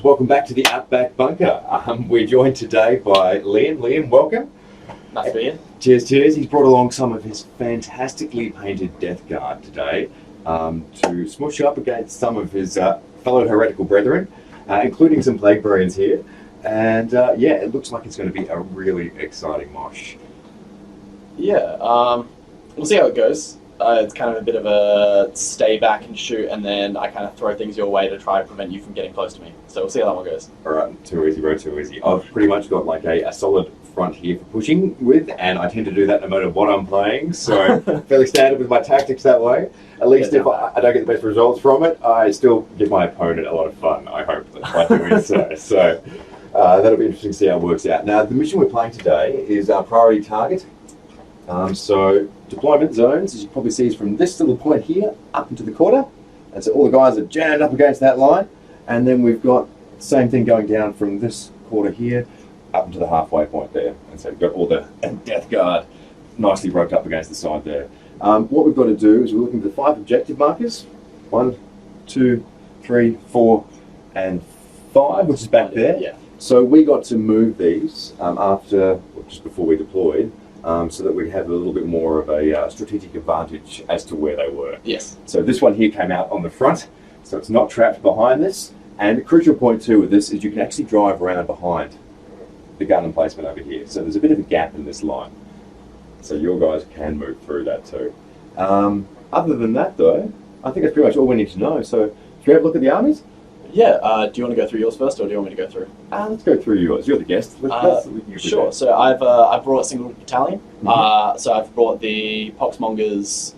welcome back to the Outback Bunker. We're joined today by Liam. Liam, welcome. Nice to be here. Cheers, cheers. He's brought along some of his fantastically painted Death Guard today to smush up against some of his fellow heretical brethren, including some Plague Marines here. And yeah, it looks like it's going to be a really exciting mosh. Yeah, we'll see how it goes. It's kind of a bit of a stay back and shoot, and then I kind of throw things your way to try and prevent you from getting close to me. So we'll see how that one goes. Alright, too easy, bro, too easy. I've pretty much got like a solid front here for pushing with, and I tend to do that no matter what I'm playing, so fairly standard with my tactics that way. At least if I don't get the best results from it, I still give my opponent a lot of fun, I hope, by doing so. So that'll be interesting to see how it works out. Now, the mission we're playing today is our priority target. So deployment zones, as you probably see, is from this little point here up into the quarter, and so all the guys are jammed up against that line, and then we've got the same thing going down from this quarter here up into the halfway point there, and so we've got all the Death Guard nicely roped up against the side there. What we've got to do is we're looking for the 5 objective markers, 1, 2, 3, 4, and 5, which is back there. Yeah. So we got to move these after, or just before we deployed, so that we have a little bit more of a strategic advantage as to where they were. Yes. So this one here came out on the front, so it's not trapped behind this. And the crucial point too with this is you can actually drive around behind the gun emplacement over here. So there's a bit of a gap in this line. So your guys can move through that too. Other than that though, I think that's pretty much all we need to know. So should we have a look at the armies? Yeah, do you want to go through yours first, or do you want me to go through? Let's go through yours. You're the guest. Sure. So I've brought a single battalion. Mm-hmm. So I've brought the Poxmongers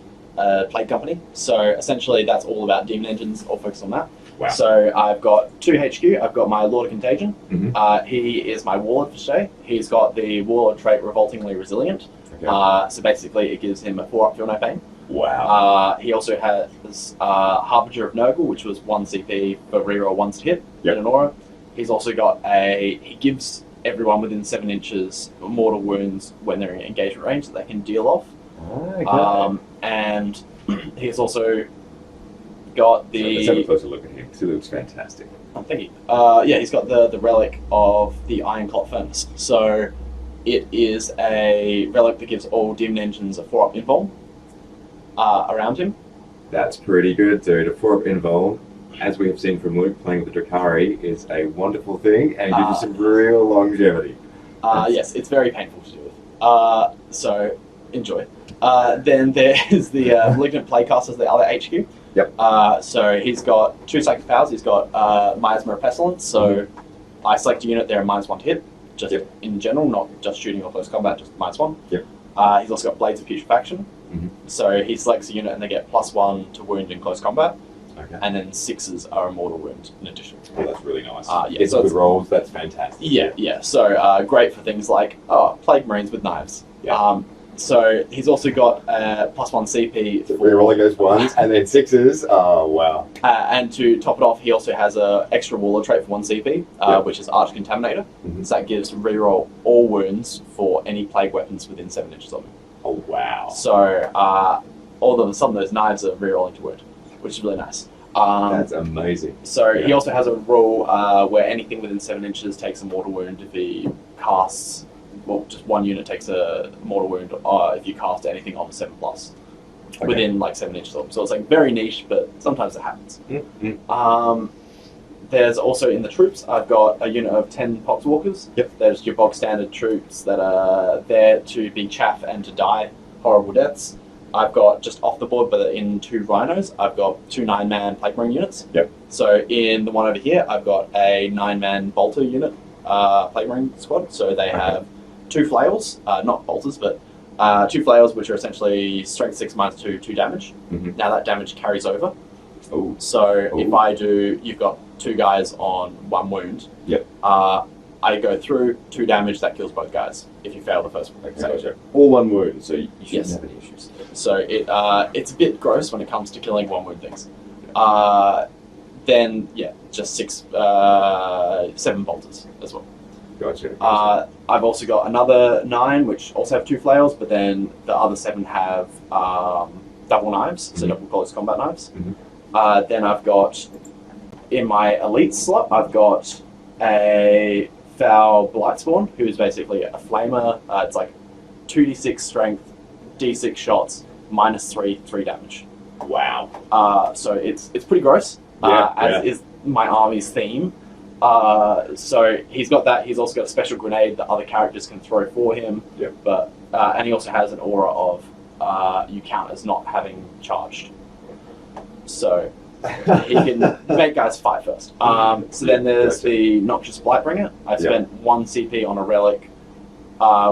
Plague Company. So essentially that's all about demon engines, all focused on that. Wow. So I've got 2 HQ. I've got my Lord of Contagion. Mm-hmm. He is my Warlord for today. He's got the Warlord trait Revoltingly Resilient. Okay. So basically it gives him a 4-up Feel No Pain. Wow. He also has Harbinger of Nurgle, which was 1 CP for reroll 1s to hit in an aura. He's also got he gives everyone within 7 inches mortal wounds when they're in engagement range that they can deal off. Okay. And he's also got the... So let's have a closer look at him, because he looks fantastic. Oh, thank you. Yeah, he's got the relic of the Iron Clot Furnace. So it is a relic that gives all demon engines a 4-up invuln around him. That's pretty good, dude. A 4-up invuln, as we have seen from Luke playing with the Drakari, is a wonderful thing, and it gives you some real longevity. Yes, it's very painful to deal with. So enjoy. Then there's the Malignant Plaguecasters, the other HQ. Yep. So he's got 2 psychic powers. He's got Miasma of Pestilence. So I select a unit, they're -1 to hit, just in general, not just shooting or close combat, just -1. Yep. He's also got Blades of Putrefaction. So he selects a unit and they get +1 to wound in close combat. Okay. And then 6s are a mortal wound in addition. Oh, that's really nice. Yeah, Get so some good rolls, that's fantastic. Yeah. So great for things like Plague Marines with knives. Yeah. So he's also got +1 CP for Rerolling those 1s and then 6s. Oh, wow. and to top it off, he also has a extra Warlord trait for 1 CP, which is Arch Contaminator. So that gives reroll all wounds for any plague weapons within 7 inches of him. Oh, wow. So all of a sudden those knives are rerolling to wound, which is really nice. That's amazing. So he also has a rule where anything within 7 inches takes a mortal wound if he casts. Well, just 1 unit takes a mortal wound if you cast anything on 7+, within like 7 inches of them. So it's like very niche, but sometimes it happens. There's also in the troops, I've got a unit of 10 Poxwalkers. Yep. They're just your bog standard troops that are there to be chaff and to die horrible deaths. I've got just off the board, but in 2 Rhinos, I've got 2 9-man Plague Marine units. Yep. So in the one over here, I've got a 9-man Bolter unit, Plague Marine squad. So they have 2 flails, not bolters, but 2 flails, which are essentially strength 6 -2, 2 damage. Now that damage carries over. Ooh. So Ooh. if I do, you've got 2 guys on 1 wound. Yep. I go through 2 damage, that kills both guys if you fail the first one. So all 1 wound, so you shouldn't have any issues. So it's a bit gross when it comes to killing 1 wound things. Then just 7 bolters as well. Gotcha. I've also got another 9, which also have 2 flails, but then the other 7 have double knives, so double close combat knives. Then I've got in my elite slot, I've got a Foul Blightspawn, who's basically a flamer. It's like 2d6 strength, d6 shots, -3, 3 damage. Wow. So it's pretty gross, as is my army's theme. So he's got that. He's also got a special grenade that other characters can throw for him. Yep. But and he also has an aura of you count as not having charged. So he can make guys fight first. So then there's the Noxious Blightbringer. I spent 1 CP on a relic,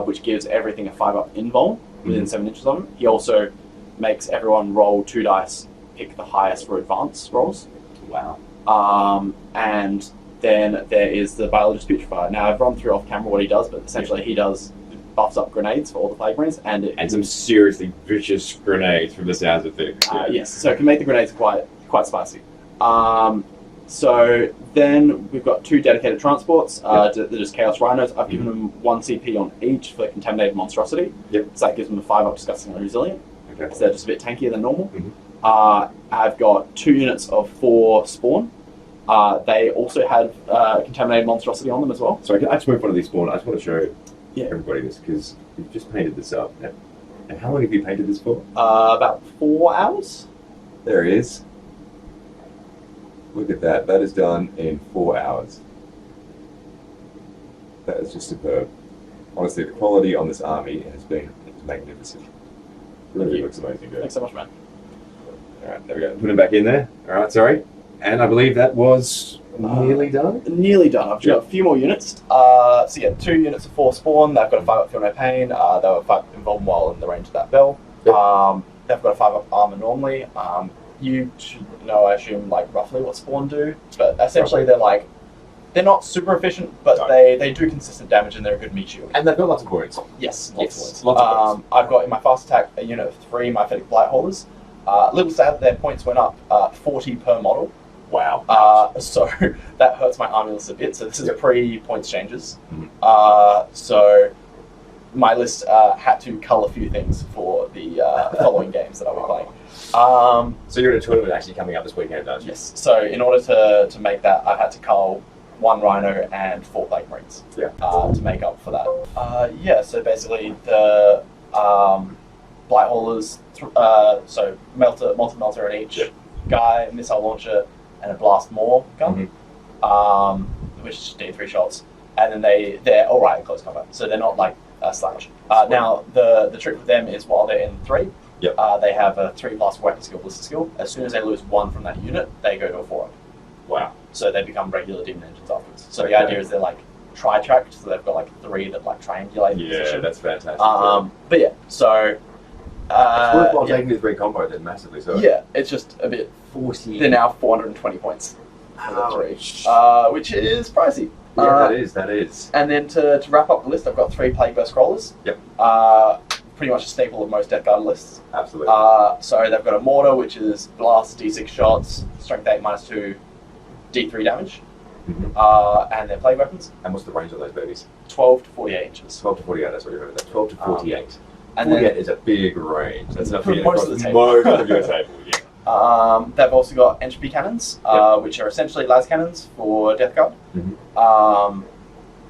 which gives everything a 5-up invuln within 7 inches of him. He also makes everyone roll 2 dice, pick the highest for advanced rolls. Wow. And then there is the Biologist Putrefier. Now I've run through off camera what he does, but essentially he buffs up grenades for all the plague marines, and some seriously vicious grenades from the sounds of things. Yes, so it can make the grenades quite spicy. So then we've got 2 dedicated transports. They're just Chaos Rhinos. I've given them 1 CP on each for Contaminated Monstrosity. Yep. So that gives them a 5-up Disgusting and Resilient. Okay. So they're just a bit tankier than normal. I've got 2 units of 4 Spawn. They also have Contaminated Monstrosity on them as well. So I just moved one of these Spawn. I just want to show everybody this, because you've just painted this up. And how long have you painted this for? About 4 hours. There it is. Look at that. That is done in 4 hours. That is just superb. Honestly, the quality on this army has been magnificent. Really looks amazing, dude. Thanks so much, man. Alright, there we go. Put it back in there. Alright, sorry. And I believe that was nearly done? Nearly done. I've got a few more units. So yeah, 2 units of 4 Spawn. They've got a 5-up Feel No Pain. They were 5 involved while in the range of that bell. Yep. They've got a 5-up Armor normally. You should know, I assume, like roughly what Spawn do. But essentially they're not super efficient, but they do consistent damage and they're a good meat shield. And they've got lots of wounds. Yes, lots of wounds. Lots of wounds. I've got in my fast attack a unit of 3 Myphatic Blight Holders. Little sad, their points went up 40 per model. Wow. So that hurts my army list a bit. So this is pre-points changes. Mm-hmm. So my list had to cull a few things for the following games that I was playing. So you're in a tournament actually coming up this weekend, don't you? Yes. So in order to make that, I had to cull 1 Rhino and 4 Plague Marines to make up for that. So basically the Blight Haulers, so multi-melter in each guy, missile launcher, and a blast more gun, which is D3 shots. And then they're alright in close combat, so they're not like a slash. Now the trick with them is while they're in 3, they have a 3+ weapon skill, ballistic skill. As soon as they lose 1 from that unit, they go to a 4-up. Wow. So they become regular demon engines afterwards. So the idea is they're like tri-tracked, so they've got like 3 that like triangulate the position. That's fantastic. But yeah, so it's worthwhile taking the 3 combo then massively. So yeah, it's just a bit 40. They're now 420 points for the 3, which is pricey. Yeah, that is. And then to wrap up the list, I've got 3 Plague Burst Crawlers. Yep. Pretty much a staple of most Death Guard lists. Absolutely. So they've got a mortar, which is blast, d6 shots, strength 8 -2, d3 damage. And their plague weapons. And what's the range of those babies? 12 to 48 inches. 12 to 48, that's what you heard. 12 to 48. And 48 is a big range. That's enough to get most across of the table. most of your table. Yeah. They've also got entropy cannons, which are essentially las cannons for Death Guard.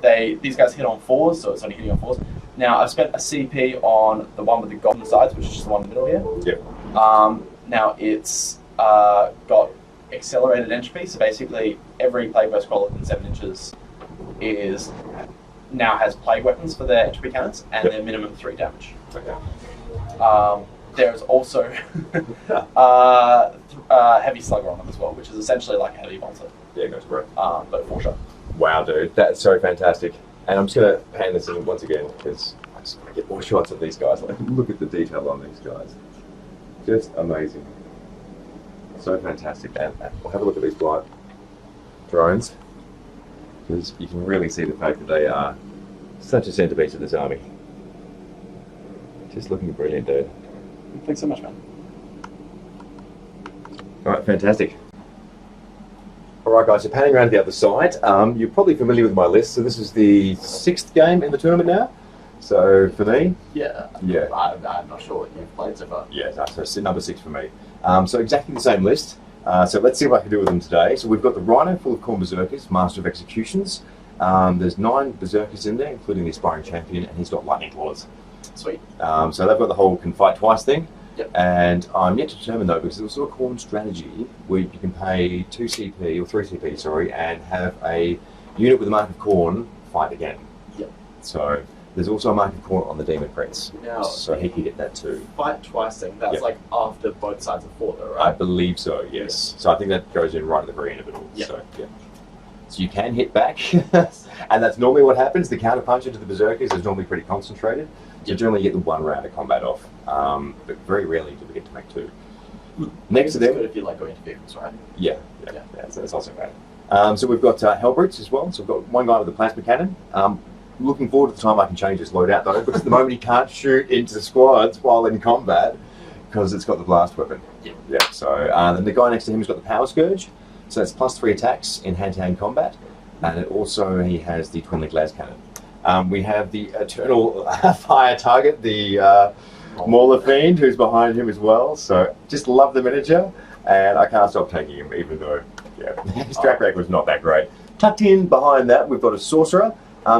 These guys hit on 4s, so it's only hitting on 4s. Now I've spent a CP on the one with the golden sides, which is just the one in the middle here. Yep. Now it's got accelerated entropy, so basically every plague burst crawler within 7 inches now has plague weapons for their entropy cannons, and they're minimum 3 damage. Okay. There's also heavy slugger on them as well, which is essentially like a heavy bolter. Yeah, goes great. But 4 shot. Wow, dude, that's so fantastic. And I'm just going to pan this in once again because I just want to get more shots of these guys. Like, look at the detail on these guys. Just amazing. So fantastic. And we'll have a look at these blight drones because you can really see the fact that they are such a centerpiece of this army. Just looking brilliant, dude. Thanks so much, man. Alright, fantastic. Alright guys, so panning around to the other side, you're probably familiar with my list, so this is the 6th game in the tournament now. So for me, I'm not sure what you've played so far. so number 6 for me. So exactly the same list. So let's see what I can do with them today. So we've got the Rhino full of Khorne Berserkers, Master of Executions. There's 9 Berserkers in there, including the Aspiring Champion, and he's got Lightning Claws. Sweet. So they've got the whole can fight twice thing. Yep. And I'm yet to determine though, because there's also a Khorne strategy where you can pay 2 CP, or 3 CP, sorry, and have a unit with a Mark of Khorne fight again. Yep. So there's also a Mark of Khorne on the Demon Prince. Now, so he can get that too. Fight twice thing, that's Yep. like after both sides have fought though, I right? believe so, yes. So I think that goes in right at the very end of it all. Yep. So, yeah. So you can hit back, and that's normally what happens. The counter punch into the Berserkers is normally pretty concentrated. So you generally get the 1 round of combat off, but very rarely do we get to make 2. Next to It's them, good if you like going into vehicles, right? yeah, so that's also bad. So we've got Hellbrutes as well. So we've got one guy with a plasma cannon. Looking forward to the time I can change his loadout though, because at the moment he can't shoot into the squads while in combat because it's got the blast weapon. Yeah. So then the guy next to him has got the Power Scourge. So that's +3 attacks in hand-to-hand combat, and it also he has the Twin Link Las Cannon. We have the Eternal Fire Target, the Mauler Fiend, who's behind him as well. So just love the miniature, and I can't stop taking him, even though his track record was not that great. Tucked in behind that, we've got a Sorcerer.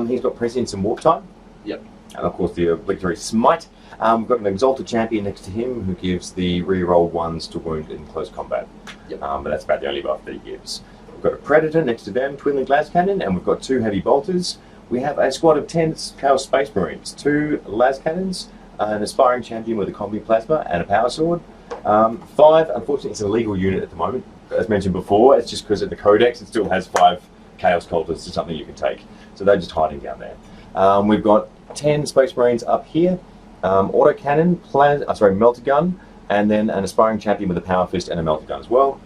He's got Prescience and Warp Time. Yep. And of course the Obligatory Smite. We've got an Exalted Champion next to him who gives the re-rolled 1s to wound in close combat. Yep. But that's about the only buff that he gives. We've got a Predator next to them, Twin Link Las Cannon, and we've got 2 Heavy Bolters. We have a squad of 10 Chaos Space Marines, 2 Las Cannons, an Aspiring Champion with a Combi Plasma, and a Power Sword. 5, unfortunately it's an illegal unit at the moment. As mentioned before, it's just because of the Codex it still has 5 Chaos Cultists to something you can take. So they're just hiding down there. We've got 10 Space Marines up here, Auto Cannon, Melter Gun, and then an Aspiring Champion with a Power Fist and a Melter Gun as well.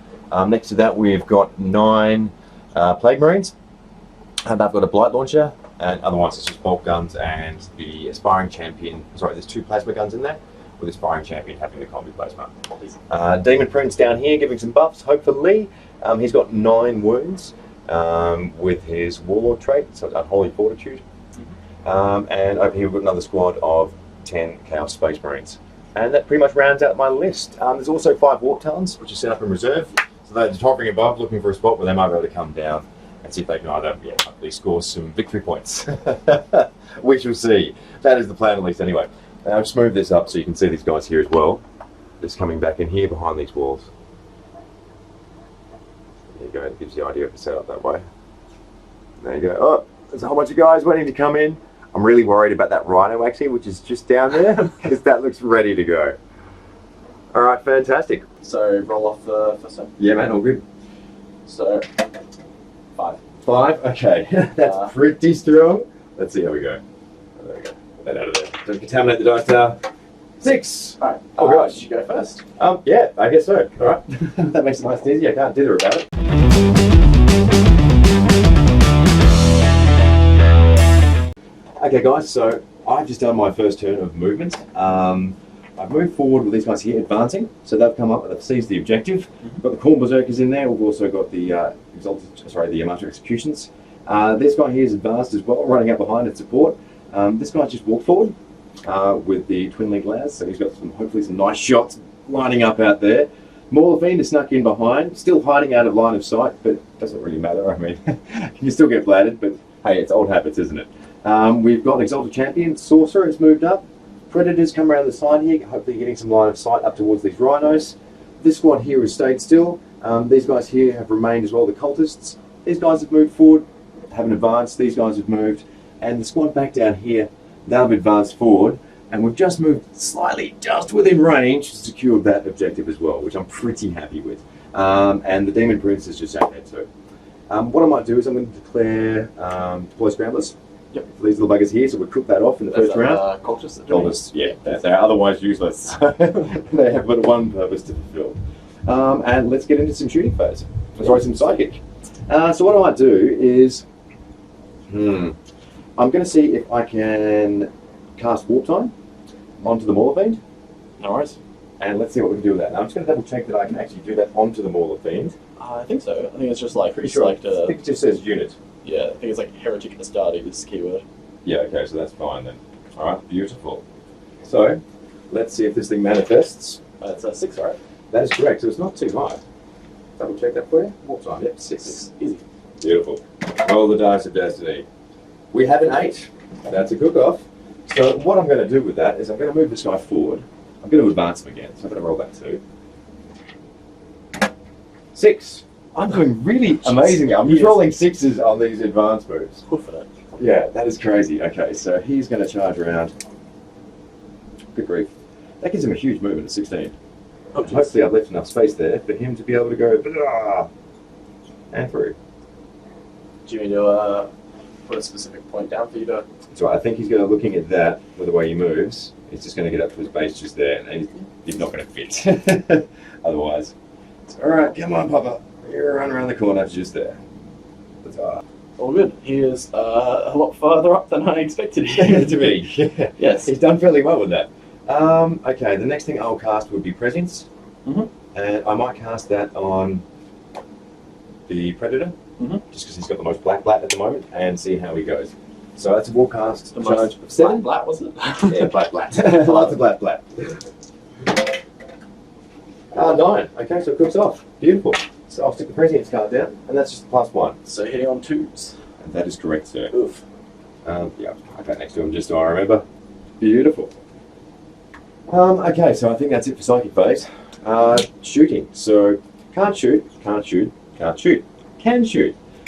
Next to that we've got 9 Plague Marines, and they've got a Blight Launcher, and otherwise it's just Bolt Guns and the Aspiring Champion. Sorry, there's 2 Plasma Guns in there, with Aspiring Champion having the Combi Plasma. Demon Prince down here giving some buffs, hopefully. He's got 9 wounds. With his Warlord trait, so it's Unholy Fortitude. And over here we've got another squad of 10 Chaos Space Marines. And that pretty much rounds out my list. There's also 5 Warp Talons, which are set up in reserve. So they're just hovering above, looking for a spot where they might be able to come down and see if they can either hopefully score some victory points. We shall see. That is the plan at least anyway. I'll just move this up so you can see these guys here as well. Just coming back in here behind these walls. There you go, it gives you the idea of the setup that way. There you go. Oh, there's a whole bunch of guys waiting to come in. I'm really worried about that Rhino actually, which is just down there, because that looks ready to go. Alright, fantastic. So roll off the first one. Yeah man, all good. So 5. 5? Okay, that's pretty strong. Let's see how we go. There we go. Put that out of there. Don't contaminate the dice tower. 6! Alright. Oh gosh. You go first. Yeah, I guess so. Alright. That makes it nice and easy. I can't dither about it. Okay guys, so I've just done my first turn of movement. I've moved forward with these guys here advancing, so they've come up and they've seized the objective. We've got the Khorne Berserkers in there, we've also got the the Master Executions. This guy here is advanced as well, running out behind in support. This guy's just walked forward with the Twin Link Las, so he's got hopefully some nice shots lining up out there. Mauler Fiend is snuck in behind, still hiding out of line of sight, but it doesn't really matter. I mean, you still get bladdered, but hey, it's old habits, isn't it? We've got an Exalted Champion, Sorcerer has moved up. Predators come around the side here, hopefully getting some line of sight up towards these Rhinos. This squad here has stayed still. These guys here have remained as well, the Cultists. These guys have moved forward, haven't advanced, these guys have moved. And the squad back down here, they've advanced forward. And we've just moved slightly, just within range, to secure that objective as well, which I'm pretty happy with. And the Demon Prince is just out there too. What I might do is I'm going to declare Deploy Scramblers. Yep. For these little buggers here, so we'll cook that off in the first round. Cultists? Cultists, yeah. They're otherwise useless. They have but one purpose to fulfill. And let's get into some shooting phase. Sorry, some psychic. So what I might do is, I'm going to see if I can cast Warp Time onto the Mauler Fiend. No worries. And let's see what we can do with that. Now I'm just going to double check that I can actually do that onto the Mauler Fiend. I think so. I think it's just like Pretty sure. I think it just says unit. Yeah, I think it's like Heretic Astarte, this keyword. Yeah, okay, so that's fine then. Alright, beautiful. So, let's see if this thing manifests. It's a 6, right? That is correct, so it's not too high. double check that for you. What time? Yep, 6. Easy. Beautiful. Roll the dice of destiny. We have an 8. That's a cook-off. So what I'm going to do with that is I'm going to move this guy forward. I'm going to advance him again. So I'm going to roll that 2. 6. I'm doing really amazing. I'm just rolling 6s on these advanced moves. Hoofing it. Yeah, that is crazy. Okay, so he's going to charge around. Good grief. That gives him a huge movement at 16. Oh, Hopefully I've left enough space there for him to be able to go and through. Do you need to put a specific point down for you to... So I think he's going to looking at that with the way he moves. He's just going to get up to his base just there, and he's not going to fit. Otherwise, all right, come on, Papa. You're run around the corner just there. All good. He is a lot further up than I expected him to be. Yeah. Yes. He's done fairly well with that. Okay, the next thing I'll cast would be Presence. And I might cast that on the Predator, just because he's got the most black at the moment, and see how he goes. So that's a war cast. The charge most of 7. black, was it? Yeah, black. Lots of black. 9. Okay, so it cooks off. Beautiful. So I'll stick the President's card down, and that's just +1. So hitting on 2s. And that is correct, sir. Oof. Yeah, I'll put that next to him just so I remember. Beautiful. Okay, so I think that's it for Psychic Phase. Shooting. So, can't shoot. Can shoot.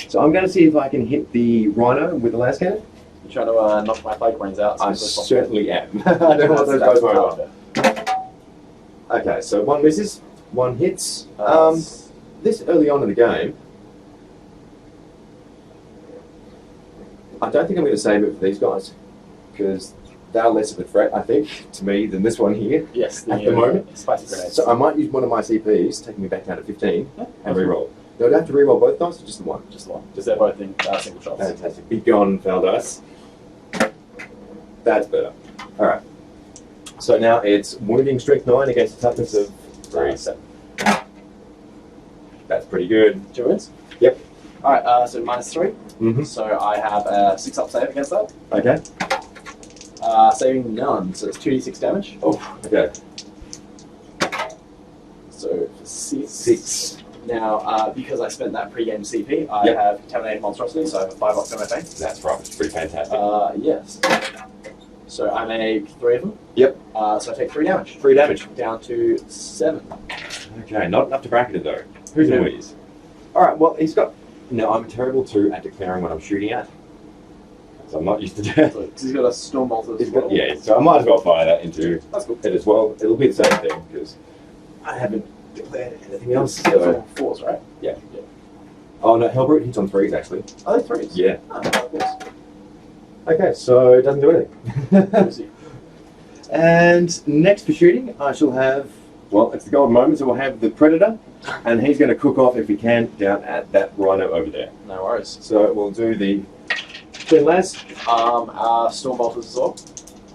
So I'm going to see if I can hit the Rhino with the last cannon. You trying to knock my flag brains out? I certainly am. I don't want those both over. Okay, so 1 misses, 1 hits. This early on in the game, I don't think I'm going to save it for these guys, because they're less of a threat, I think, to me than this one here. Yes, at the moment. Spicy grenades. So I might use one of my CPs, taking me back down to 15, and re-roll. Do I have to re-roll both dice or just the one? Just the one. Just they're both in single shots. Fantastic. Be gone, foul dice. That's better. Alright. So now it's wounding strength 9 against a toughness of 7. That's pretty good. 2 wins? Yep. Alright, so -3. Mm-hmm. So I have a 6-up save against that. Okay. Saving none, so it's 2d6 damage. Oh, okay. So 6. 6. Now, because I spent that pre-game CP, I Yep. have Contaminated Monstrosity, so I have a 5 up MFA. That's right. It's pretty fantastic. Yes. So I make 3 of them. Yep. So I take 3 damage. 3 damage. Down to 7. Okay, not enough to bracket it though. Who's in Louise? Alright, well, he's got... No, I'm terrible too at declaring what I'm shooting at. So I'm not used to that. So he's got a Storm Bolt as He's well. got, yeah, so I might as well fire that into That's cool. it as well. It'll be the same thing, because I haven't declared anything else. It's So. all 4s, right? Yeah. Oh no, Hellbrute hits on 3s actually. Are they 3s? Yeah. Oh, of course. Okay, so it doesn't do anything. Easy. And next for shooting, I shall have, well, it's the golden moment, so we'll have the Predator, and he's going to cook off, if he can, down at that Rhino over there. No worries. So we'll do the Twin Las. Storm Bolters as well.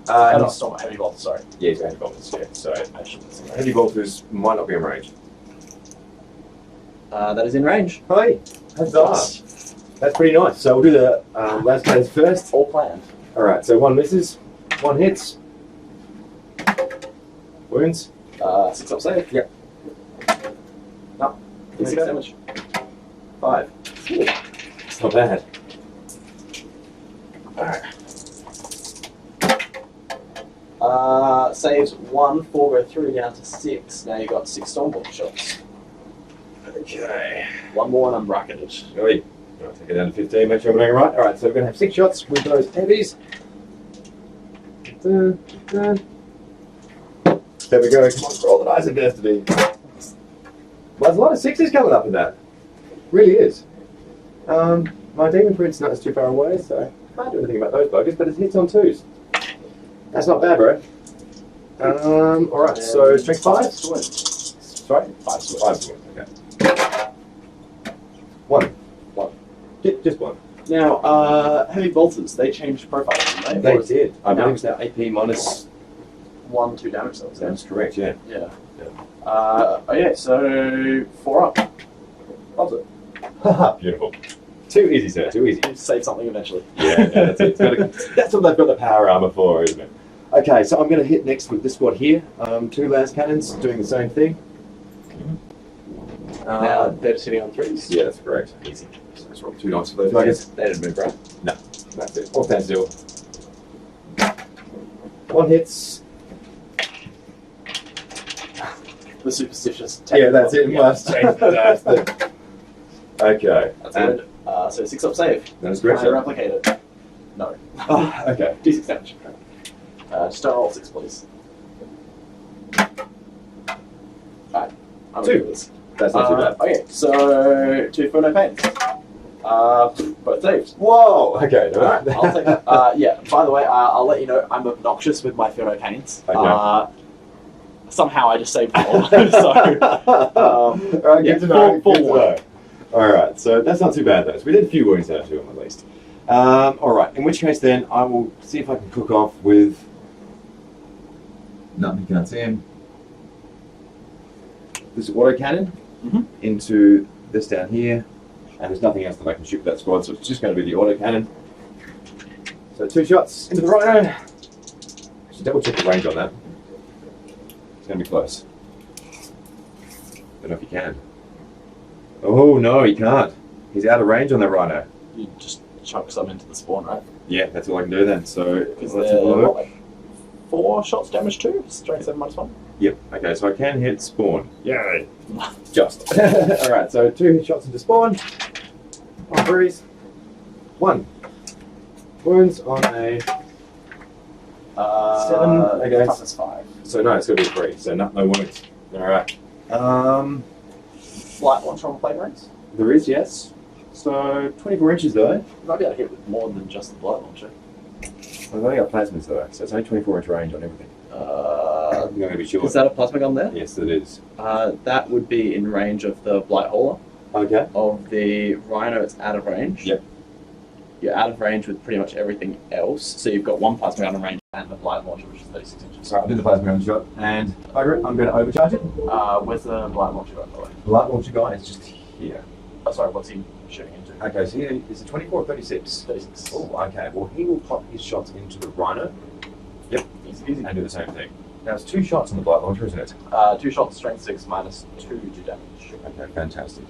Not Storm, Heavy Bolters, sorry. Yeah, he's Heavy Bolters, yeah. So I shouldn't say that. Heavy Bolters might not be in range. That is in range. Hey, that's pretty nice. So we'll do the last cannons first. All planned. Alright, so 1 misses, 1 hits. Wounds. 6-up save. Yep. No. 6 damage. 5. It's not bad. Alright. Saves 1, 4 go through down to 6. Now you've got 6 Stormbolt shots. Okay. 1 more and I'm bracketed. Oi. I'll take it down to 15, make sure I'm doing it right. Alright, so we're going to have 6 shots with those heavies. There we go. Come on, roll the dice of destiny. Well, there's a lot of 6s coming up in that. Really is. My Demon Prince not too far away, so I can't do anything about those buggers, but it hits on 2s. That's not bad, bro. Alright, so strength 5? Sorry? 5. Okay. 1. Just 1. Now, Heavy Bolters, they changed profile, didn't they? They did. I believe it's now AP minus 1, 2 damage. That's correct, yeah. Yeah. So 4 up. Loves it. Haha, beautiful. Too easy, sir, too easy. You save something eventually. Yeah, that's it. That's what they've got the power armor for, isn't it? Okay, so I'm going to hit next with this squad here. 2 last cannons doing the same thing. Now they're sitting on 3s. Yeah, that's correct. Easy. So let's roll 2 dice for those targets. They didn't move, right? No, that's it. All stands still. 1 hits. The superstitious. Yeah, that's it. Must change the dice. Okay. That's good. So 6 up save. That is Can correct. I replicate it? No. Oh, okay. D6 damage. Just don't roll 6, please. Alright. I'm 2. gonna do this. That's not too bad. Okay, so 2 for no pains. Both saved. Whoa! Okay. Alright, I'll take that. Yeah, by the way, I'll let you know I'm obnoxious with my Feel No Pains. Okay. Somehow I just saved them all. So, Alright, yeah, good to know. four Good to more. know. Alright, so that's not too bad though. So we did a few wounds out to him at least. Alright, in which case then I will see if I can cook off with. No, you can't see him. This auto cannon into this down here, and there's nothing else that I can shoot with that squad, so it's just going to be the auto cannon. So 2 shots into the rhino. I should double check the range on that. It's going to be close. Don't know if you can. Oh no, he can't. He's out of range on that rhino. you just chuck some into the spawn, right? Yeah, that's all I can do then. So Because let's have a they're look. what, like 4 shots damage too? Strength 7 minus 1? Yep. Okay, so I can hit spawn. Yay! Just. All right. So 2 shots into spawn. 1 breeze. 1 wounds on a 7 against. Toughness 5. So no, it's gonna be 3. So no wounds. All right. Light launcher on plate ranks? There is, yes. So 24 inches though. You might be able to hit with more than just the blight launcher. I've only got plasmas though, so it's only 24 inch range on everything. I'm going to be sure. Is that a plasma gun there? Yes, it is. That would be in range of the blight hauler. Okay. Of the rhino, it's out of range. Yep. You're out of range with pretty much everything else. So you've got 1 plasma gun in range and the blight launcher, which is 36 inches. So I'll do the plasma gun shot, and over it, I'm going to overcharge it. Where's the blight launcher gun, by the way? The light launcher guy is just here. Oh, sorry, what's he shooting into? Okay, so here is it 24 or 36? 36. Oh, okay. Well, he will pop his shots into the rhino. Yep. Easy peasy. And do the same thing. Now it's 2 shots on the blight launcher, isn't it? 2 shots, strength 6 minus 2 to damage. Okay, fantastic.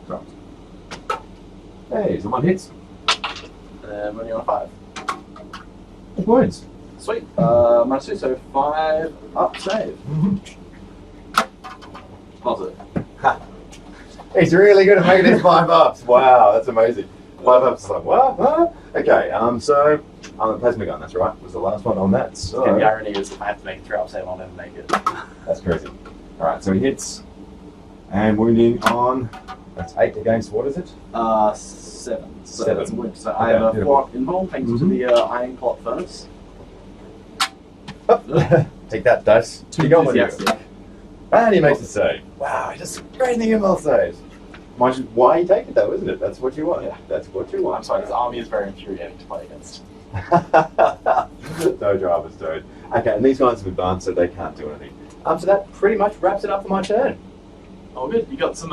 Right. Hey, someone hits. And when you're on 5. 2 points. Sweet. Minus 2, so 5 up save. Positive. He's really good at making his 5 ups. Wow, that's amazing. 5 ups is like, what? Huh? Okay, so I'm a plasma gun, that's right. Was the last one on that. So And the irony is, if I have to make a 3 up save, I'll never make it. that's crazy. Alright, so he hits. And wounding on. That's 8 against, what is it? 7. So 7. that's a wound. So Okay, I have a beautiful. 4 involved thanks to the iron clot furnace. Take that, dice. Too You got one. enthusiastic. And he makes a save. Wow, he does great in the ML saves. Mind you, why you take it though, isn't it? That's what you want. Yeah. That's what you want. I'm sorry, this army is very infuriating to play against. No dramas, dude. Okay, and these guys have advanced, so they can't do anything. So that pretty much wraps it up for my turn. Oh, good. You got some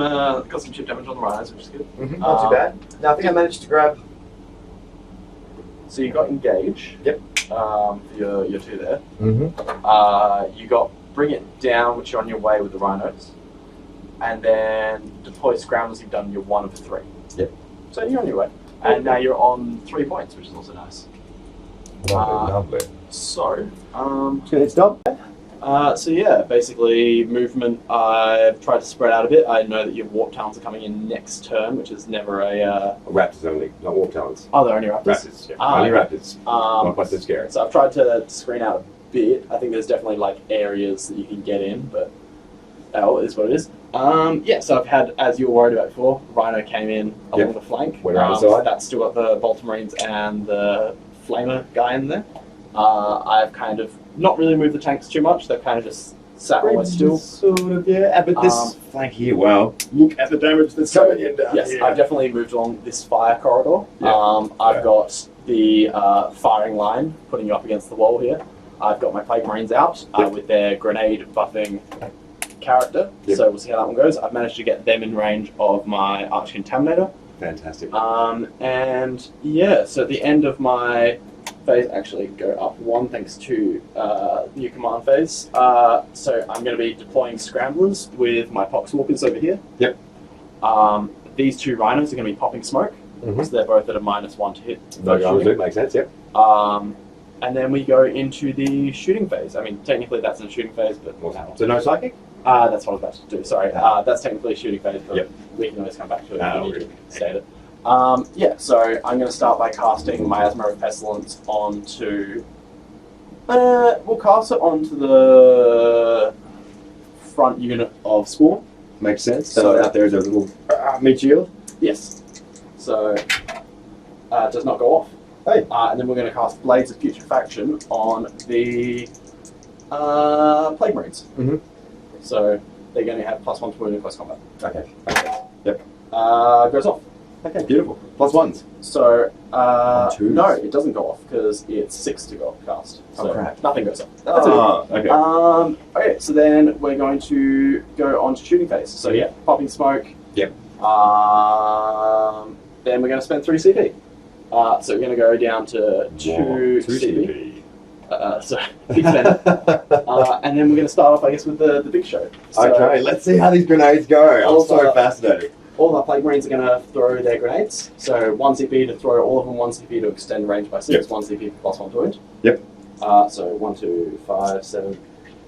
chip damage on the rise, which is good. Not too bad. Now I think I managed to grab. So you got engage. Yep. For your 2 there. Mm-hmm. You got bring it down, which you're on your way with the rhinos, and then deploy scrambles. You've done your 1 of 3. Yep. So you're on your way, and now you're on 3 points, which is also nice. Lovely. So, Just gonna hit stop. so yeah, basically movement. I've tried to spread out a bit. I know that your warp talents are coming in next turn, which is never a. Raptors only, not warp talents. Oh, they're only raptors. Raptors. Yeah. Ah, Only okay. raptors. Not quite so scary. So I've tried to screen out a bit. I think there's definitely like areas that you can get in, but L is what it is. Yeah, so I've had, as you were worried about before, Rhino came in along the flank. Went around the side. That's still got the Bolter Marines and the Flamer guy in there. I've kind of not really moved the tanks too much. They've kind of just sat always still. Sort of, yeah. But this flank here, wow. Look at the damage that's coming in down Yes, here. I've definitely moved along this fire corridor. Yeah. I've got the firing line putting you up against the wall here. I've got my Plague Marines out with their grenade buffing character. Yep. So we'll see how that one goes. I've managed to get them in range of my Arch Contaminator. Fantastic. And yeah, so at the end of my phase actually go up 1 thanks to new command phase. So I'm going to be deploying scramblers with my poxwalkers over here. Yep. These 2 rhinos are going to be popping smoke, so they're both at a -1 to hit. No, makes sense. Yep. And then we go into the shooting phase. I mean, technically that's in the shooting phase, but So no psychic. that's what I was about to do. Sorry, that's technically a shooting phase, but we can always come back to it if we need to state it. Yeah, so I'm going to start by casting Miasma of Pestilence onto... we'll cast it onto the front unit of Spawn. Makes sense. So So out there is a little meat shield. Yes. So, does not go off. Hey. And then we're going to cast Blades of Putrefaction on the Plague Marines. So they're going to have +1 to wound in close combat. Okay. Yep. Goes off. Okay. Beautiful. +1s. So, On 2s? no, it doesn't go off because it's 6 to go cast. So Oh, crap. nothing goes off. Okay. Okay, so then we're going to go on to shooting phase. So yeah, popping smoke. Yep. Then we're going to spend 3 CP. So we're going to go down to 2 CP. So big spend. And then we're going to start off, I guess, with the big show. So Okay, let's see how these grenades go. I'm so fascinated. all our Plague Marines are going to throw their grenades. So 1 CP to throw all of them, 1 CP to extend range by 6, 1 CP +1 to wound. Yep. So 1, 2, 5, 7,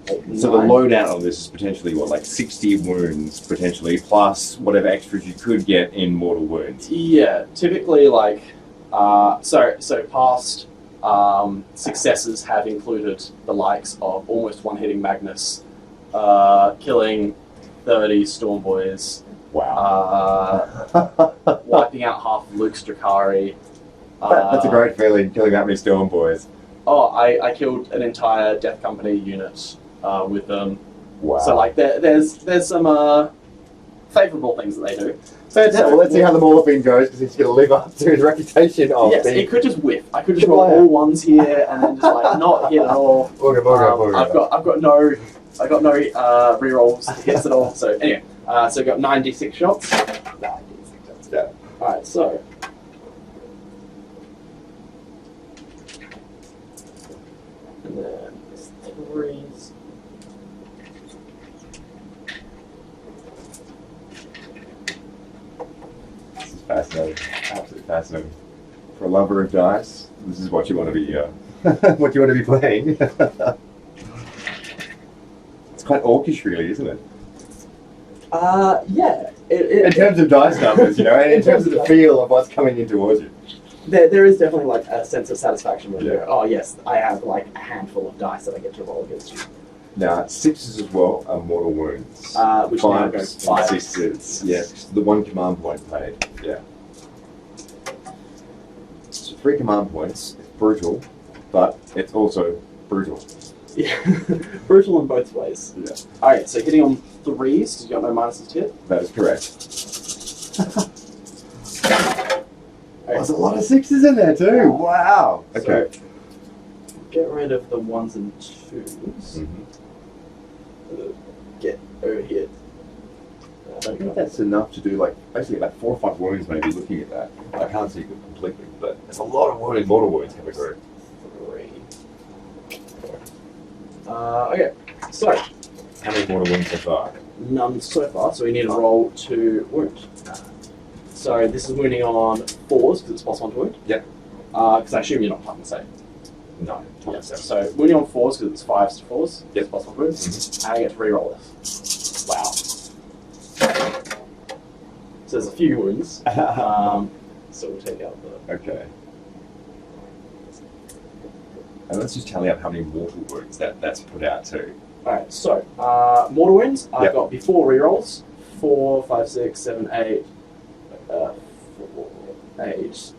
8, 9. So the loadout on this is potentially what, like 60 wounds potentially, plus whatever extras you could get in mortal wounds. Yeah, typically like so past successes have included the likes of almost one-hitting Magnus, killing 30 Storm Boys, Wow. wiping out half of Luke's Drakari. That's a great feeling, killing that many Storm Boys. Oh, I killed an entire Death Company unit with them. Wow. So like there's some favourable things that they do. Fantastic. Well, let's see how the Morphine goes, because he's going to live up to his reputation of Yes, being... it could just whiff. I could just roll all 1s here and then just like not hit at all. I've got no rerolls hits at all. So anyway, so I got 96 shots. 96 shots, yeah. All right, so. And then there's 3s. This is fascinating. Absolutely fascinating. For a lover of dice, this is what you want to be, what you want to be playing. It's quite orcish, really, isn't it? Yeah. In terms of dice numbers, you know, and in terms of the feel of what's coming in towards you. There is definitely like a sense of satisfaction when you Yeah. go, oh yes, I have like a handful of dice that I get to roll against you. Now, 6s as well are mortal wounds. Which now 5s goes and 5. 6s. Yeah, the 1 command point paid. Yeah. So 3 command points. It's brutal, but it's also brutal. Yeah, brutal in both ways. Yeah. Alright, so hitting on 3s, because you got no minuses to hit. That is correct. Okay. There's a lot of 6s in there too. Wow. So, Okay. get rid of the 1s and 2s. Get over here. I think that's enough to do like basically like 4 or 5 wounds maybe looking at that. I can't see it completely, but there's a lot of wounds, mortal wounds coming through. 3. Okay, so How many mortal wounds so far? none so far, so we need to roll to wound. So this is wounding on 4s because it's +1 to wound. Yep. Because I assume you're not typing save. No. Yeah, so wounding on 4s because it's 5s to 4s. Yep. +1 to wound. And I get to re-roll this. Wow. So there's a few wounds. So we'll take out the. Okay. And let's just tally up how many mortal wounds that's put out to. Alright, so mortal wounds, I've Yep. got before rerolls 4, 5, 6, 7, 8, 4, 8,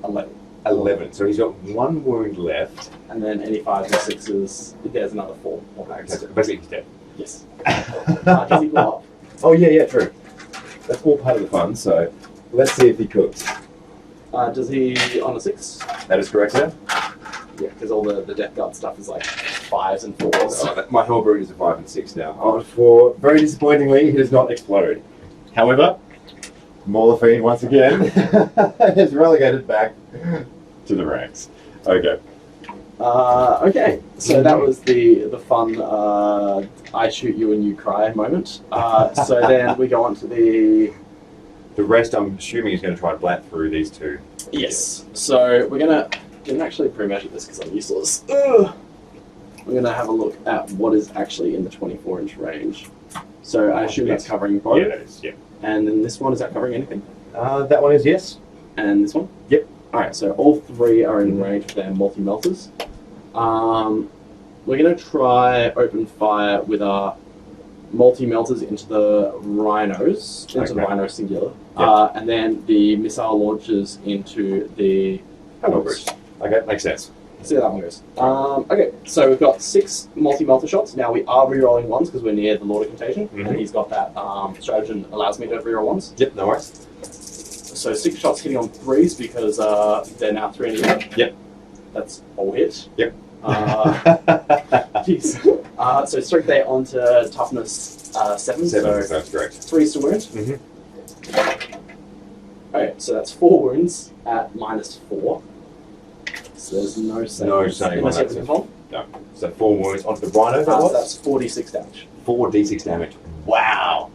11. 11. So he's got 1 wound left. And then any 5s and 6s, there's another 4 more Okay, wounds. so basically he's dead. Yes. Does he blow up? Oh yeah, true. That's all part of the fun, so let's see if he cooks. Does he on a 6? That is correct, sir. Yeah, because all the Death Guard stuff is like 5s and 4s. My whole brood is a 5 and 6 now. Oh, for very disappointingly, he does not explode. However, Morphine once again is relegated back to the ranks. Okay. Okay, so that was the fun I shoot you and you cry moment. So then we go on to the... The rest, I'm assuming, is going to try to blat through these two. Yes. So we're going to... I didn't actually pre-measure this because I'm useless. Ugh. We're going to have a look at what is actually in the 24-inch range. So I assume that's covering both. Yeah, that is, yeah. And then this one, is that covering anything? That one is yes. And this one? Yep. Alright, so all three are in range of their multi-melters. We're going to try open fire with our multi-melters into the rhinos, into the rhino singular, and then the missile launchers into the Helbers. Okay, makes sense. See how that one goes. Okay, so we've got 6 multi-melter shots. Now we are re-rolling ones because we're near the Lord of Contagion, and he's got that stratagem allows me to re-roll ones. Yep, no worries. So 6 shots hitting on 3s because they're now 3 in a unit. Yep. That's all hit. Yep. Jeez. So strength 8 onto toughness 7. 7, so that's correct. 3 to wound. Okay, so that's 4 wounds at -4. So there's no save. No save on that. Control. No. So 4 wounds onto the rhino, that was? That's 46 damage. 4d6 damage. Wow.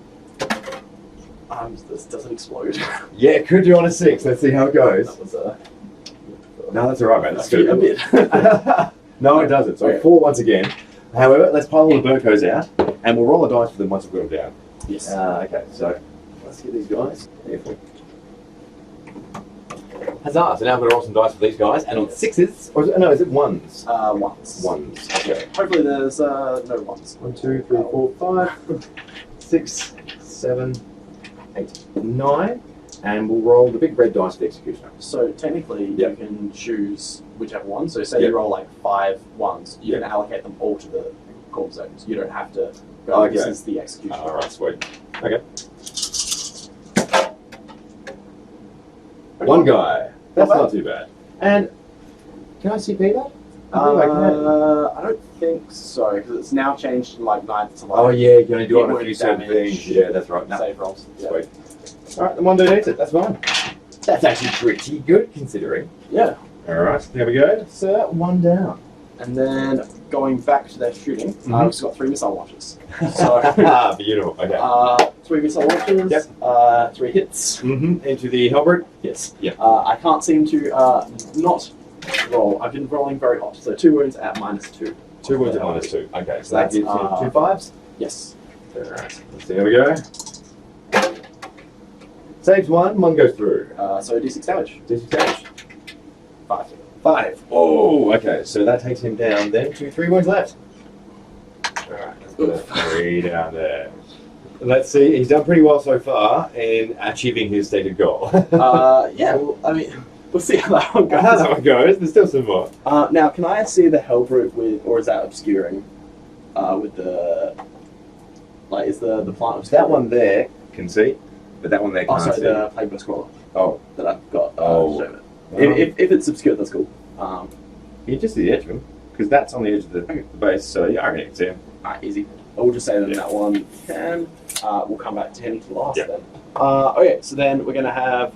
This doesn't explode. Yeah, it could do on a 6. Let's see how it goes. That was No, that's alright, man. That's good. a bit. No, it doesn't. So 4 once again. However, let's pile all the Burkos out, and we'll roll a dice for them once we've got them down. Yes. Okay, so let's get these guys. Huzzah! So now I'm going to roll some dice for these guys, and on 6s, or is it 1s? 1s. 1s. Okay. Hopefully there's no 1s. 1, 2, 3, 4, 5, 6, 7, 8, 9, and we'll roll the big red dice for the executioner. So technically, Yep. you can choose whichever one. So say Yep. you roll like 5 1s, you Yep. can allocate them all to the corp zones. You don't have to go, Okay. this is the executioner. Alright, sweet. Okay. One guy. That's Not bad. not too bad. And can I CP that? I think I can. I don't think so, because it's now changed from like 9th to like Oh yeah, you can only do it on a Hit few wound certain damage. things. Yeah, that's right. No. save rolls. Yeah. Sweet. Alright, the one dude eats it. That's fine. That's actually pretty good considering. Yeah. Alright, there we go. So 1 down. And then going back to their shooting, Mhm. I've just got 3 missile launches. So Beautiful. Okay. 3 missile launches, Yep. 3 hits. Into the Halberd. Yes. Yeah. I can't seem to not roll. I've been rolling very hot. So 2 wounds at -2. 2 wounds at -2. Okay, so So that that's, gives you 2 5s. Yes. Alright, let's see how we go. Saves 1 goes through. So D6 damage. D6 damage. 5. 5. Oh, okay. So that takes him down then to 3 wounds left. Alright, let's put a 3 down there. Let's see, he's done pretty well so far in achieving his stated goal. Yeah, well, I mean, we'll see how that one goes. How that one goes, there's still some more. Now, can I see the Hellbrute with, or is that obscuring? With the, like, is the plant obscuring? That one there can see, but that one there Oh, can't sorry, see. the Plague Burst Crawler Oh, that I've got. Oh. Shown it. If it's obscured, that's cool. you just see the edge of him, because that's on the edge of the base, so yeah, I reckon you can see him. Alright, easy. I will just say that Yeah. that one can. We'll come back to him to last Yeah. then. Okay, so then we're going to have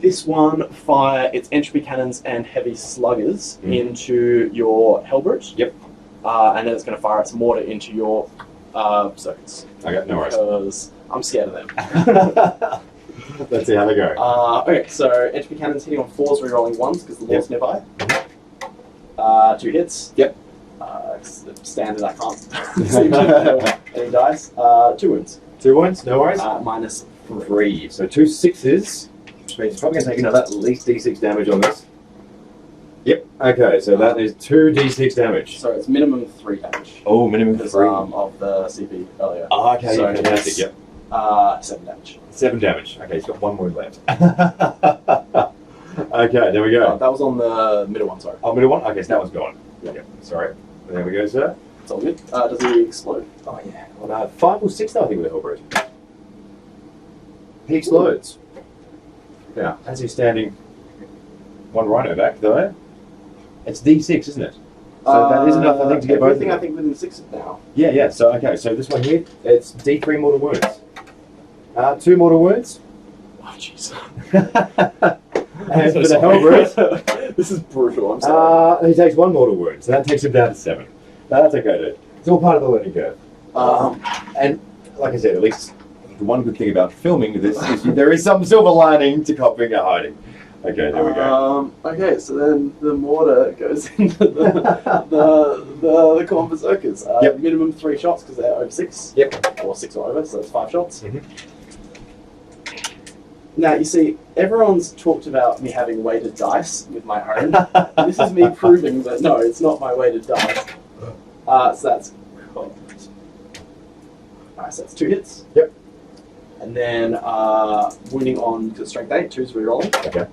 this one fire its entropy cannons and heavy sluggers into your Hellbrute. Yep. And then it's going to fire its mortar into your circuits. Okay, no worries. Because I'm scared of them. Let's see how they go. Okay, so entropy cannons hitting on 4s, rerolling 1s because the law's nearby. 2 hits. Yep. It's standard, I can't see any dice. 2 wounds. 2 wounds, no worries. -3. So 2 6s, which means he's probably going to take another at least d6 damage on this. Yep, okay, so that is 2 d6 damage. So it's minimum 3 damage. Oh, minimum Because 3. of the CP earlier. Oh, okay, so fantastic, it's, yep. 7 damage. 7 damage. Okay, he's got 1 wound left. Okay, there we go. That was on the middle one, sorry. Oh, middle one? Okay, so that one's gone. Yeah. Yep, sorry. There we go, sir. It's all good. Does he explode? Oh, yeah. Well, 5 or 6, though, I think, with the Hellbrute. He explodes. Now, as he's standing 1 rhino back, though, it's d6, isn't it? So that is enough, I think, to get both of everything, them. I think, within 6 now. Yeah, so, okay, so this one here, it's d3 mortal wounds. 2 mortal wounds. Oh, jeez. And for the Hellbrute, this is brutal. I'm sorry. he takes 1 mortal wound, so that takes him down to 7. That's okay, dude. It's all part of the learning curve. And like I said, at least the one good thing about filming this is there is some silver lining to copying and hiding. Okay, there we go. Okay, so then the mortar goes into the corn berserkers. Yep. Minimum 3 shots because they're over 6. Yep. Or 6 or over, so that's 5 shots. Mhm. Now, you see, everyone's talked about me having weighted dice with my own. This is me proving that, no, it's not my weighted dice. So that's... Alright, so that's 2 hits. Yep. And then wounding on strength 8, 2's rerolling. Okay.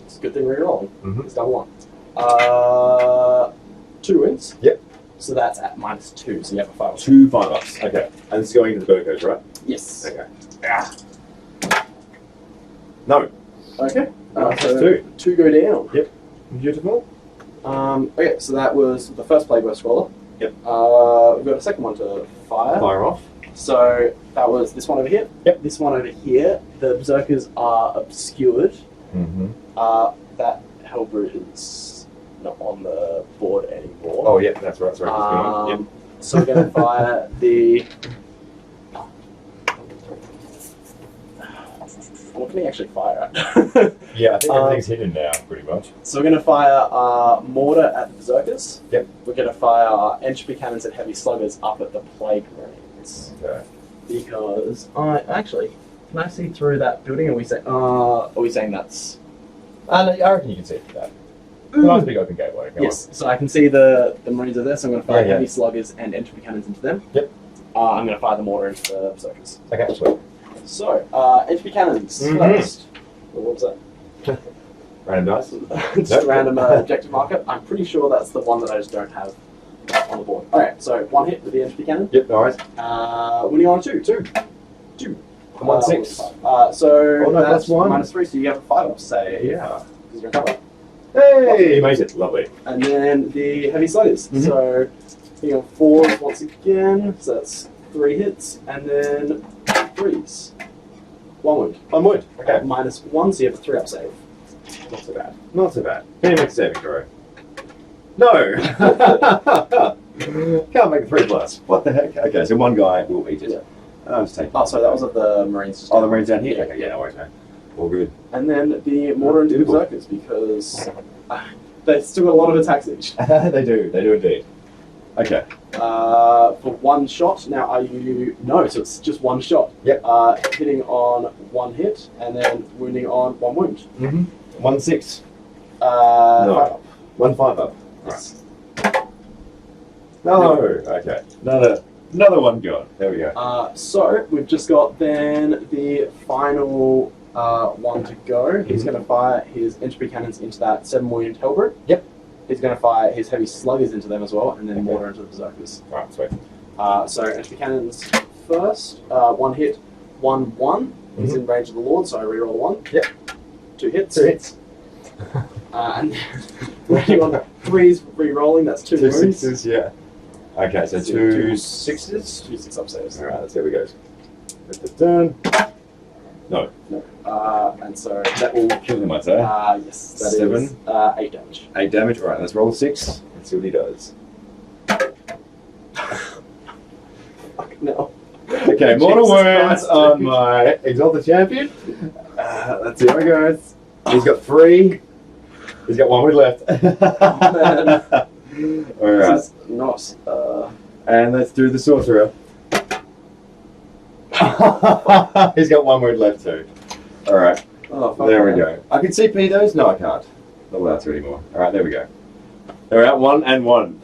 It's a good thing rerolling. Mhm. It's double 1. 2 wounds. Yep. So that's at -2, so you have a 5. 2 5-ups. Okay. And this is going into the Burkos, right? Yes. Okay. Ah. No. Okay. That's So 2. 2 go down. Yep. Beautiful. Okay, so that was the first Plague Burst Scroller. Yep. We've got a second one to fire. Fire off. So that was this one over here. Yep. This one over here. The Berserkers are obscured. Mm-hmm. That Hellbrute is not on the board anymore. Oh, yeah, that's right. Sorry. Yep. So we're going to fire the... What can he actually fire at? Yeah, I think everything's hidden now, pretty much. So we're going to fire Mortar at the Berserkers. Yep. We're going to fire Entropy Cannons and Heavy Sluggers up at the Plague Marines. Okay. Because actually, can I see through that building? Are we saying that's... No, I reckon you can see it through that. It's a nice big open gateway. Go Yes. So I can see the Marines are there, so I'm going to fire Yeah, yeah. Heavy Sluggers and Entropy Cannons into them. Yep. I'm going to fire the Mortar into the Berserkers. on. Okay, sweet. So, Entropy Cannons Mhm. first. What was that? Random dice? Just Nope. random objective marker. I'm pretty sure that's the one that I just don't have on the board. Alright, so 1 hit with the Entropy Cannon. Yep, no worries. Winning on 2. 2. 1 6. So Oh, no, that's that's 1. -3, so you have a 5-up save. Yeah. Because you're in cover. Hey, he made it. Lovely. And then the Heavy Sluggers. Mhm. So, hitting on 4s once again. So that's 3 hits. And then 3s. 1 wound. 1 wound. Okay. -1, so you have a 3-up save. Not so bad. Not so bad. Can you make a saving throw? No! Can't make a 3+. What the heck? Okay, so 1 guy will eat it. Yeah. I'm just taking. Oh, sorry, that was of the Marines. Just Oh, the down. Marines down here? Yeah. Okay, yeah, no worries, man. All good. And then the Mortar into the Beautiful. Berserkers, because they still got a lot of attacks each. They do indeed. Okay. For 1 shot, now are you... No, so it's just 1 shot. Yep. Hitting on 1 hit, and then wounding on 1 wound. Mm-hmm. 1 6. No. 5-up. 1 5-up. Yes. No. Okay. Another 1 gone. There we go. So, we've just got then the final one to go. He's going to fire his Entropy Cannons into that 7 wound Hellbrute. Yep. He's going to fire his Heavy Sluggers into them as well, and then Okay. Mortar into the Berserkers. Alright, sweet. So Entropy Cannons first. 1 hit, 1/1. He's in range of the Lord, so I reroll 1. Yep. 2 hits. 2 hits. And then on 3s re-rolling, that's 2 2 wounds. 6s, yeah. Okay, so 2 6s. 2 6-up saves. Alright, let's see how we go. Let this turn. No. No. And so That will kill him, I'd say. yes, that is 7. 8 damage. 8 damage. Alright, let's roll a 6. Let's see what he does. Fuck no. Okay, mortal Jesus wounds Christ, on dude. my Exalted Champion. Let's see how it goes. He's got 3. He's got 1 wound left. Alright, This is not. and let's do the Sorcerer. He's got 1 wound left too. Alright, Oh, fuck there we man. go. I can CP those? No, I can't. Not allowed to anymore. Alright, there we go. They're at 1 and 1.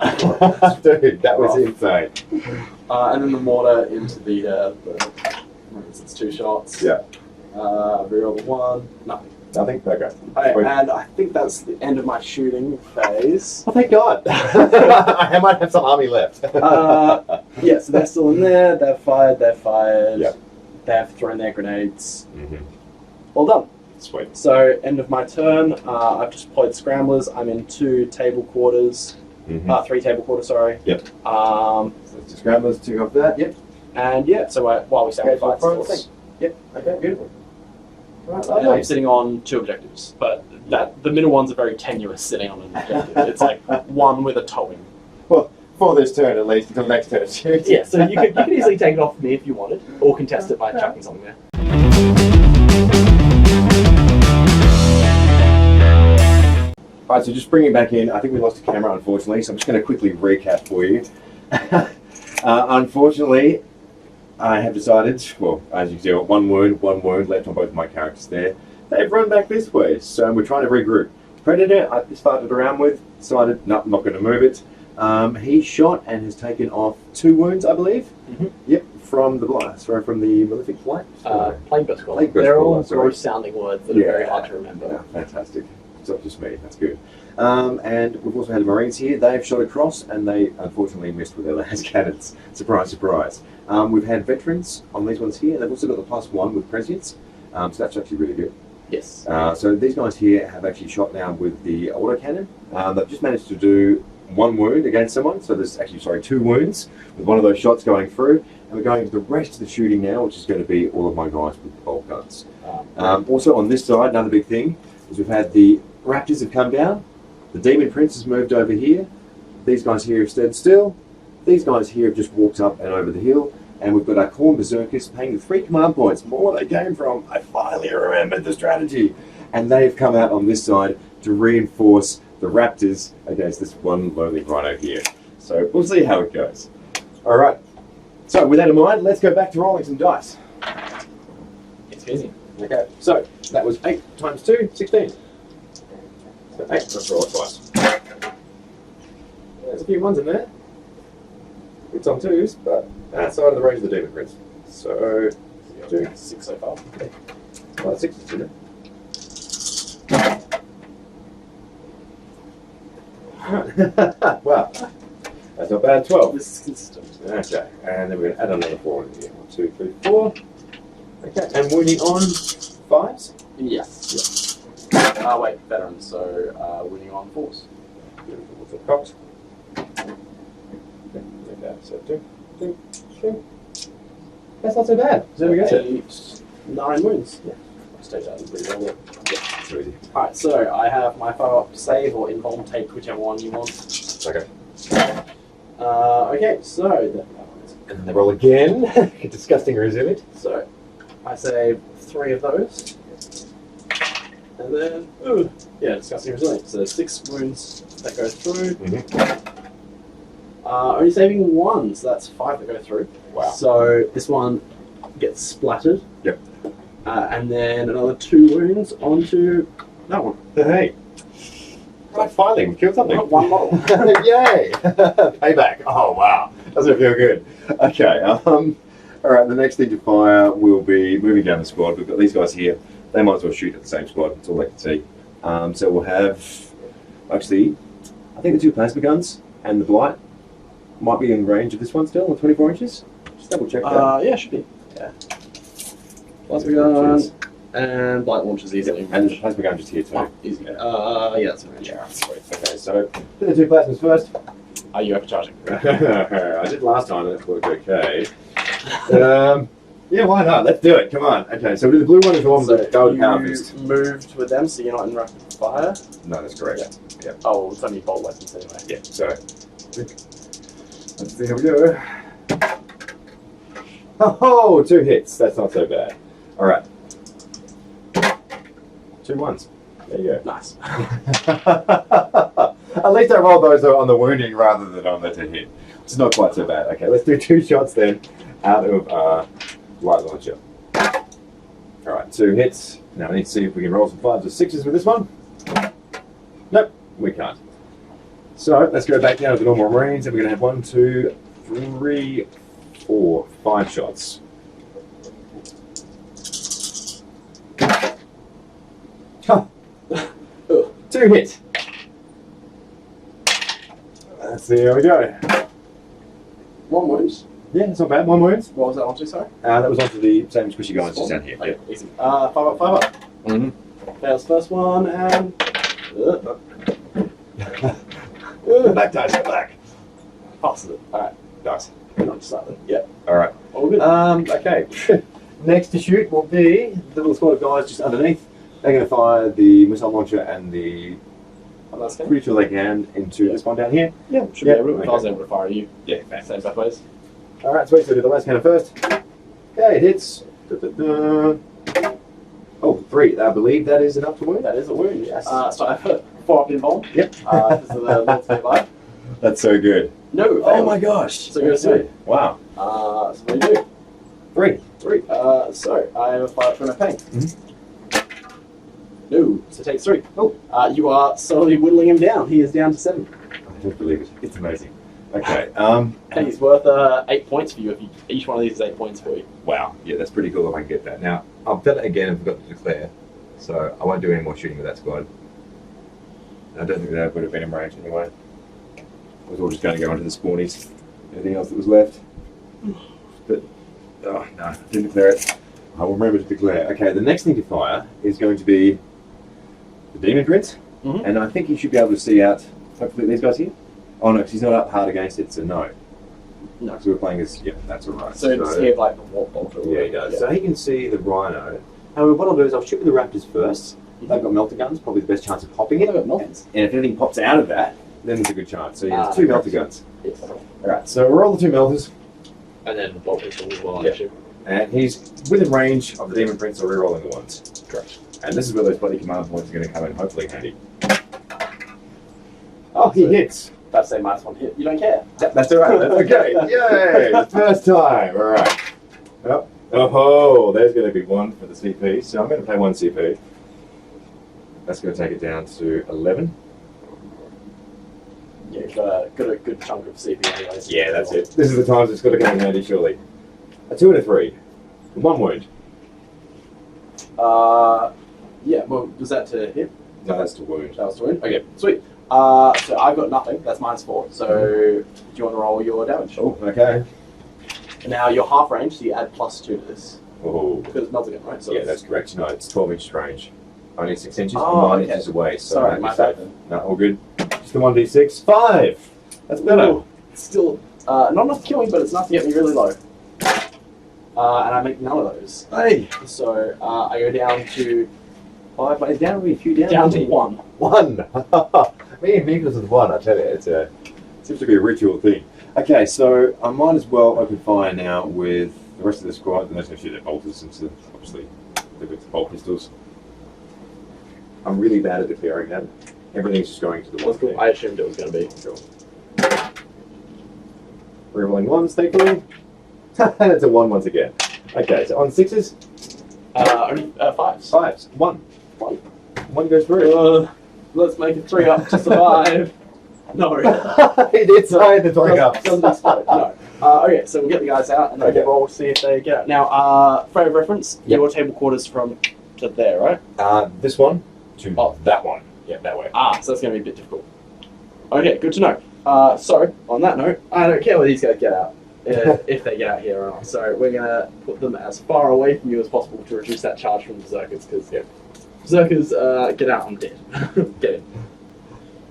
Dude, that was insane. And then the Mortar into the Marines. It's 2 shots. Yeah. Reroll the 1. Nothing. Nothing? Okay. Okay, Wait. and I think that's the end of my shooting phase. Oh, thank God. I might have some army left. Yeah, so they're still in there. They've fired. Yep. They've thrown their grenades. Mhm. All done. Sweet. So, end of my turn. I've just deployed Scramblers. I'm in 2 table quarters. 3 table quarters, sorry. Yep. Um, So let's just grab those 2 off that. Yep. and yeah, so while we stand Okay, fight, so it's thing. Yep. Okay, beautiful. Right, And I'm sitting on 2 objectives, but the middle one's a very tenuous sitting on an objective. It's like 1 with a towing. Well, for this turn at least, until next turn. Yeah, so you could easily take it off me if you wanted, or contest it by chucking something there. Alright, so just bringing it back in, I think we lost the camera unfortunately, so I'm just going to quickly recap for you. Unfortunately, I have decided, well, as you can see, one wound left on both of my characters there. They've run back this way, so we're trying to regroup. Predator, I started around with, decided, no, I'm not going to move it. He shot and has taken off 2 wounds, I believe. Mm-hmm. Yep, from the blast, sorry, from the malefic flight. Plain Squad. Plain They're all Squad, sorry. gross sounding words that are very hard to remember. Yeah, fantastic. It's not just me, that's good. And we've also had the Marines here. They've shot across and they unfortunately missed with their las cannons. Surprise, surprise. We've had veterans on these ones here. They've also got the +1 with prescience, so that's actually really good. Yes. So these guys here have actually shot now with the autocannon. They've just managed to do 1 wound against someone, so there's actually, 2 wounds with one of those shots going through. And we're going to the rest of the shooting now, which is going to be all of my guys with the bolt guns. Also on this side, another big thing is we've had the Raptors have come down. The Demon Prince has moved over here. These guys here have stood still. These guys here have just walked up and over the hill. And we've got our Corn Berserkers paying the 3 command points. More where they came from. I finally remembered the strategy. And they've come out on this side to reinforce the Raptors against this one lowly rhino here. So we'll see how it goes. Alright. So with that in mind, let's go back to rolling some dice. It's busy. Okay, so that was 8 times 2, 16. So 8, let's roll it twice. There's a few ones in there. It's on 2s, but outside of the range of the Demon Prince. So, 2, 6 so far. well, 6 is in it. Wow, that's not bad. 12. This is consistent. Okay, and then we're going to add another 4 in here. 1, 2, 3, 4. Okay, and wounding on 5s? Yes. Wait, veterans, so winning on 4s. Beautiful for Cox. Okay, so 2. That's not so bad. So we go. 9 wounds. Yeah. I'll stage that and re-roll it. Yeah, so easy. Alright, so I have my follow-up save or invuln take, whichever one you want. Okay. Okay, so And then they roll again. Disgusting resilient. So I save 3 of those. And then, yeah, disgusting resilient. So 6 wounds that go through. Only saving 1, so that's 5 that go through. Wow. So this one gets splattered. Yep. And then another 2 wounds onto that one. Hey. Right, finally, we killed something. 1 model. Yay! Payback. Oh, wow. Doesn't feel good. Okay. Alright, the next thing to fire will be moving down the squad. We've got these guys here. They might as well shoot at the same squad. That's all they can see. So we'll have, actually, I think the 2 plasma guns and the blight might be in range of this one still, on 24 inches. Just double check that. Yeah, should be. Yeah. Plasma gun and blight launches easily. And the plasma gun just here too. Oh, easy. Yeah. Yeah, that's in range. Yeah, sweet. Okay, so do the 2 plasmas first. Are you overcharging? I did last time and it worked okay. Yeah, why not? Let's do it. Come on. Okay, so the blue one is the one with the gold power fist. Moved with them, so you're not in rapid fire. No, that's correct. Yeah. Oh, well, it's only bolt weapons anyway. Yeah, so let's see how we go. Oh, 2 hits. That's not so bad. All right. 2 ones. There you go. Nice. At least I rolled those on the wounding rather than on the to hit. Which is not quite so bad. Okay, let's do 2 shots then out of light launcher. Alright, 2 hits. Now I need to see if we can roll some 5s or 6s with this one. Nope, we can't. So let's go back down to the normal Marines and we're going to have 1, 2, 3, 4, 5 shots. Huh. 2 hits. Let's see how we go. 1 wound. Yeah, it's not bad. 1 wound. What was that onto, sorry? That was onto the same squishy guys just down here. Okay, easy. 5 up, 5 up. Mm-hmm. Fails first one, and... Back dice, back. Passes it. Alright. Nice. Not slightly. Yeah. Alright. All good. Okay. next to shoot will be the little squad of guys just underneath. They're going to fire the missile launcher and the. Pretty sure they can into this one down here. Yeah, should be able to. If I was able to fire you. Yeah, Same both ways. All right, sweet. So do the last cannon first. Okay, it hits. Oh, 3. I believe that is enough to wound. That is a wound, yes. So I put 4 up involved. Yep. Because of the level 25. That's so good. No. Oh failed. my gosh. So good to see. Wow. So what do you do? 3. 3. So I have a 5 for my pain. Mm-hmm. No. So takes 3. Oh. You are slowly whittling him down. He is down to 7. I don't believe it. It's amazing. Okay. And he's worth 8 points for you. If each one of these is 8 points for you. Wow. Yeah, that's pretty cool if I can get that. Now, I've done it again and forgot to declare, so I won't do any more shooting with that squad. I don't think that would have been in range anyway. I was all just going to go into the spawnies. Anything else that was left? But, oh, no, I didn't declare it. I will remember to declare. Okay, the next thing to fire is going to be the Demon Prince. Mm-hmm. And I think you should be able to see out, hopefully, these guys here. Oh, no, because he's not up hard against it, so no. No. Because we're playing as, yeah, that's all right. So does he have like the warp bolt? Yeah, he does. So he can see the Rhino. However, what I'll do is I'll shoot with the Raptors first. They've got melter guns, probably the best chance of popping it. They've got melters. And if anything pops out of that, then there's a good chance. So he has 2 melter guns. Yes. Alright, so roll the 2 melters. And then bolt pistol as well, Yeah. actually. And he's within range of the Demon Prince, so re-rolling the ones. Correct. And this is where those bloody command points are going to come in, hopefully handy. Oh, he hits. That's a -1 hit. You don't care. That's alright, that's okay. Yay! The first time, alright. Yep. Oh, there's going to be 1 for the CP, so I'm going to play 1 CP. That's going to take it down to 11. Yeah, you've got a good chunk of CP anyways. Yeah, that's it. This is the times it's got to come in handy, surely. A 2 and a 3. 1 wound. Yeah, well, was that to hit? No, that's to wound. That was to wound? Okay, sweet. So I've got nothing. That's -4. So do you want to roll your damage? Oh, okay. Now you're half range, so you add +2 to this. Oh. Because it's melting, right? So Yeah, it's- that's correct. No, it's 12 inch range. Only 6 inches, Oh, 9 okay. inches away. So Sorry, that'd be my safe. bad then. No, all good. Just the 1d6. 5! That's better. Ooh, it's still not enough to kill me, but it's enough to get me really low. And I make none of those. Hey! So I go down to 5, but it's down to a few down. down to 1. 1! Me and Miklos with 1, I tell you. It seems to be a ritual thing. Okay, so I might as well open fire now with the rest of the squad. And they're going to shoot their bolters since obviously they've got the bolt pistols. I'm really bad at declaring that. Everything's just going to the one thing. I assumed it was going to be. Sure. Rerolling 1s, thankfully. That's a 1 once again. Okay, so on 6s? Only 5s. 5s. 1. 1 goes through. Let's make it 3 up to survive. No. He did say the 3 up. Doesn't explode. No. Okay, so we'll get the guys out and then we'll roll to see if they get out. Now, frame of reference, Yep. your table quarters from to there, right? This one to Oh. that one. Yeah, that way. So that's going to be a bit difficult. Okay, good to know. So, on that note, I don't care whether these guys get out, if they get out here or not. So we're going to put them as far away from you as possible to reduce that charge from berserkers, because berserkers, get out, I'm dead. Get in.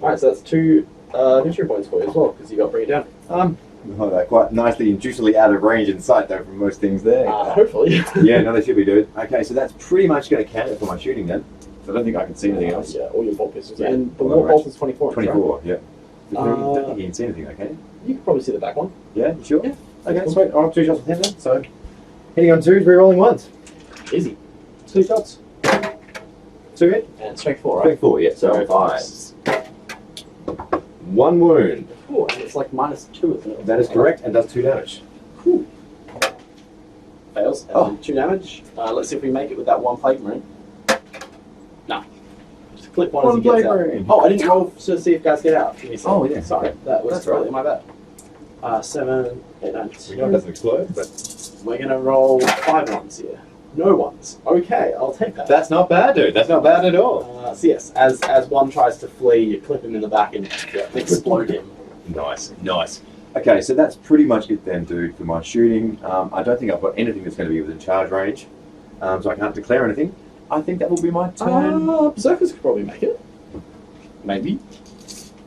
Alright, so that's 2 history points for you as well, because you got to bring it down. Oh, they're quite nicely and juicily out of range in sight, though, from most things there. Hopefully. Yeah, no, they should be, dude. Okay, so that's pretty much going to count it for my shooting then. So I don't think I can see anything else. Yeah, all your bolt pistols. Yeah. And the All warp right. bolt is 24. 24, yeah. I don't Uh, think you can see anything, okay? You can probably see the back one. Yeah, you sure? Yeah. Okay, Cool. sweet. I'll have 2 shots with him then. So, hitting on 2s, re-rolling 1s. Easy. 2 shots. 2 hit. And strength 4, right? Strength 4, yeah. So 5s. 1 wound. Ooh, and it's like -2, isn't it? That is correct and does 2 damage. Cool. Fails. And Oh. 2 damage. Let's see if we make it with that 1 plague marine. No. Just click 1 as One he gets plague out. marine. Oh, I didn't roll to see if guys get out. Give me a second. Oh, yeah. Sorry, that was That's totally my bad. 7, 8, 9, We know it doesn't explode, but We're going to roll 5 ones here. No ones. Okay, I'll take that. that's not bad, dude. That's not bad at all. So yes, as one tries to flee, you clip him in the back and explode him. Nice, nice. Okay, so that's pretty much it then, dude, for my shooting. I don't think I've got anything that's going to be within charge range, so I can't declare anything. I think that will be my turn. Berserkers could probably make it. Maybe.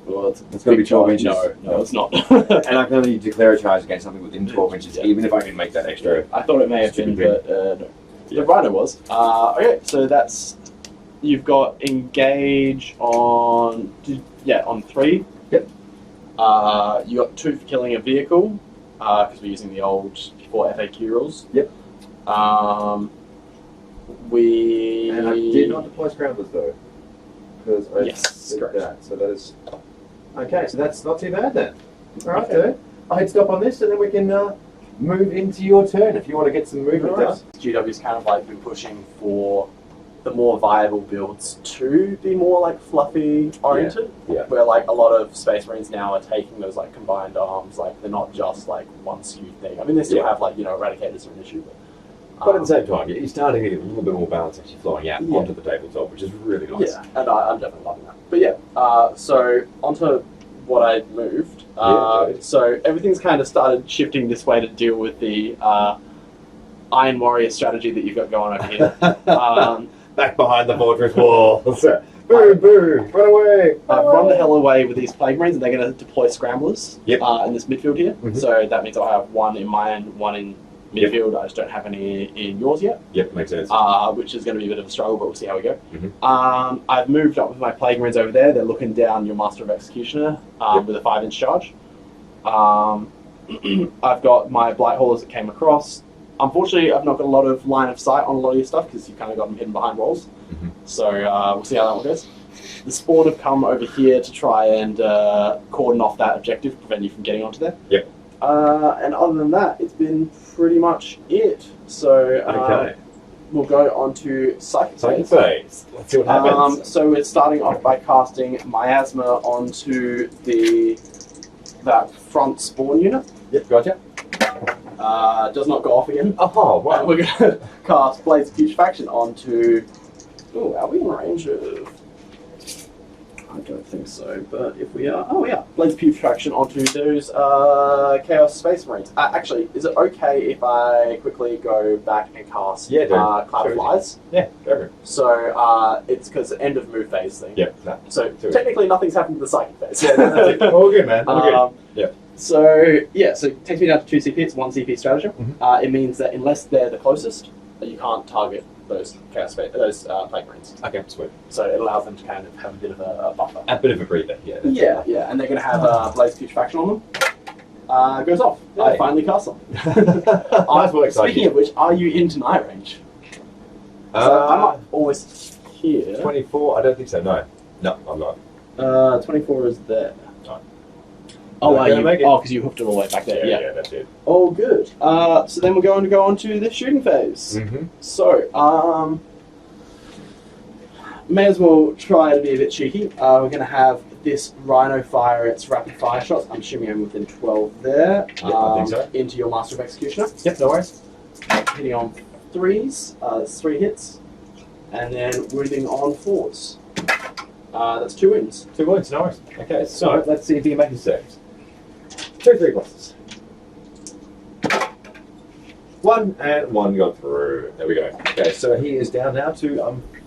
Well, It's going to be 12 inches. No, it's not. And I can only declare a charge against something within 12 inches, even if I can make that extra. I thought it may have been, Stupid but no. Yeah. The Rhino was. Okay, so that's... You've got engage on... Yeah, on 3. Yep. You got 2 for killing a vehicle, because we're using the old 4 FAQ rules. Yep. We... And I did not deploy scramblers though, because I Yes, did correct. that. So that is okay. So that's not too bad then. All right, okay. I'll hit stop on this, and then we can move into your turn if you want to get some movement done. GW's kind of like been pushing for the more viable builds to be more like fluffy oriented. Yeah. Where like a lot of Space Marines now are taking those like combined arms, like they're not just like one skewed thing. I mean, they still Yeah. have like, Eradicators are an issue, But at the same time, you're starting to get a little bit more balance actually flowing out Yeah. onto the tabletop, which is really nice. yeah, and I'm definitely loving that. But yeah, so onto what I moved. Yeah, so everything's kind of started shifting this way to deal with the Iron Warrior strategy that you've got going over here. Back behind the fortress wall. Boo, boo, run away. I've run the hell away with these Plague Marines, and they're going to deploy Scramblers Yep. in this midfield here. Mhm. So that means I have 1 in my end, 1 in Yep. midfield. I just don't have any in yours yet, Yep, makes sense. which is going to be a bit of a struggle, but we'll see how we go. Mhm. I've moved up with my Plague Marines over there. They're looking down your Master of Executioner Yep. with a 5-inch charge. I've got my Blight Haulers that came across. Unfortunately, I've not got a lot of line of sight on a lot of your stuff because you've kind of got them hidden behind walls. Mhm. So we'll see how that one goes. The Spawn have come over here to try and cordon off that objective, prevent you from getting onto there. Yep. And other than that, it's been pretty much it. So Okay. we'll go on to Psychic Psychic Phase. phase. Let's see what happens. So we're starting off by casting Miasma onto that front Spawn unit. Yep, gotcha. Does not go off again. Oh, wow. And we're going to cast Blades of Putrefaction onto... Oh, are we in range of... I don't think so, but if we are... Oh, yeah. Blades of Putrefaction onto those Chaos Space Marines. Actually, is it okay if I quickly go back and cast Yeah, dude. Cloud of Totally. Flies? Yeah, go for it. So it's because end of move phase thing. Yep. No. So Do it. technically nothing's happened to the Psychic phase. Yeah, that's it. All good, man. All good. Yeah. So it takes me down to 2 CP. It's 1 CP stratagem. Mhm. It means that unless they're the closest, you can't target those Plague Marines. Okay, sweet. So it allows them to kind of have a bit of a buffer. A bit of a breather, yeah. that's Yeah, and they're going to have Blaze Putrefaction on them. Goes off. I Hey. finally cast them. Nice work, Speaking of which, are you in tonight range? So I'm not always here. 24? I don't think so, no. No, I'm not. 24 is there. No. Oh, Not gonna make it. because you hooked it all the way back there. Yeah. that's it. Oh, good. So then we're going to go on to the shooting phase. Mm-hmm. So, may as well try to be a bit cheeky. We're going to have this Rhino fire its rapid fire shots. I'm assuming I'm within 12 there. I think so. Into your Master of Executioner. Yep, no worries. Hitting on 3s. That's 3 hits. And then wounding on 4s. That's 2 wins. 2 wounds, no worries. Okay, so let's see if he can make his saves. 2 3 pluses. 1 and 1 got through. There we go. Okay, so he is down now to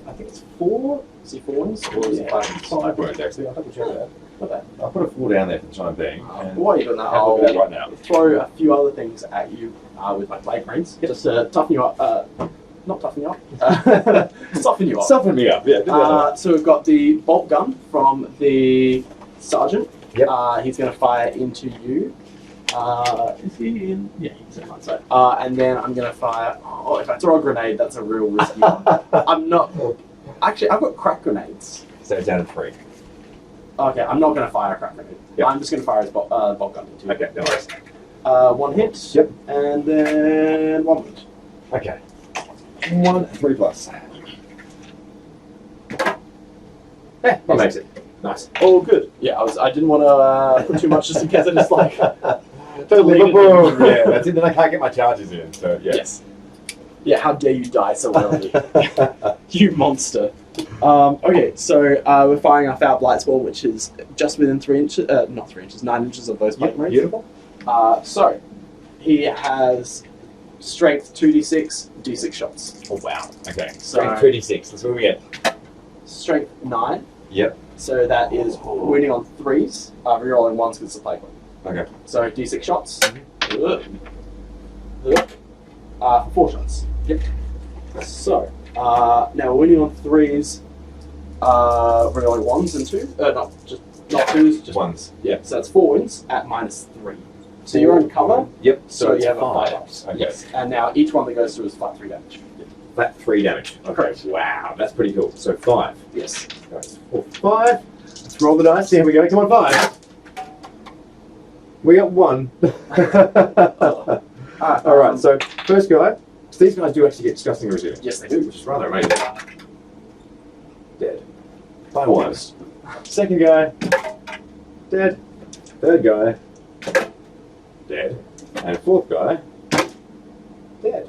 I think it's 4. Is he 4 wins? Or is it Yeah. 5 wounds actually? I'll double check that. Not bad. I'll put a 4 down there for the time being. And While you're doing that, have a look at that I'll right now. throw a few other things at you with my Plague Marines. Just to toughen you up. Not toughen you up. Soften you up. Soften me up, yeah. Do that. So we've got the bolt gun from the sergeant. Yep. He's going to fire into you. Is he in? Yeah, he's in one side. And then I'm going to fire. Oh, if I throw a grenade, that's a real risky one. I'm not. Actually, I've got crack grenades. So it's down to 3. Okay, I'm not going to fire a crack grenade. Yep. I'm just going to fire his bolt gun into you. Okay, no worries. 1 hit. Yep. And then 1 wound. Okay. 1 3 plus. Yeah, that makes it. Nice. Oh, good. Yeah, I didn't want to put too much just in case I just like. Totally. Leave it. Boom. Yeah, that's it. Then I can't get my charges in. So yeah. Yes. Yeah, how dare you die so early? You monster. Okay, so we're firing off our Blight Spawn, which is just within 3 inches, not 3 inches, 9 inches of those Plague Marines. Beautiful. So, he has strength 2d6, d6 shots. Oh wow. Okay. So- Strength 2d6. Let's see what we get. Strength 9, Yep. So that is wounding on 3s, rerolling 1s because it's a plague one. Okay. So d6 shots. For 4 shots. Yep. So, now we're winning on 3s, rerolling 1s and 2s. Not 2s, just Ones. Yeah, so that's 4 wounds at -3. So you're on cover. Yep. So it's you have a 5. 5. Okay. Yes. And now each one that goes through is flat 3 damage. Flat 3 damage. Okay. Wow, that's pretty cool. So 5. Yes. Guys, 4, 5. Let's roll the dice. Here we go. Come on, 5. We got 1. All right. So first guy. So these guys do actually get disgusting resilience. Yes, they do. Which is rather amazing. Dead. By 1. Second guy. Dead. Third guy. Dead. And fourth guy. Dead.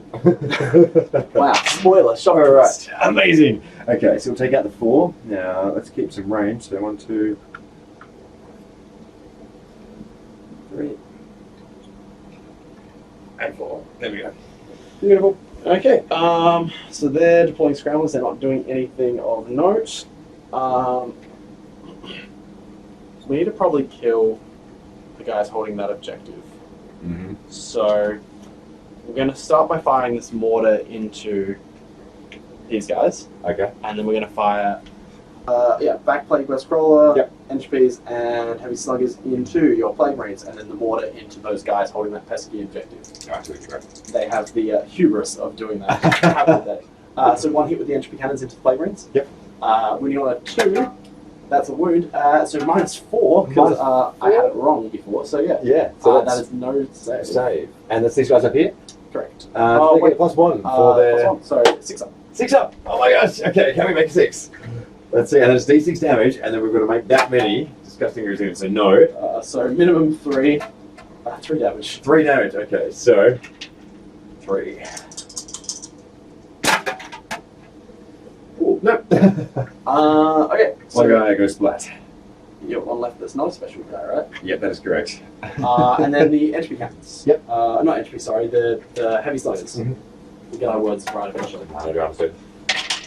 Wow. Spoiler. Shock. All right. Amazing. Okay, so we'll take out the 4. Now let's keep some range. So 1, 2, 3, and 4. There we go. Beautiful. Okay. So they're deploying scramblers. They're not doing anything of note. We need to probably kill the guys holding that objective. Mm-hmm. So we're going to start by firing this mortar into these guys, Okay. and then we're going to fire, back plague west crawler, Yep. entropies, and heavy sluggers into your plague marines, and then the mortar into those guys holding that pesky objective. Absolutely correct. They have the hubris of doing that. How about that? So 1 hit with the entropy cannons into the plague marines. Yep. When you're on a 2, that's a wound. So -4 because I had it wrong before. So yeah. Yeah. So that that's is no save. save. And that's these guys up here. Correct. They get +1 for their +1. Sorry, 6 up. 6 up. Oh my gosh. Okay, can we make a 6? Let's see. And it's d6 damage, and then we've got to make that many disgusting resilience. So no. So minimum 3. 3 damage. 3 damage. Okay, so 3. Oh no. Okay. So One guy goes splat. you have one left that's not a special guy, right? Yep, that is correct. And then the entropy cannons. Yep. Not entropy, sorry, the heavy sluggers. Mhm. We get our words right eventually. I do understand.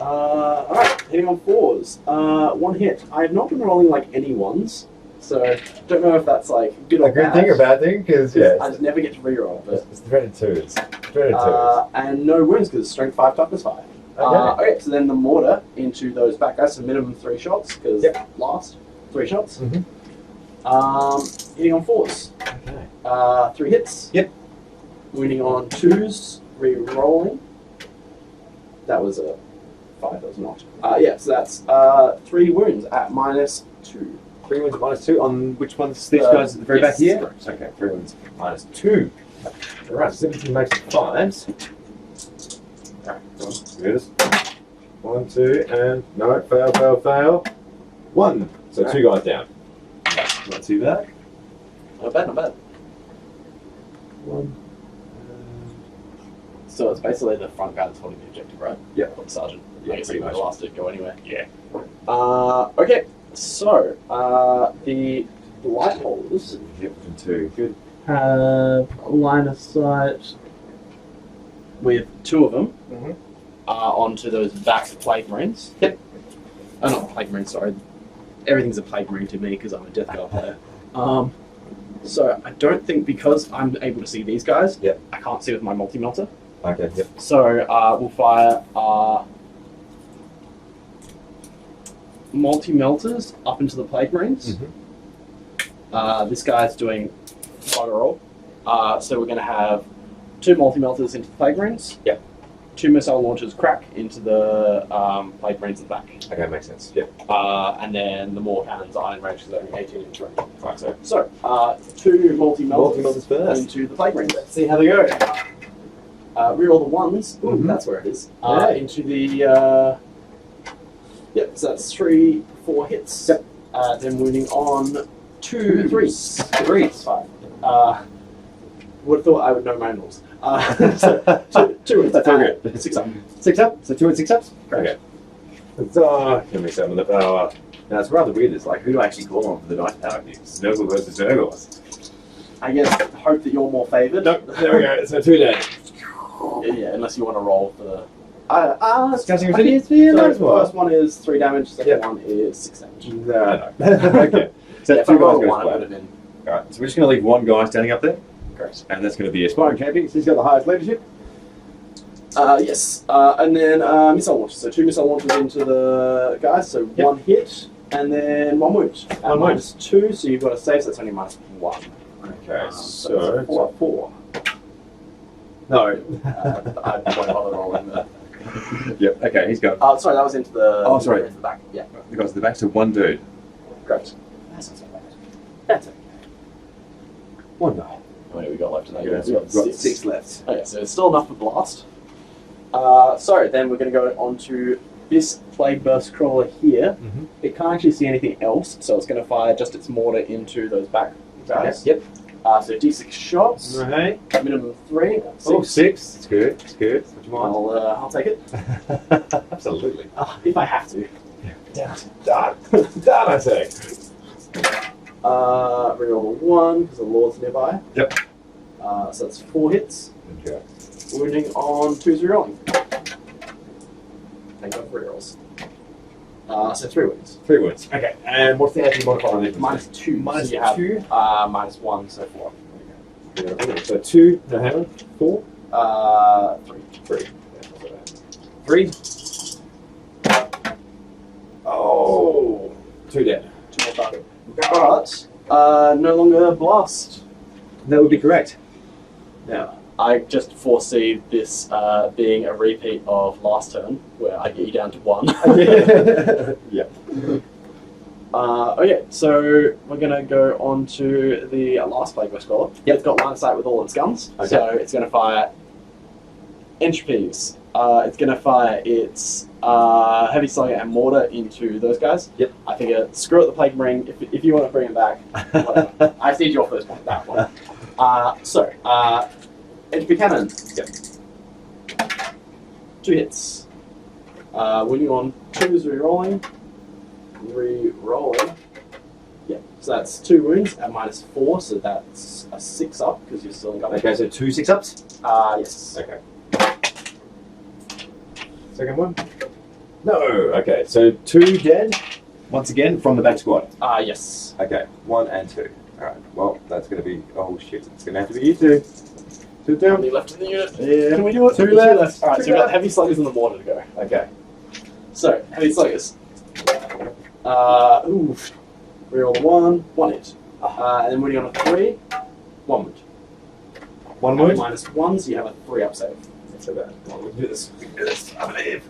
Alright, hitting on 4s. 1 hit. I have not been rolling like any 1s, so don't know if that's like good or A good bad. thing or bad thing? Because yeah, I just never get to reroll, but it's threaded 2s. Threaded 2s. and no wounds because strength 5 toughness 5. Okay, so then the mortar into those back guys, so minimum 3 shots because last 3 shots. Mm-hmm. Hitting on 4s. Okay. 3 hits. Yep. Winning on 2s, re-rolling. That was a 5, that was not. So that's 3 wounds at -2. 3 wounds at -2 on which ones? These guys at the very yes, back here? correct. Okay, 3 wounds -2. Alright, 17 makes 5s. Alright, good. 1, 2, and no, fail. 1. So 2 guys down. Not too bad. Not bad, not bad. 1. So it's basically the front guy that's holding the objective, right? Yep. Or the sergeant. Yeah, I guess pretty the much. last didn't go anywhere. Yeah. Okay, so the light holders Yep, 2. Good. have a line of sight with 2 of them Mhm. onto those back plague marines. Yep. Oh, not plague marines, sorry. Everything's a plague marine to me because I'm a Death Guard player. So I don't think because I'm able to see these guys, Yep. I can't see with my multi-melter. Okay, yep. So we'll fire multi-melters up into the plague marines. This guy's doing bugger all. So we're going to have 2 multi-melters into the plague marines. Yep. 2 missile launchers crack into the plague marines at the back. Okay, makes sense. Yep. And then the more cannons are in range because they're only 18 inch range. Right, so. So 2 multi-melters Multi-melters first. into the plague marines. Let's see how they go. Reroll the 1s. Ooh, Mhm. that's where it is. Yeah. Into the so that's 3, 4 hits. Yep. Then wounding on 2, 3s. 3s. 5. Would have thought I would know manuals. So 2 hits. That's all good. 6 up. 6 up? So 2 and 6 ups? Correct. Okay. So, give me some of the power. Now, it's rather weird. It's like, who do I actually call on for the dice power here? Snowball versus Snowballs. I guess hope that you're more favoured. Nope, there we go. So 2 dead. Yeah, unless you want to roll for the. Discussing I with think- you, so might as the well. first one is 3 damage, the second Yep. one is 6 damage. No. Okay. So Yeah, if two I guys rolled go one, it would splat. have been Alright, so we're just going to leave one guy standing up there, correct. and that's going to be Aspiring Champion, so he's got the highest leadership. Yes, and then missile launches. So 2 missile launches into the guys. So Yep. 1 hit and then 1 wound. One minus 2, so you've got a save. So that's only minus 1. Okay, So it's 4. No. I won't bother rolling that. Yep, okay, he's gone. Sorry, that was into the. Oh, sorry. Into the back. Yeah, The guys at the back, so one dude. correct. That's not so bad. That's okay. One guy. How many we got left in that? Yeah, We've got we've got 6. 6 left. Okay, so it's still enough for blast. So then we're going to go on to this Plague Burst Crawler here. Mm-hmm. It can't actually see anything else, so it's going to fire just its mortar into those back guys. Yep. So D6 shots, Right. minimum 3. Oh, 6. It's good. It's good. What do you want? I'll take it. Absolutely. If I have to. Done, I say. Reroll the 1 because the Lord's nearby. Yep. So that's 4 hits. Okay. Wounding on 2's rerolling. Thank God for rerolls. So 3 wounds. 3 wounds. Okay, and what's the AC modifier on this? Minus 2. Minus so you have, 2? minus 1, so 4. So 2, no, hang on. 4? 3. 3. Oh, 2 dead. 2 more target. But, no longer blast. That would be correct. Now, I just foresee this being a repeat of last turn, where I get you down to 1. Yeah. Okay, so we're going to go on to the last Plague Burst Crawler. Yep. It's got line of sight with all its guns, Okay. so it's going to fire entropies. It's going to fire its heavy slugger and mortar into those guys. Yep. I figure, screw it, the Plague Ring. If you want to bring it back, whatever. I see your first one, that one. Entropy Cannon. Yep. 2 hits. Wounding on 2's rerolling. Re-rolling. Yeah, so that's 2 wounds at minus 4, so that's a 6 up because you're still in gun. Okay, so 2 6-ups? Yes. Okay. Second one? No. Okay, so 2 dead. Once again, from the back squad. Yes. Okay, 1 and 2. Alright, well, that's going to be... Oh, shit. It's going to have to be you 2. 2 How down. many left in the unit? Yeah. Can we do it? 2 left. Alright, so 2 we've got left. heavy sluggers in the mortar to go. Okay. So, heavy sluggers. Reroll the 1 hit. And then wounding on a 3, 1 wound. 1 wound? Minus 1, so you have a 3 up save. Not so bad. Well, we can do this. We can do this. I believe.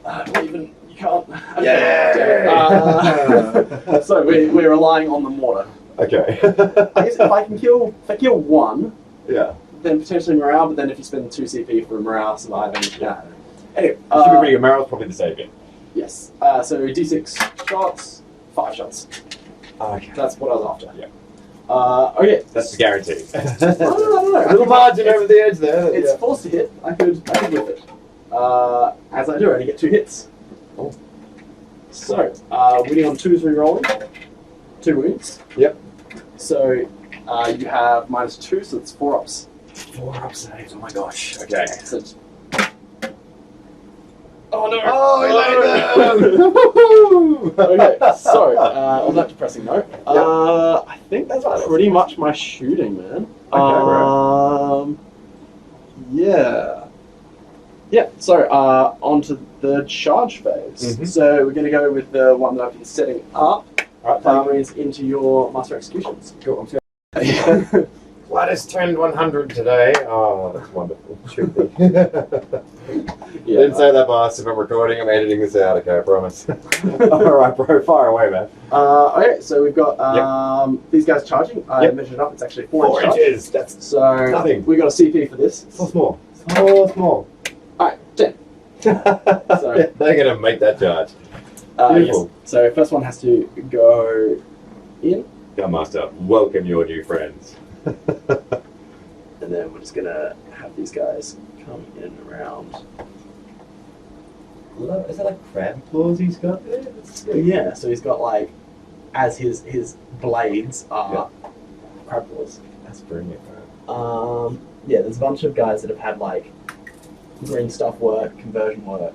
Even you can't. Yeah. So we're relying on the mortar. Okay. I guess if I kill 1, Yeah. then potentially morale. But then if you spend 2 CP for morale surviving, yeah. Anyway, You should be pretty good. Meryl's probably the same bit. yes. So D6 shots, 5 shots. Okay. That's what I was after. Yeah. Okay. That's the guarantee. No. Little margin over the edge there. It's forced to hit. I could whip it. As I do, I only get 2 hits. Oh. So, winning on 2's rerolling. 2 wounds. Yep. So, you have minus 2, so it's 4 ups. 4 up saves. Oh my gosh. Okay. Excellent. Oh no! Oh, Okay, so, on that depressing note, I think that's pretty much my shooting, man. Yeah. Yeah, so on to the charge phase. Mhm. So we're going to go with the one that I've been setting up. Alright, Farmers into your Master Executions. cool. I'm Gladys turned 100 today. Oh, that's wonderful. Should be. Didn't say that, boss. If I'm recording, I'm editing this out. Okay, I promise. Alright, bro. Fire away, man. Okay, so we've got these guys charging. I Yep. measured it up. It's actually 4 4 inch charge. inches. That's So nothing. we got a CP for this. so small. So small. Alright, 10. They're going to make that charge. Yes. Beautiful. So first one has to go in, Gun Master, welcome your new friends. and then we're just gonna have these guys come in and around. Is that like crab claws he's got there? Yeah, so he's got like, as his blades are crab claws. That's brilliant, man. Yeah, there's a bunch of guys that have had like green stuff work, conversion work,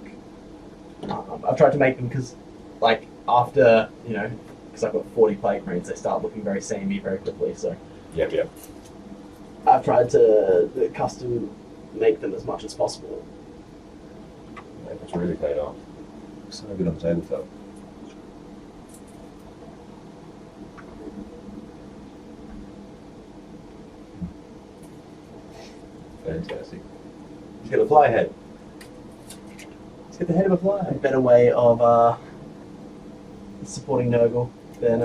I've tried to make them because, like, after, you know, because I've got 40 plague marines, they start looking very samey very quickly, so Yep. I've tried to custom make them as much as possible. That's really paid off. So good on the tabletop. Fantastic. He's got a fly head. He's got the head of a A fly. better way of supporting Nurgle than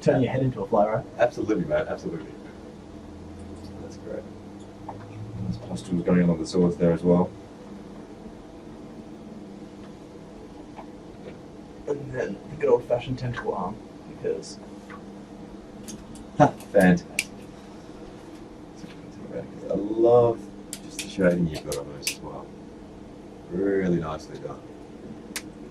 turning your head into a fly, right? Absolutely, man. Absolutely. That's great. There's pustules going along the swords there as well. And then the good old-fashioned tentacle arm, because Fantastic. I love just the shading you've got on those as well. Really nicely done.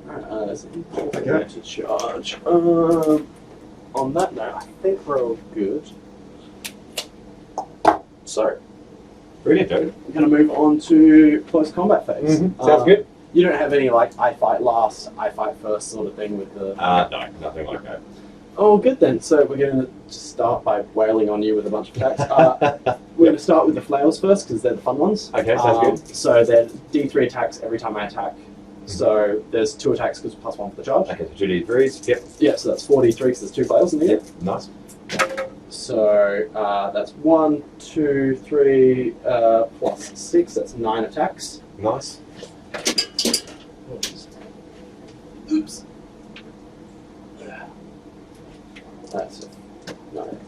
alright, so Okay. to charge. On that note, I think we're all good. So Brilliant, dude. we're going to move on to close combat phase. Sounds good. You don't have any like I fight last, I fight first sort of thing with the. No, nothing like that. Oh, good then. So we're going to just start by wailing on you with a bunch of attacks. We're going to start with the flails first because they're the fun ones. Okay, sounds good. So they're D3 attacks every time I attack. So there's 2 attacks because +1 for the charge. Okay, so 2 D3s. Yep. Yeah, so that's 4d3 because there's 2 flails in the Yep. Nice. So that's 1, 2, 3 plus 6. That's 9 attacks. Nice. Oops. That's 9.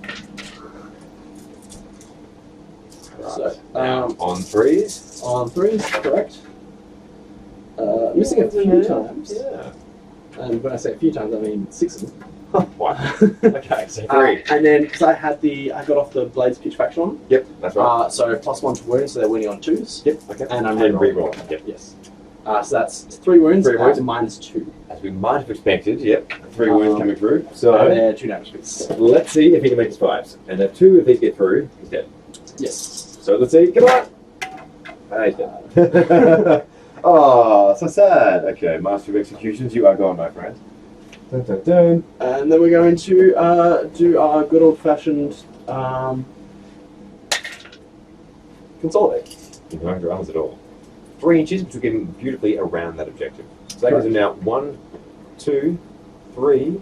So Now, on 3s. on 3s, correct. Missing a few times. Yeah. And when I say a few times, I mean 6 of them. Wow. Okay, so 3. And then because I got off the Blades Pitch faction on, Yep, that's right. so +1 to wounds, so they're winning on 2s. Yep, okay. And I'm And re-rolling. re-rolling. Yep. Yes. So that's 3 wounds. 3 wounds. -2. As we might have expected, yep. 3 wounds coming through. So, And they're 2 damage pieces. let's see if he can make his 5s. And if 2, if he get through, he's dead. Yes. So let's see. Come on! Ah, he's dead. Oh, so sad. Okay, Master of Executions, you are gone, my friend. Dun, dun, dun. And then we're going to do our good old-fashioned consolidate. You don't have your arms at all. 3 inches, which will get him beautifully around that objective. So that gives him now 1, 2, 3.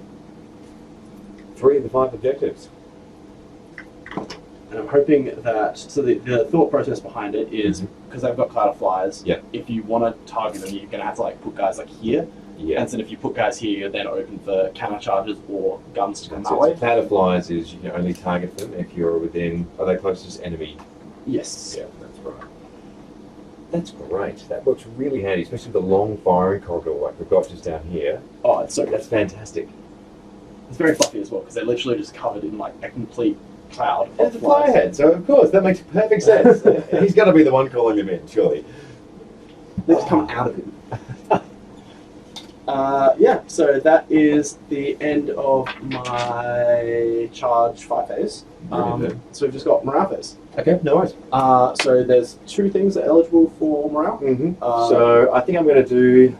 3 of the 5 objectives. And I'm hoping that, so the thought process behind it is, because they've got cloud of flyers, Yeah. if you want to target them, you're going to have to like put guys like here. Yeah. And so if you put guys here, you're then open for counter charges or guns to come that So way. cloud of flies is you can only target them if you're within, are they closest enemy? Yes. Yeah, that's right. That's great. That looks really handy, especially the long firing corridor like we've got just down here. Oh, it's so good. That's fantastic. It's very fluffy as well, because they're literally just covered in like a complete cloud And of it's a fly flies. head, so of course that makes perfect sense. He's going to be the one calling them in, surely. They just come out of him. Yeah, so that is the end of my charge 5 phase. Brilliant. So we've just got morale phase. Okay, no worries. So there's 2 things that are eligible for morale. So I think I'm going to do.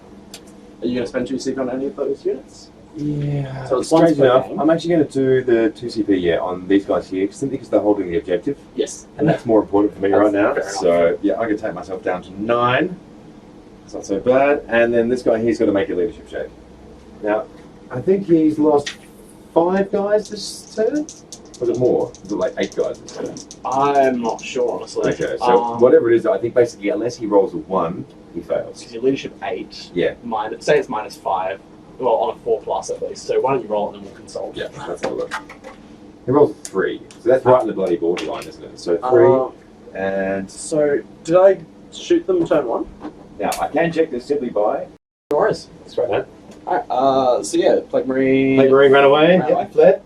Are you going to spend 2 CP on any of those units? Yeah. So So it's once strange per enough, game. I'm actually going to do the 2 CP on these guys here, simply because they're holding the objective, Yes. and that's more important for me That's right now. fair enough. So yeah, I'm going to take myself down to 9. It's not so bad. And then this guy here's got to make a leadership shake. Now, I think he's lost 5 guys this turn. Was it more? Was it like 8 guys this turn? I'm not sure, honestly. Okay, so whatever it is, I think basically unless he rolls a 1, he fails. Because your leadership 8, Yeah. say it's -5, well, on a 4+ at least. So why don't you roll it and then we'll consult? Yeah, let's have a look. He rolls a 3, so that's right in the bloody borderline, isn't it? So 3, and So, did I shoot them turn 1? now I can check this simply by. No worries. That's right, man. Alright, so yeah, Plague Marine. Plague Marine ran away. Ran Yep, away. fled.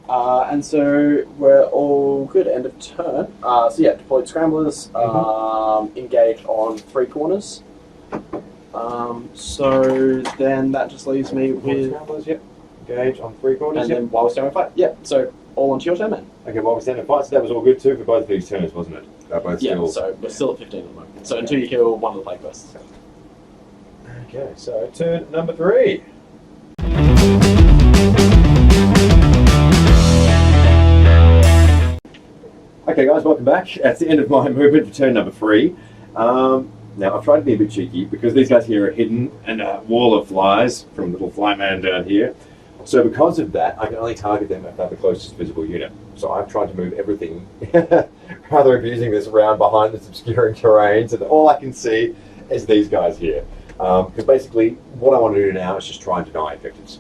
And so we're all good, end of turn. So yeah, deployed scramblers, engage on 3 corners. So then that just leaves me with, Scramblers, yep. Engage on 3 corners. and Yep. then while we're standing fight, yeah, so all onto your turn, man. Okay, while we stand in fight, so that was all good too for both of these turns, wasn't it? Both Yeah, still. so we're still at 15 at the moment. So until you kill one of the plague bursts. Okay, so turn number 3. Okay guys, welcome back. That's the end of my movement for turn number 3. Now I've tried to be a bit cheeky because these guys here are hidden in a wall of flies from little fly man down here. So because of that, I can only target them if they're the closest visible unit. So I've tried to move everything rather abusing this round behind this obscuring terrain, so that all I can see is these guys here. Because basically what I want to do now is just try and deny objectives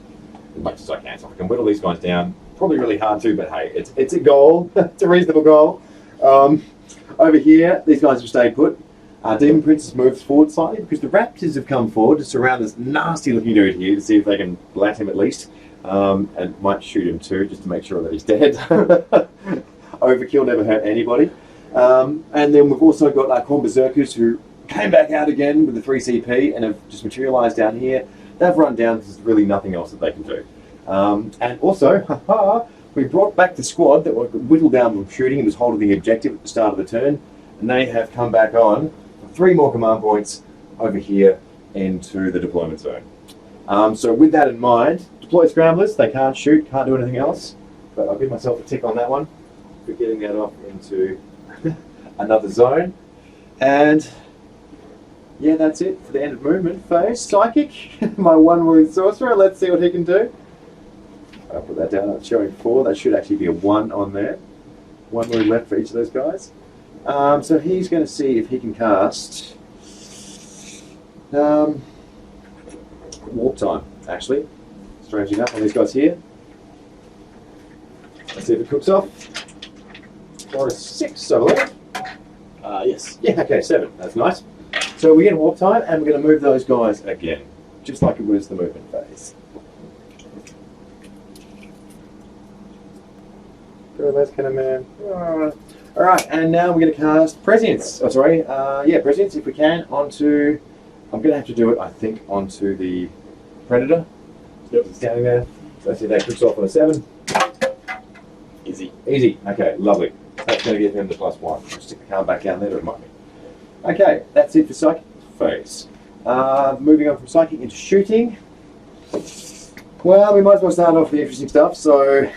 as much as I can. So I can whittle these guys down. Probably really hard to, but hey, it's a goal. It's a reasonable goal. Over here, these guys have stayed put. Demon Princess moves forward slightly because the Raptors have come forward to surround this nasty looking dude here to see if they can blat him at least. And might shoot him too, just to make sure that he's dead. Overkill never hurt anybody. And then we've also got our Corn Berserkers who came back out again with the 3 CP and have just materialised down here. They've run down because there's really nothing else that they can do. And also, we brought back the squad that were whittled down from shooting and was holding the objective at the start of the turn, and they have come back on for 3 more command points over here into the deployment zone. So with that in mind, deploy scramblers, they can't shoot, can't do anything else, but I'll give myself a tick on that one for getting that off into another zone. And yeah, that's it for the end of movement phase. Psychic, my 1 wound sorcerer, let's see what he can do. I'll put that down, it's showing 4, that should actually be a 1 on there. 1 wound left for each of those guys. So he's going to see if he can cast Warp Time, actually. Strange enough on these guys here. Let's see if it cooks off. Or a 6, I believe. Yes. Yeah, okay, 7, that's nice. So we get Warp Time and we're going to move those guys again, just like it was the movement phase. That's kind of man. Alright, and now we're going to cast Prescience. Oh, sorry. Yeah, Prescience, if we can, onto. I'm going to have to do it, I think, onto the Predator. Yep. Standing there. So let's see if that cooks off on a 7. Easy. Easy. Okay, lovely. That's going to give him the +1. I'll stick the card back down there to remind me. Okay, that's it for Psychic phase. Moving on from Psychic into Shooting. Well, we might as well start off with the interesting stuff. So.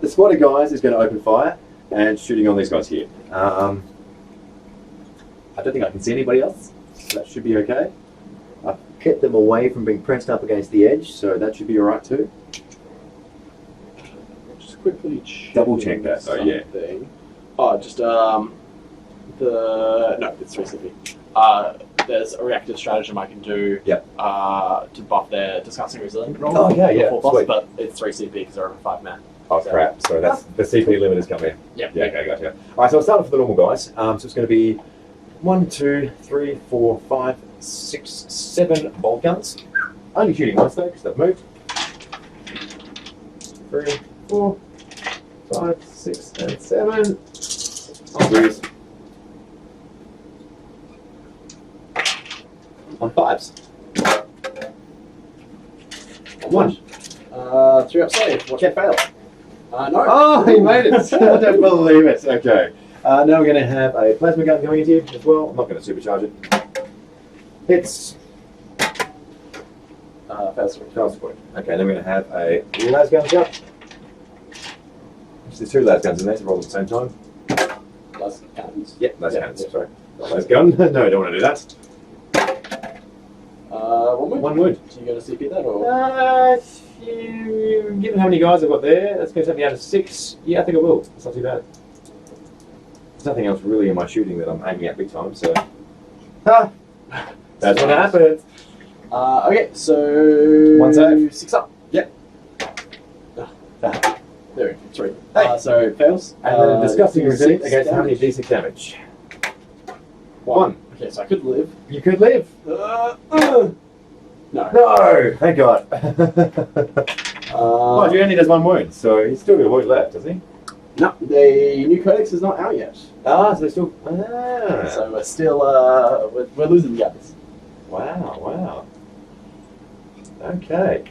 The squad of guys is going to open fire and shooting on these guys here. I don't think I can see anybody else, so that should be okay. I've kept them away from being pressed up against the edge, so that should be alright too. Just quickly check. Double check that though, yeah. Oh, just no, it's 3 CP. There's a reactive stratagem I can do. Yep. To buff their disgusting resilient roll. Oh yeah, Buffs, but it's 3 CP because they're over 5 man. Oh crap, so that's the CP limit is coming in. Yep. Yeah, okay, gotcha. Alright, so I'll start off with the normal guys. So it's going to be 1, 2, 3, 4, 5, 6, 7 bolt guns. Only shooting once though, because they've moved. 3, 4, 5, 6, and 7. Oh, please. On 5s. On 1. 3 up save. Watch Check fail. No. Oh, he made it! I don't believe it. Okay. Now we're going to have a plasma gun going into you as well. I'm not going to supercharge it. Hits. Fails point. Okay, then we're going to have a las gun jump. There's 2 las guns in there to roll at the same time. Las guns. Yep, las guns. Sorry. Not las gun. No, I don't want to do that. 1 wound. 1 wound. So you're going to CP that or? Given how many guys I've got there, that's going to take me out of 6. Yeah, I think I will. It's not too bad. There's nothing else really in my shooting that I'm aiming at big time, so. Ha! That's what happens. Okay, so 1 save. 6 up. Yep. There we go. 3. Hey. So fails. And then a disgusting result 6 against how many damage. D6 damage? 1. Okay, so I could live. You could live. No. No! Thank God. Well, he only does 1 wound, so he's still got a wound left, does he? No, the new codex is not out yet. Ah, so he's still. Ah. So we're still we're losing guys. Wow. Okay.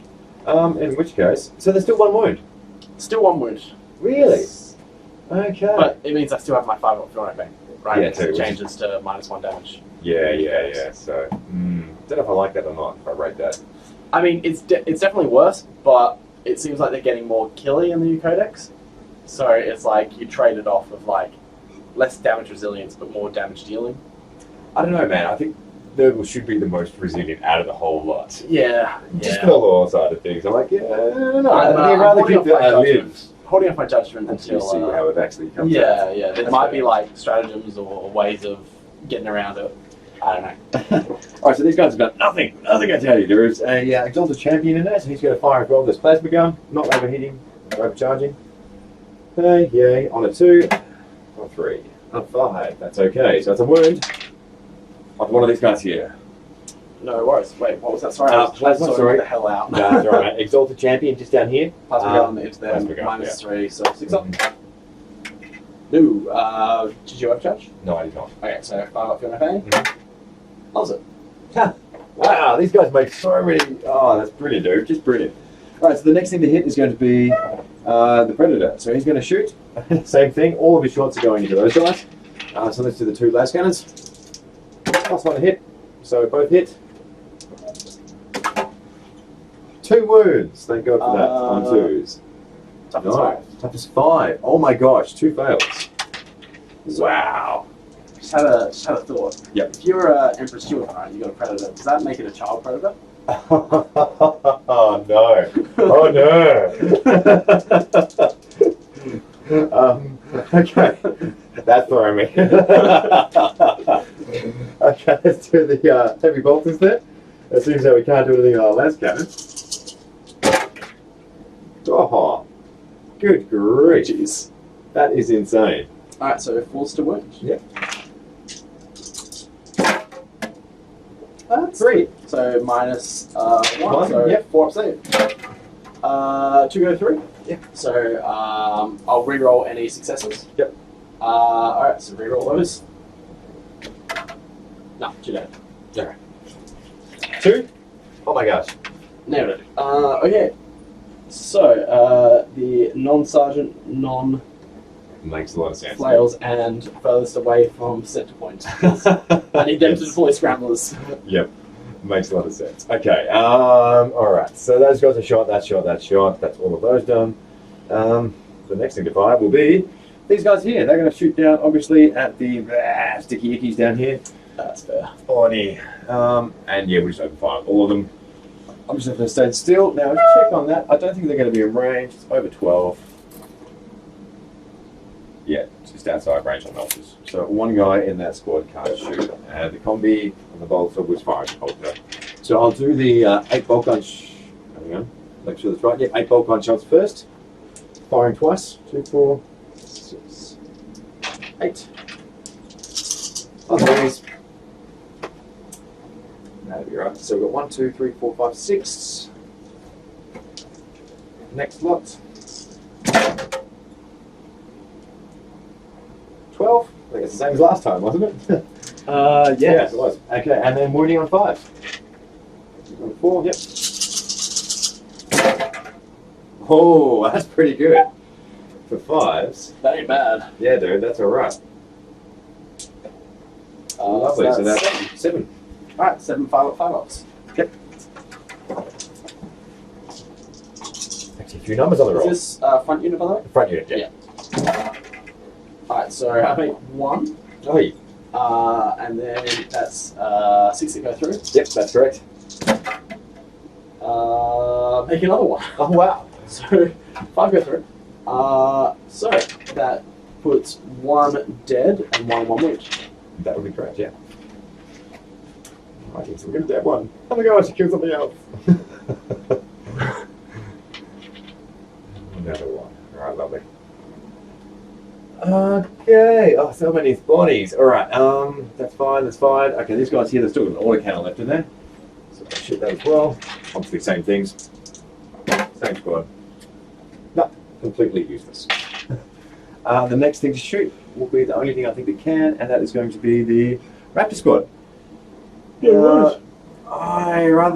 In which case, so there's still 1 wound. Still 1 wound. Really? Okay. But it means I still have my 5 up flying bang. Right? Yeah, Because it too. changes to -1 damage. Yeah. So, don't know if I like that or not. If I rate that. I mean, it's definitely worse, but it seems like they're getting more killy in the new codex. So it's like you trade it off of like less damage resilience but more damage dealing. I don't know, man. I think Nurgle should be the most resilient out of the whole lot. Yeah. Just for the lore side of things. I'm like, yeah, I don't know. I'm I'd rather holding keep off the my live judgment. Holding off my judgment until you until see how it actually comes out. yeah. There That's might fair. be like stratagems or ways of getting around it. I don't know. Alright, so these guys have got nothing I tell you. There is a Exalted Champion in there, so he's going to fire as well. There's Plasma Gun, not overheating, overcharging. Yay, on a 2, on a 3, on a 5. That's okay. So it's a wound of one of these guys here. No worries. Wait, what was that? Sorry, Plasma, sorry. sorry. The hell out. No, that's alright, mate. Exalted Champion just down here. Plasma gun into them, Plasma gun, -3, so 6 up. No, did you overcharge? No, I did not. Okay, so 5 up for MFA. Loves it. Wow, these guys make so many. Oh, that's brilliant, dude. Just brilliant. All right, so the next thing to hit is going to be the Predator. So he's going to shoot. Same thing. All of his shots are going into those guys. So let's do the 2 las cannons. Last one to hit. So both hit. 2 wounds. Thank God for that. On 2s. Toughness Nice. 5. Toughness 5. Oh my gosh, 2 fails. Wow. Just had a thought. Yep. If you're Emperor Stewart, right, you got a predator. Does that make it a child predator? Oh no! Oh no! Okay, that's throwing me. Okay, let's do the heavy bolters there. It seems that we can't do anything on our last cannon. Oh, good grief! Jeez. That is insane. Alright, so force to wound. Yep. That's 3. So minus 1, One, so yep. 4 up save. 2 go 3. Yep. So I'll re-roll any successes. Yep. Alright, so re-roll those. No, too late. 2. Oh my gosh. Nailed it. Okay. So the non-sergeant, Makes a lot of sense. flails and furthest away from center point. I need them to deploy scramblers. Yep, makes a lot of sense. Okay, all right. So those guys are shot. That's shot. That's shot. That's all of those done. The next thing to fire will be these guys here. They're going to shoot down, obviously, at the sticky ickies down here. That's fair. Body. And yeah, we just open-fire all of them. I'm just going to stand still. Now, let's check on that. I don't think they're going to be in range. It's over 12. Yeah, just outside range on notches. So one guy in that squad can't shoot. The combi on the bolter was firing the bolter. So I'll do the 8 bolt gun. Hang on, make sure that's right. Yeah, 8 bolt gun shots first. Firing twice. 2, 4, 6, 8. On these. That'll be right. So we've got 1, 2, 3, 4, 5, 6. Next lot. 12. I think it's the same as last time, wasn't it? Yes, it was. Okay, and then wounding on 5. On 4, yep. Oh, that's pretty good. For 5s. That ain't bad. Yeah, dude, that's alright. Lovely, so that's 7. Alright, 7 5 ups. Yep. Actually, a few numbers on the Is roll. this front unit, by the way? Front unit, yeah. Alright, so I make 1. Oh, yeah. And then that's 6 that go through. Yep, that's correct. Make another 1. Oh, wow. So 5 go through. So that puts 1 dead and 1 wound. That would be correct, yeah. I think so we're going to get one. Oh my gosh, I killed something else. Another one. Alright, lovely. Okay. Oh, so many bodies. Alright, that's fine, that's fine. Okay, these guys here, they've still got an auto cannon left in there. So I'll shoot that as well. Obviously, same things. Same squad. No, completely useless. The next thing to shoot will be the only thing I think that can, and that is going to be the Raptor Squad. Rather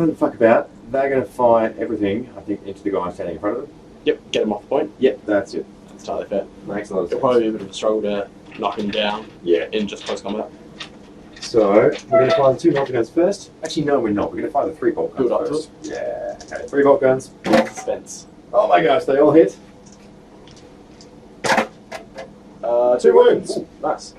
than fuck about, they're going to fire everything, I think, into the guy standing in front of them. Yep, get him off the point. Yep, that's it. That's entirely fair. Makes a lot of It'll sense. probably be a bit of a struggle to knock him down Yeah. in just close combat. So we're going to fire the 2 melter guns first. Actually, no, we're not. We're going to fire the 3 bolt guns Build up to first. Yeah. Okay. 3 bolt guns. Suspense. Oh my gosh, they all hit. 2 wounds. Ooh, nice.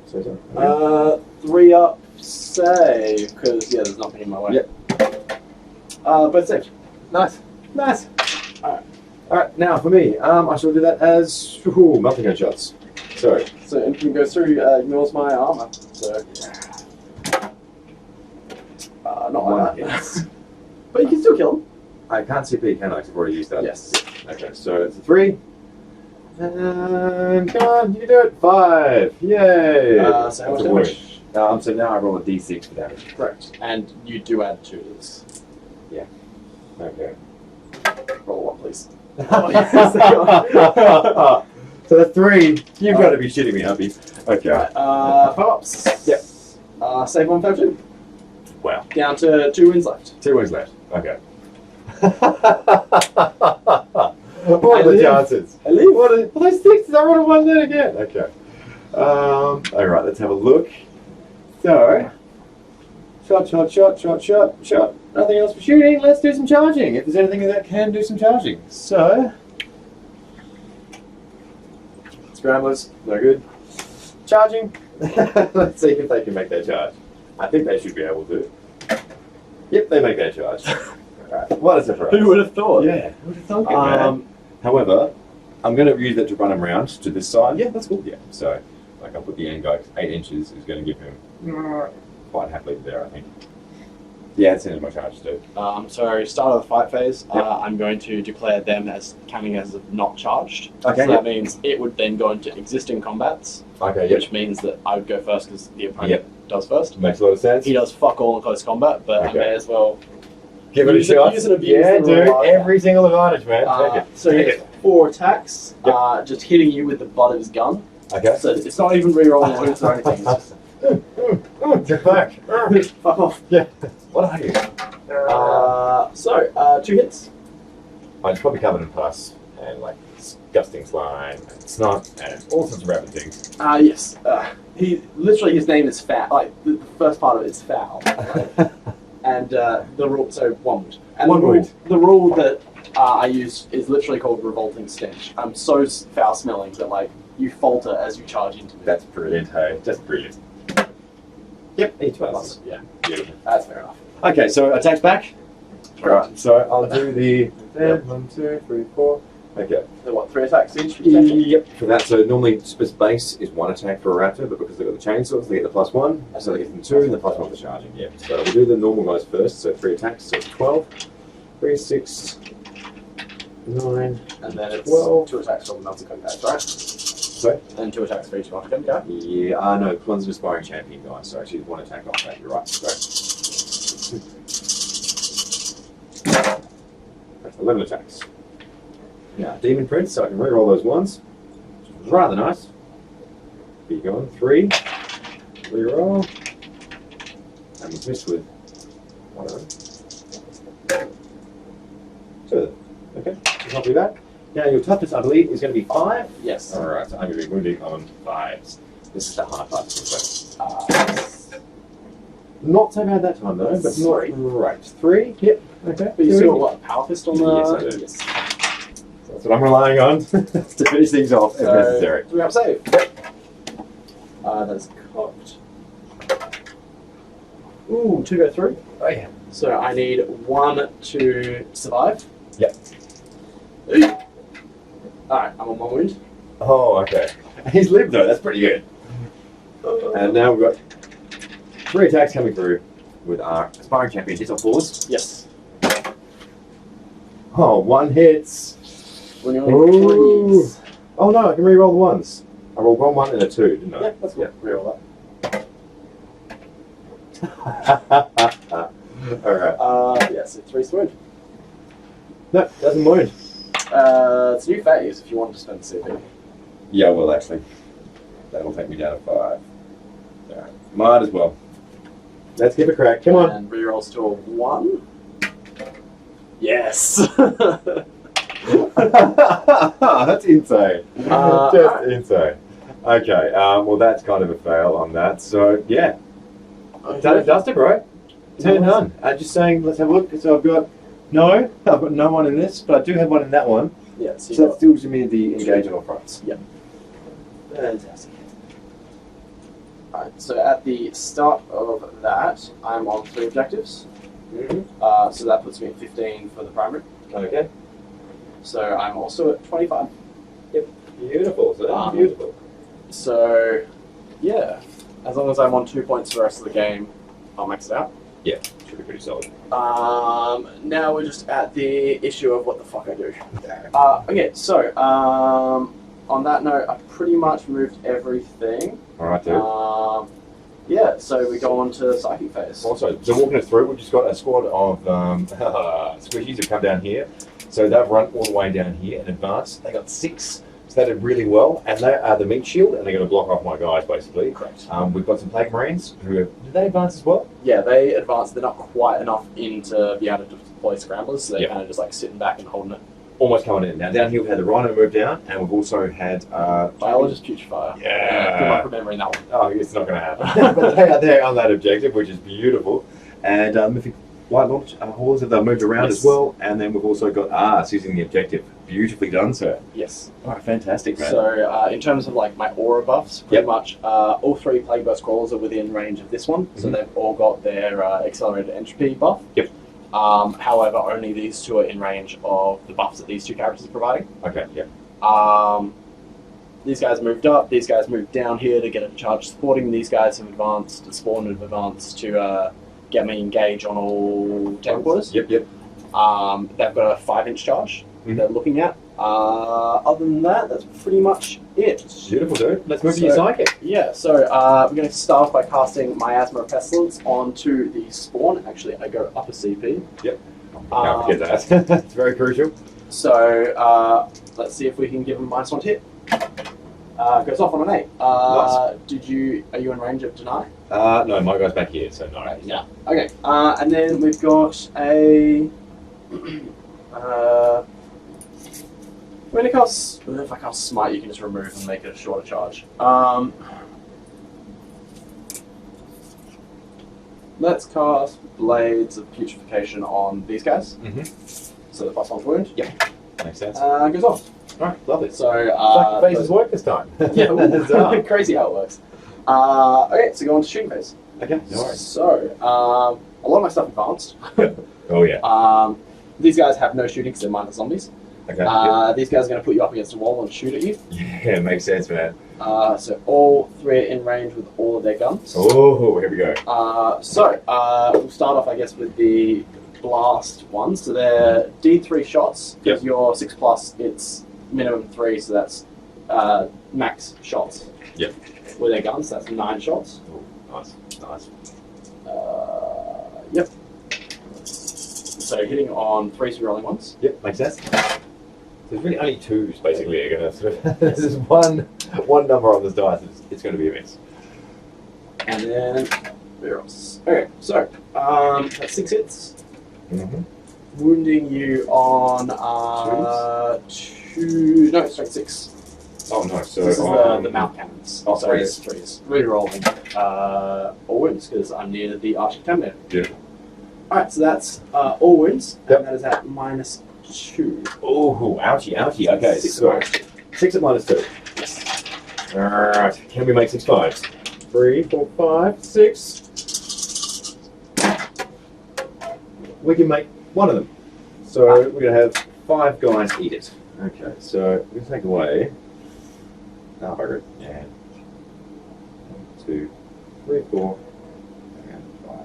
So. 3 up, save, because, yeah, there's nothing in my way. Yep. Both saved. Nice. Nice. Alright, now for me, I shall do that as melting gun shots. So, Anything goes through, ignores my armor. So, not like that. But you can still kill him. I can't CP, can I? 'Cause I've already used that. Yes. Okay, so it's a 3. And come on, you can do it. 5. Yay! So how That's much a damage? wound. So now I roll a d6 for damage. Correct. And you do add 2 to this. Okay. Roll 1, please. So the 3. You've got to be shitting me, Uppy. Okay. Right, 5 ups. Yep. Save 1, fail 2. Wow. Down to 2 wins left. 2 wounds left. Okay. What are the chances? I leave. What are those 6s? I rolled a 1 then again. Okay. Alright, let's have a look. So, shot. Nothing else for shooting. Let's do some charging. If there's anything that can do some charging. So, scramblers, no good. Charging. Let's see if they can make their charge. I think they should be able to. Yep, they make their charge. Alright, what a surprise. Who would have thought? Yeah, who would have thought it, man? However, I'm going to use that to run him around to this side. Yeah, that's cool. Yeah, so like I'll put the end guy 8 inches is going to give him quite happily there, I think. Yeah, it's the end of my charge too. So start of the fight phase, Yep. I'm going to declare them as counting as not charged. Okay, So yep. that means it would then go into existing combats, Okay, yep. which means that I would go first because the opponent Yep. does first. Makes a lot of sense. He does fuck all in close combat, but I Okay. may as well. Give it a Use it- shot. use and abuse Yeah, the dude. reward. Every single advantage, man. Take it. So he Take has it. 4 attacks, Yep. just hitting you with the butt of his gun. Okay. So it's not even re-rolling wounds or anything. It's Get back. just fuck off. Yeah. What are you? 2 hits. I'm probably covered in pus and like disgusting slime and snot and all sorts of rapid things. Yes. His name is Foul. Like the first part of it is Foul. And the rule, so 1 wound. And One the rule, wound. the rule that I use is literally called Revolting Stench. I'm so foul smelling that like you falter as you charge into me. That's brilliant, hey. Just brilliant. Yep, each one. Yeah, Beautiful. that's fair enough. Okay, so attacks back. Correct. Right, so I'll do the 1, 2, 3, 4. Okay. So what, 3 attacks each? Yep. For that, so normally base is 1 attack for a raptor, but because they've got the chainsaws, they get the +1. So they get them 2 and the +1 for charging. Yeah. So we'll do the normal guys first. So 3 attacks. So it's 12, 3, 6, 9. And then it's 12. 2 attacks for the melted cone guys, right? Sorry? And 2 attacks for each melted cone guy. Yeah. No, one's an aspiring champion guy. So actually 1 attack off that. You're right. Great. That's 11 attacks. Now, Demon Prince, so I can reroll those ones. Which is rather nice. Be going 3. Reroll. And we've missed with 1 of them. 2 of them. Okay, it's not too bad. Now, your toughness, I believe, is going to be 5. Yes. Alright, so I'm going to be wounding on 5s. This is the hard part. So. Not so bad that time, though, but not 3. right. 3? Yep. Okay. But you Too still easy. got what, Power Fist on the... Yes, I do. Yes. That's what I'm relying on to finish things off if necessary. 3 up save. That's cocked. Ooh, 2 go through. Oh yeah. So I need 1 to survive. Yep. Alright, I'm on 1 wound. Oh, okay. He's lived though, that's pretty good. And now we've got 3 attacks coming through with our aspiring champion. Hits on 4s. Yes. Oh, 1 hits. When you're Ooh. on 3s. Oh no, I can re-roll the 1s. I rolled 1, 1 and a 2, didn't I? Yeah, that's good. Reroll Alright. that. Yeah, so 3 wound. No, doesn't wound. It's a new phase if you want to spend the CP. Yeah, well actually. That'll take me down to 5. Alright. Might as well. Let's give it a crack. Come on. And rerolls to a 1. Yes. That's insane. Just insane. Okay, well that's kind of a fail on that. So yeah, Okay. Duster, bro. Turn done. Just saying, let's have a look. So I've got no one in this, but I do have one in that one. Yeah, So that still gives me the engage on all fronts. Yep. Fantastic. Alright, so at the start of that, I'm on 3 objectives. Mm-hmm. So that puts me at 15 for the primary. Okay. So I'm also at 25. Beautiful. So that's beautiful. So, yeah, as long as I'm on 2 points for the rest of the game, I'll max it out. Yeah, should be pretty solid. Now we're just at the issue of what the fuck I do. Okay, so, on that note, I pretty much moved everything. Alright, dude. Yeah, so we go on to psychic phase. Also, so walking us through, we've just got a squad of squishies that come down here. So they've run all the way down here and advanced. They got 6, so they did really well. And they are the meat shield, and they're going to block off my guys, basically. Correct. We've got some Plague Marines who have... Did they advance as well? Yeah, they advance. They're not quite enough in to be able to deploy scramblers, so they're Yep. kind of just like sitting back and holding it. Almost coming in. Now, down here we've had the Rhino move down, and we've also had... Biologist Putrefier. Yeah. Good luck remembering that one. Oh, it's not going to happen. But they are there on that objective, which is beautiful. And Mythic White Launch Hauls have moved around Yes. as well. And then we've also got using the objective. Beautifully done, sir. Yes. All right, fantastic, man. So, in terms of like my aura buffs, pretty Yep. much all 3 Plague Burst Crawlers are within range of this one, so Mhm. they've all got their accelerated entropy buff. Yep. However, only these 2 are in range of the buffs that these 2 characters are providing. Okay, yeah. These guys moved up, these guys moved down here to get a charge supporting, these guys have advanced, spawned and advanced to get me engage on all tank quarters. Yep, yep. They've got a 5-inch charge Mhm. they're looking at. Other than that, that's pretty much it. Beautiful, dude. Let's move to So- your psychic. Yeah, so we're going to start off by casting Miasma of Pestilence onto the spawn. Actually, I go up a CP. Don't forget that. It's very crucial. So let's see if we can give him -1 to hit. Goes off on an 8. Nice. Are you in range of deny? No, my guy's back here, so no. Okay, yeah. Okay, and then we've got a. If I cast Smite, you can just remove and make it a shorter charge. Let's cast Blades of Putrefaction on these guys. Mm-hmm. So the +1 wound. Makes sense. Goes off. All right, love it. So Psychic phases work this time. yeah, Huzzah. crazy how it works. Okay, so go on to shooting phase. Okay, no worries. So a lot of my stuff advanced. Oh, yeah. These guys have no shooting because they're mindless zombies. Okay. Yep. These guys are going to put you up against a wall and shoot at you. Yeah, makes sense, man. So all 3 are in range with all of their guns. Oh, here we go. We'll start off, I guess, with the blast ones. So they're D3 shots. Yep. If you're 6+, it's minimum 3, so that's max shots. Yep. With their guns, that's 9 shots. Oh, nice, nice. Yep. So hitting on 3s and rolling 1s. Yep, makes sense. So there's really only 2s basically are going to sort of. There's one number on this dice. It's going to be a miss. And then where else? Okay, so that's 6 hits, Mm-hmm. wounding you on 2. No, strength 6. Oh no! So This is the mouth cannons. Oh, so threes. it's 3s. Rerolling all wounds because I'm near the arch contaminator. Beautiful. Alright, so that's all wounds, Yep. and that is at -2. Oh, ouchie, ouchie. Okay, 6 so at 6 at -2. Alright, can we make 6 5s? 3, 4, 5, 6. We can make one of them. So we're going to have 5 guys eat it. Okay, so we're going to take away. Oh, bugger it. Yeah. 1, 2, 3, 4, and 5.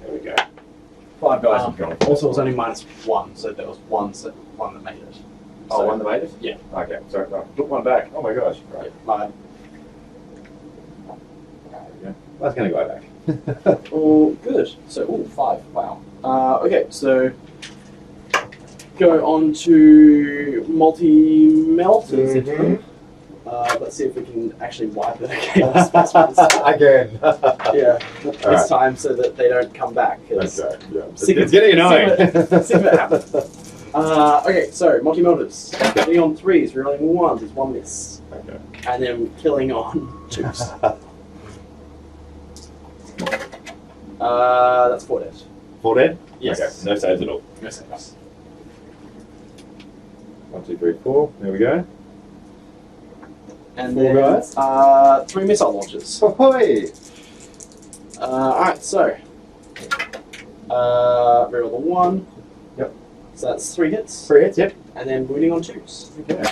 There we go. 5 guys have gone. Also, it was only -1, so there was one that made it. Oh, So- one that made it? Yeah. Okay, sorry. No, put one back. Oh my gosh. Right. My bad. There we go. That's going to go back. Oh, good. So, 5. Wow. Okay, so go on to multi-melters. Mhm. Let's see if we can actually wipe it again. Specimens. Again. Yeah, this Alright. time so that they don't come back. 'cause Okay, yeah. Sick It's of- getting annoying. See if it happens. Okay, so multi-motives. Hitting on 3s, rerolling 1s is 1 miss. Okay. And then killing on 2s. That's 4 dead. 4 dead? Yes. Okay, no saves at all. No saves. 1, 2, 3, 4. There we go. And 4 then, guys. 3 missile launches. Ahoy! Alright, so. Reroll the 1. Yep. So that's 3 hits. 3 hits, yep. And then wounding on 2s. Okay.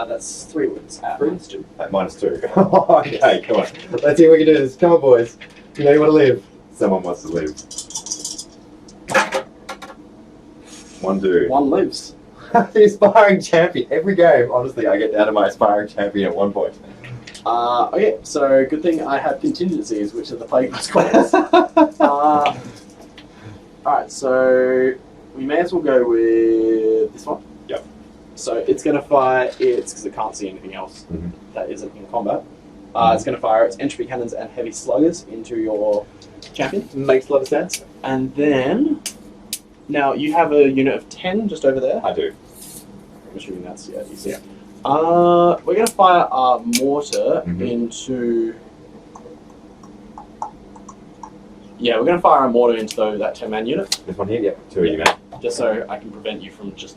That's 3 wounds at -2. At -2. Okay, come on. Let's see if we can do this. Come on, boys. You know you want to live. Someone wants to live. 1 dude. 1 lives. The aspiring champion. Every game, honestly, I get down to my aspiring champion at one point. Okay, so good thing I have contingencies, which are the plague squads. Alright, so we may as well go with this one. Yep. So it's going to fire its, because it can't see anything else Mhm. that isn't in combat, it's going to fire its entropy cannons and heavy sluggers into your champion. Makes a lot of sense. And then, now you have a unit of 10 just over there. I do. I'm assuming that's, yeah, you see it. We're going to fire our mortar Mhm. into... Yeah, we're going to fire our mortar into that 10-man unit, This one here? Yep. 2 of you, man. just so I can prevent you from just...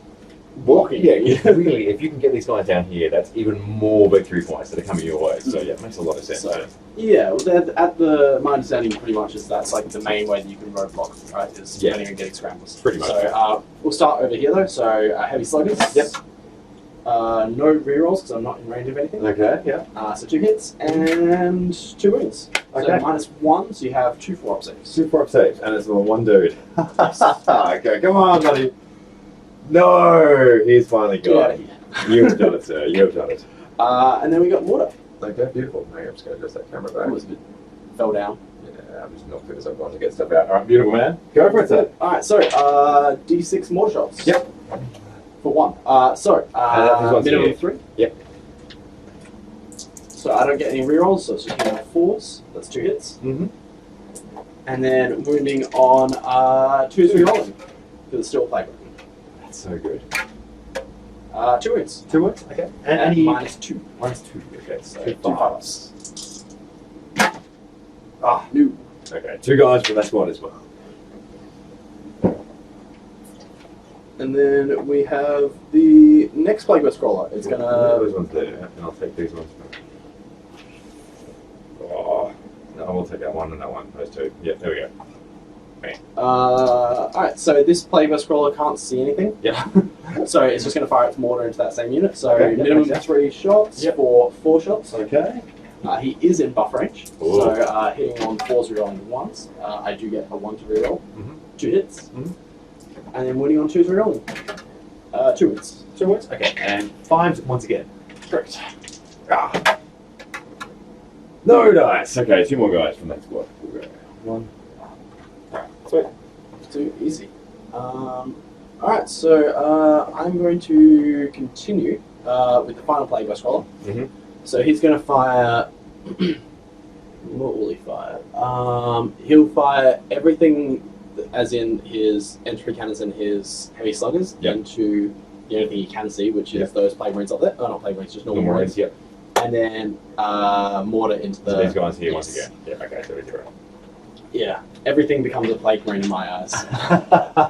Walking. Yeah, really, if you can get these guys down here, that's even more victory points that are coming your way. So, yeah, it makes a lot of sense. So, yeah, well, my understanding pretty much is that's like the main way that you can roadblock, right, is Yeah. running and getting scrambles. Pretty much. So, we'll start over here, though. So, heavy sluggers. Yep. No rerolls, because I'm not in range of anything. Okay, yeah. So 2 hits and 2 wounds. Okay. So -1, so you have 2 4-up saves. 2 4-up saves, and it's the 1 dude. Okay, come on, buddy. No! He's finally Get out got of it. here. You have done it, sir. You have done it. And then we got mortar. Okay, beautiful. Now I'm just going to adjust that camera back. That was a bit fell down. Yeah, I'm just not good as I want to get stuff out. Alright, beautiful, man. Go for it, sir. Alright, so D6 mortar shots. Yep. For 1. this one's Minimum here. 3. Yep. So I don't get any rerolls, so it's just hitting on 4s. That's 2 hits. Mm-hmm. And then wounding on 2s rerolling. Because it's still a plague weapon. That's so good. 2 wounds. 2 words? Okay. And he... -2. -2. Okay, so 2 2 5-ups. Ah, New. okay. 2 guys from that squad as well. And then we have the next Plague Scroller. It's gonna. Those ones there, and I'll take these ones. Oh, no, I will take that one and that one. Those 2. Yeah, there we go. Alright, so this Plague Scroller can't see anything. Yeah. So it's just going to fire its mortar into that same unit. So Okay, minimum makes sense. 3 shots Yep. for 4 shots. Okay. He is in buff range. Ooh. So hitting on 4s, rerolling 1s. I do get a 1 to reroll. Mhm. 2 hits. Mhm. And then winning on 2s, rerolling. 2 wins. 2 words? Okay. And 5s once again. Correct. Ah. No dice. Okay, 2 more guys from that squad. We'll go. 1. Sweet. Too easy. Alright, so I'm going to continue with the final Plague Scroller. Mm-hmm. So he's going to fire. What will he fire? He'll fire everything, as in his entropy cannons and his heavy sluggers, Yep. into the only thing he can see, which is Yep. those plague marines up there. Oh, not plague marines, just normal No marines. worries. Yep. And then mortar into the. So these guys here once Yes. again. Yeah. Okay. So 0. Yeah, everything becomes a plague marine in my eyes.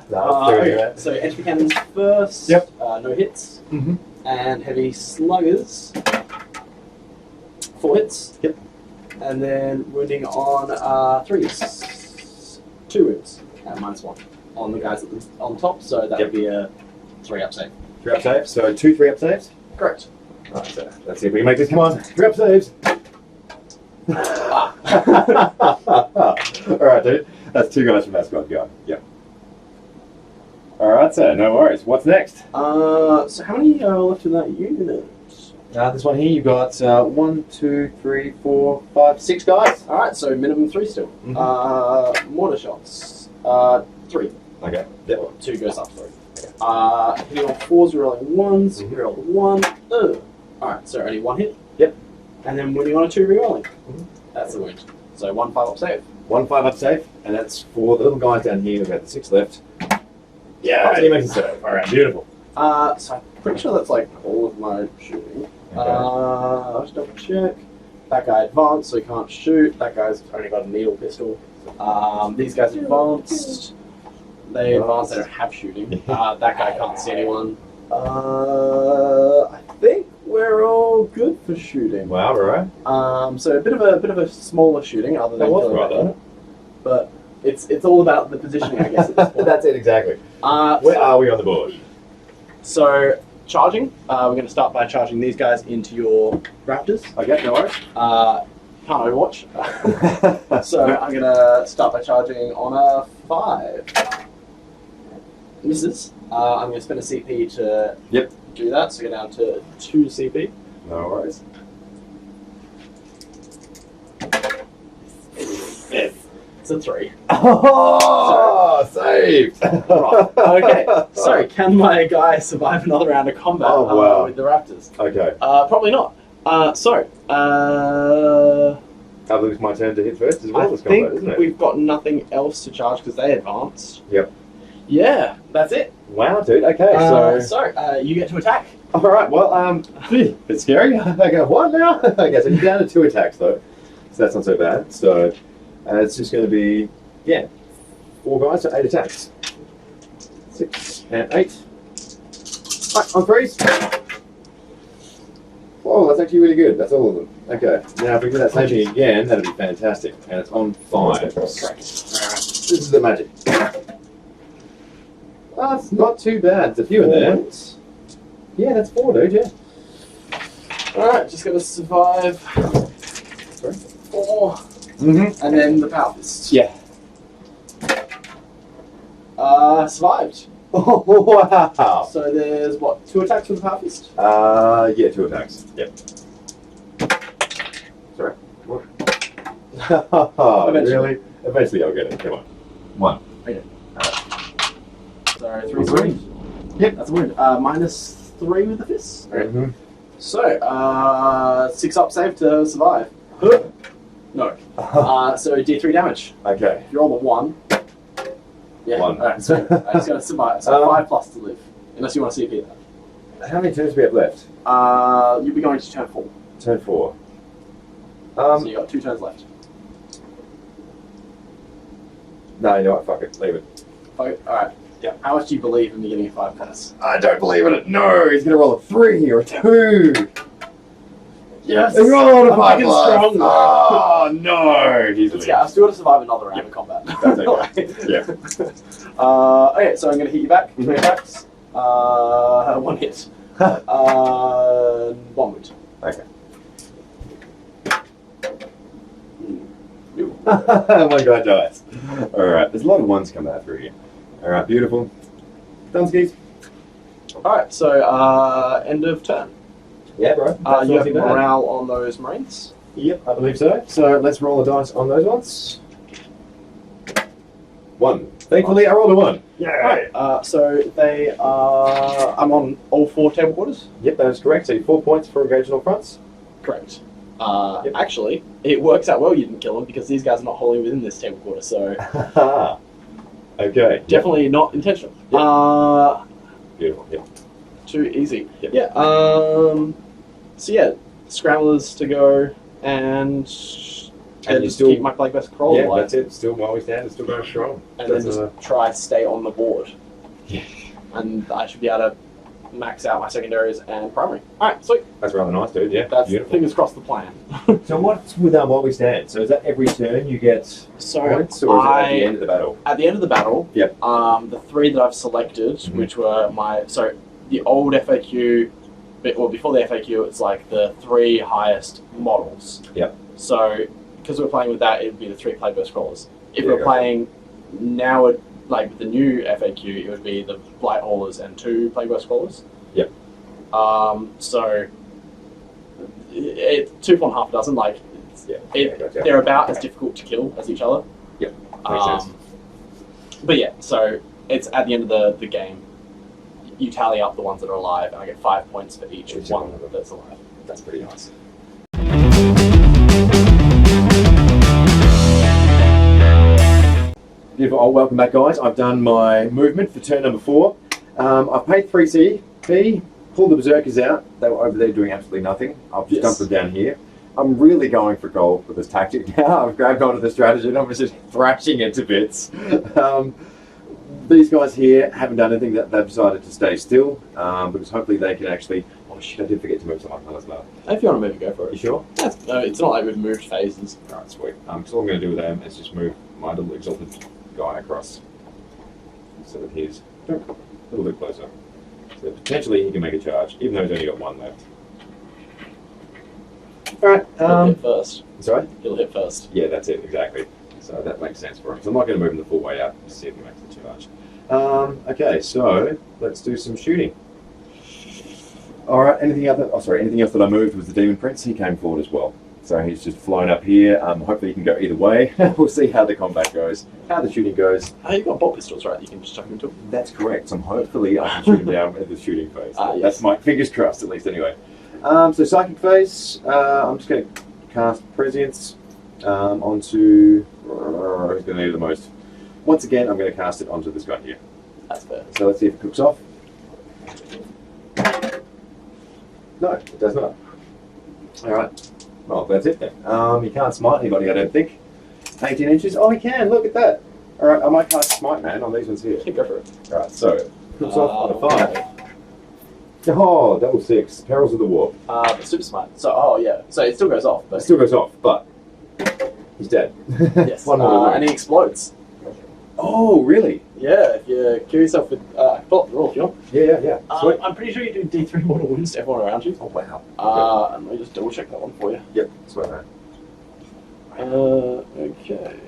Okay. So entropy cannons first. Yep. No hits. Mm-hmm. And heavy sluggers. 4 hits. Yep. And then wounding on 3s. 2 wounds at -1 on the guys on top. So that would be a 3-up save. 3-up saves. So 2 3-up saves. Correct. Right, so let's see if we can make this. Come on. 3-up saves. Alright, dude. That's 2 guys from that squad going. Yep. Alright, so no worries. What's next? So how many are left in that unit? This one here, you've got 1, 2, 3, 4, 5, 6 guys. Alright, so minimum 3 still. Mhm. Mortar shots. 3. Okay. Yep. 2 goes up 3. Hitting on 4s, rolling 1s, Mhm. reroll 1. Alright, so only 1 hit. Yep. And then winning on a 2, rerolling. Mhm. That's the wound. So 1 5-up save. 1 5-up save, and that's for the little guys down here. We've got the 6 left. Yeah, and he makes a save. All right, beautiful. So I'm pretty sure that's like all of my shooting. I'll just double check. That guy advanced, so he can't shoot. That guy's only got a needle pistol. These guys advanced. They advanced, they don't have shooting. That guy can't see anyone. I think we're all good for shooting. Wow, all right. So a bit of a smaller shooting, other than That was killing right, that though. unit. But it's all about the positioning, I guess, at this point. That's it, exactly. Where are we on the board? So charging, we're going to start by charging these guys into your Raptors. Okay, no worries. Can't Overwatch. So I'm going to start by charging on a 5. Misses. I'm going to spend a CP to do that, so go down to 2 CP. No worries. It's a 3. Oh, saved! Right. Okay. So can my guy survive another round of combat with the Raptors? Okay. Probably not. I believe it's my turn to hit first as well. I This think combat, isn't it? we've got nothing else to charge because they advanced. Yep. Yeah, that's it. Wow, dude. Okay, So you get to attack. all right. Well, bit scary. I go what now? Okay, so you're down to 2 attacks though, so that's not so bad. So it's just going to be 4 guys, so 8 attacks. 6 and 8. Right, on 3s. Whoa, that's actually really good. That's all of them. Okay, now if we do that same thing again, that'd be fantastic. And it's on 5. Alright, this is the magic. Oh, it's not too bad. There's a few in there. Yeah, that's 4, dude, yeah. Alright, just gotta survive. Sorry? 4. Mm-hmm. And then the power fist. Yeah. Survived. Oh, wow. So there's what, 2 attacks with the power fist? Yeah, 2 attacks. Yep. Sorry. What? Eventually. Really? Eventually I'll get it. Come on. 1. Okay. So 3 wounds. Yep. That's a wound. -3 with the fist. Okay. Mm-hmm. So 6 up save to survive. No. So D3 damage. Okay. If you roll a 1. Yeah. 1. Alright, so I just gotta survive. So 5 plus to live. Unless you want to CP that. How many turns do we have left? You'll be going to turn 4. Turn 4. So you got 2 turns left. No, you know what? Fuck it. Leave it. Okay, alright. Yeah. How much do you believe in me getting a 5 pass? I don't believe in it. No, he's gonna roll a 3 or a 2. Yes! He's rolling a I'm 5 fucking plus. strong. Oh no! He's Let's go. I've still got to survive another round of combat. That's okay. Yeah. Okay, so I'm going to hit you back. 3 attacks. 1 hit. 1 wound. Okay. Ooh. One guy dies. Alright, there's a lot of 1s coming out through here. Alright, beautiful. Done skis. Alright, so end of turn. Yeah, bro. You have morale on those Marines. Yep, I believe so. So let's roll a dice on those ones. 1. Thankfully, I rolled a 1. Yeah. Alright, so they are. I'm on all 4 table quarters? Yep, that is correct. So 4 points for engaging all fronts. Correct. Yep. Actually, it works out well you didn't kill them because these guys are not wholly within this table quarter, so Okay. definitely not intentional. Yep. Beautiful. Yep. Too easy. Yep. Yeah. So yeah, scramblers to go and you just still keep my plague best crawl Yeah, alive. that's it. Still, while we stand, it's still going strong. And then just try to stay on the board. Yeah. And I should be able to max out my secondaries and primary. Alright, sweet. That's rather nice, dude. Yeah, That's beautiful. fingers crossed the plan. So what's with while we stand? So is that every turn you get So points, or is it at the end of the battle? At the end of the battle, Yep. The 3 that I've selected, which were the old FAQ, well, before the FAQ, it's like the 3 highest models. Yep. So, because we're playing with that, it would be the 3 plague burst crawlers. If Yeah, we're playing now, like with the new FAQ, it would be the blight haulers and 2 plague burst crawlers. Yep. So, 2 for 1/2 dozen, like, Gotcha. they're about as difficult to kill as each other. Yep. Makes sense. But yeah, so it's at the end of the game, you tally up the ones that are alive, and I get 5 points for each one that's alive. That's pretty nice. Beautiful. Oh, welcome back, guys. I've done my movement for turn number 4. I've paid 3C, pulled the berserkers out. They were over there doing absolutely nothing. I've just dumped them down here. I'm really going for gold with this tactic now. I've grabbed onto the strategy and I'm just thrashing it to bits. These guys here haven't done anything. That they've decided to stay still because hopefully they can actually... Oh shit, I did forget to move something like that as well. If you want to move it, go for it. You sure? No, it's not like we've moved phases. Alright, sweet. So all I'm going to do with them is just move my little exalted guy across so that he's a little bit closer. So potentially he can make a charge, even though he's only got 1 left. Alright, He'll hit first. Sorry? He'll hit first. Yeah, that's it, exactly. So that makes sense for him. So I'm not going to move him the full way out, just see if he makes the charge. Okay, so let's do some shooting. Alright, anything else that I moved was the Demon Prince. He came forward as well. So he's just flown up here. Hopefully he can go either way. We'll see how the combat goes, how the shooting goes. You've got bolt pistols, right? You can just chuck them into them. That's correct. So hopefully I can shoot him down at the shooting phase. Yes. That's my fingers crossed, at least anyway. So psychic phase, I'm just going to cast Prescience onto... who's going to need it the most? Once again, I'm going to cast it onto this guy here. That's fair. So let's see if it cooks off. No, it does not. Alright. Well, that's it then. He can't smite anybody, I don't think. 18 inches. Oh, he can. Look at that. Alright, I might cast Smite Man on these ones here. Yeah, go for it. Alright, so it cooks off on a 5. Oh, double 6. Perils of the Warp. But super smart. So, yeah. So it still goes off, It but still goes off, but he's dead. yes. One more And he explodes. Oh, really? Yeah, if you kill yourself with pull up the roll if you want. Yeah. Sweet. I'm pretty sure you do D3 mortal wounds to everyone around you. Oh, wow. And let me just double check that one for you. Yep, swear that. Okay.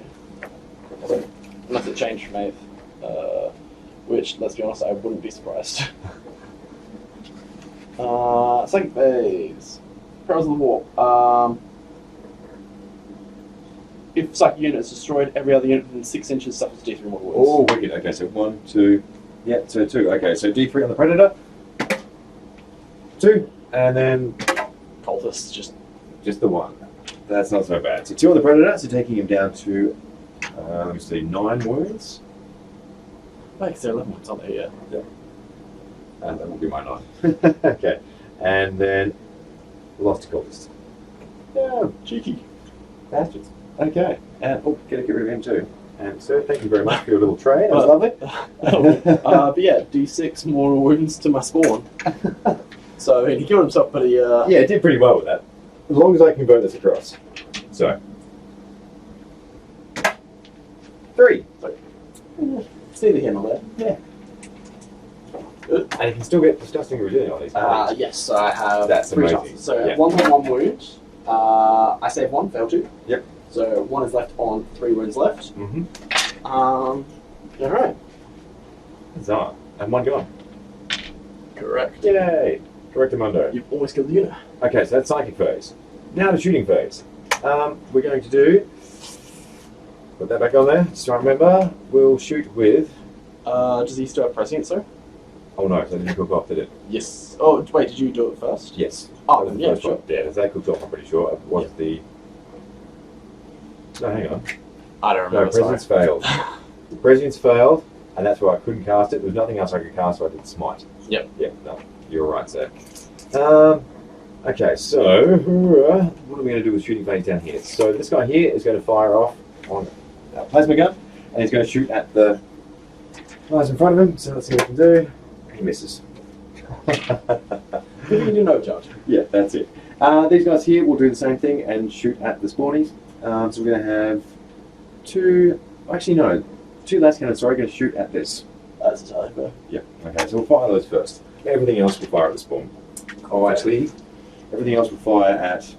Unless it changed from 8th. Which, let's be honest, I wouldn't be surprised. Second phase. Perils of the Warp. If psychic unit is destroyed, every other unit within 6 inches suffers D3 mortal wounds. Oh, wicked. Okay, so 1, 2. Yeah, so 2. Okay, so D3 on the Predator. 2. And then Cultists, just the 1. That's not so bad. So 2 on the Predator, so taking him down to, let me see, 9 wounds. like there are 11 ones, aren't there? Yeah. And that will be my 9. Okay. And then lost cultist. Yeah, Cheeky. bastards. Okay. And get rid of him too. And sir, thank you very much for your little trade. That was lovely. But yeah, D6 mortal wounds to my spawn. So he killed himself, but he Yeah, did pretty well with that. As long as I can convert this across. So 3. it's neither here nor there. Yeah. And you can still get disgusting resilient on these cards. Yes, I have That's 3 amazing. chances. So Yeah. 1 wound. I save 1, fail 2. Yep. So 1 is left on 3 wounds left. Mm-hmm. Alright. Huzzah. And 1 gone. Correct. Yay. Correctamundo. You've almost killed the unit. Okay, so that's psychic phase. Now the shooting phase. We're going to do... Put that back on there, just try and remember. We'll shoot with... Does he still have prescience, sir? Oh no, so didn't cook off, did it? Yes. Oh, wait, did you do it first? Yes. Oh, That was the yeah, first sure. one. Yeah, that cooked off, I'm pretty sure. It was the... No, hang on. I don't No, remember. Prescience failed. The Prescience failed, and that's why I couldn't cast it. There was nothing else I could cast, so I did Smite. Yep. Yep, no, you're right, sir. Okay, so what are we going to do with shooting phase down here? So this guy here is going to fire off on a plasma gun, and he's going to shoot at the guys in front of him. So let's see what he can do. He misses. You can do no charge. Yeah, that's it. These guys here will do the same thing and shoot at the spawnies. So we're going to have 2. Actually, no, 2 last cannons. Sorry, going to shoot at this. That's entirely fair. Yep. Okay, so we'll fire those first. Everything else will fire at the spawn. Oh, actually, everything else will fire at...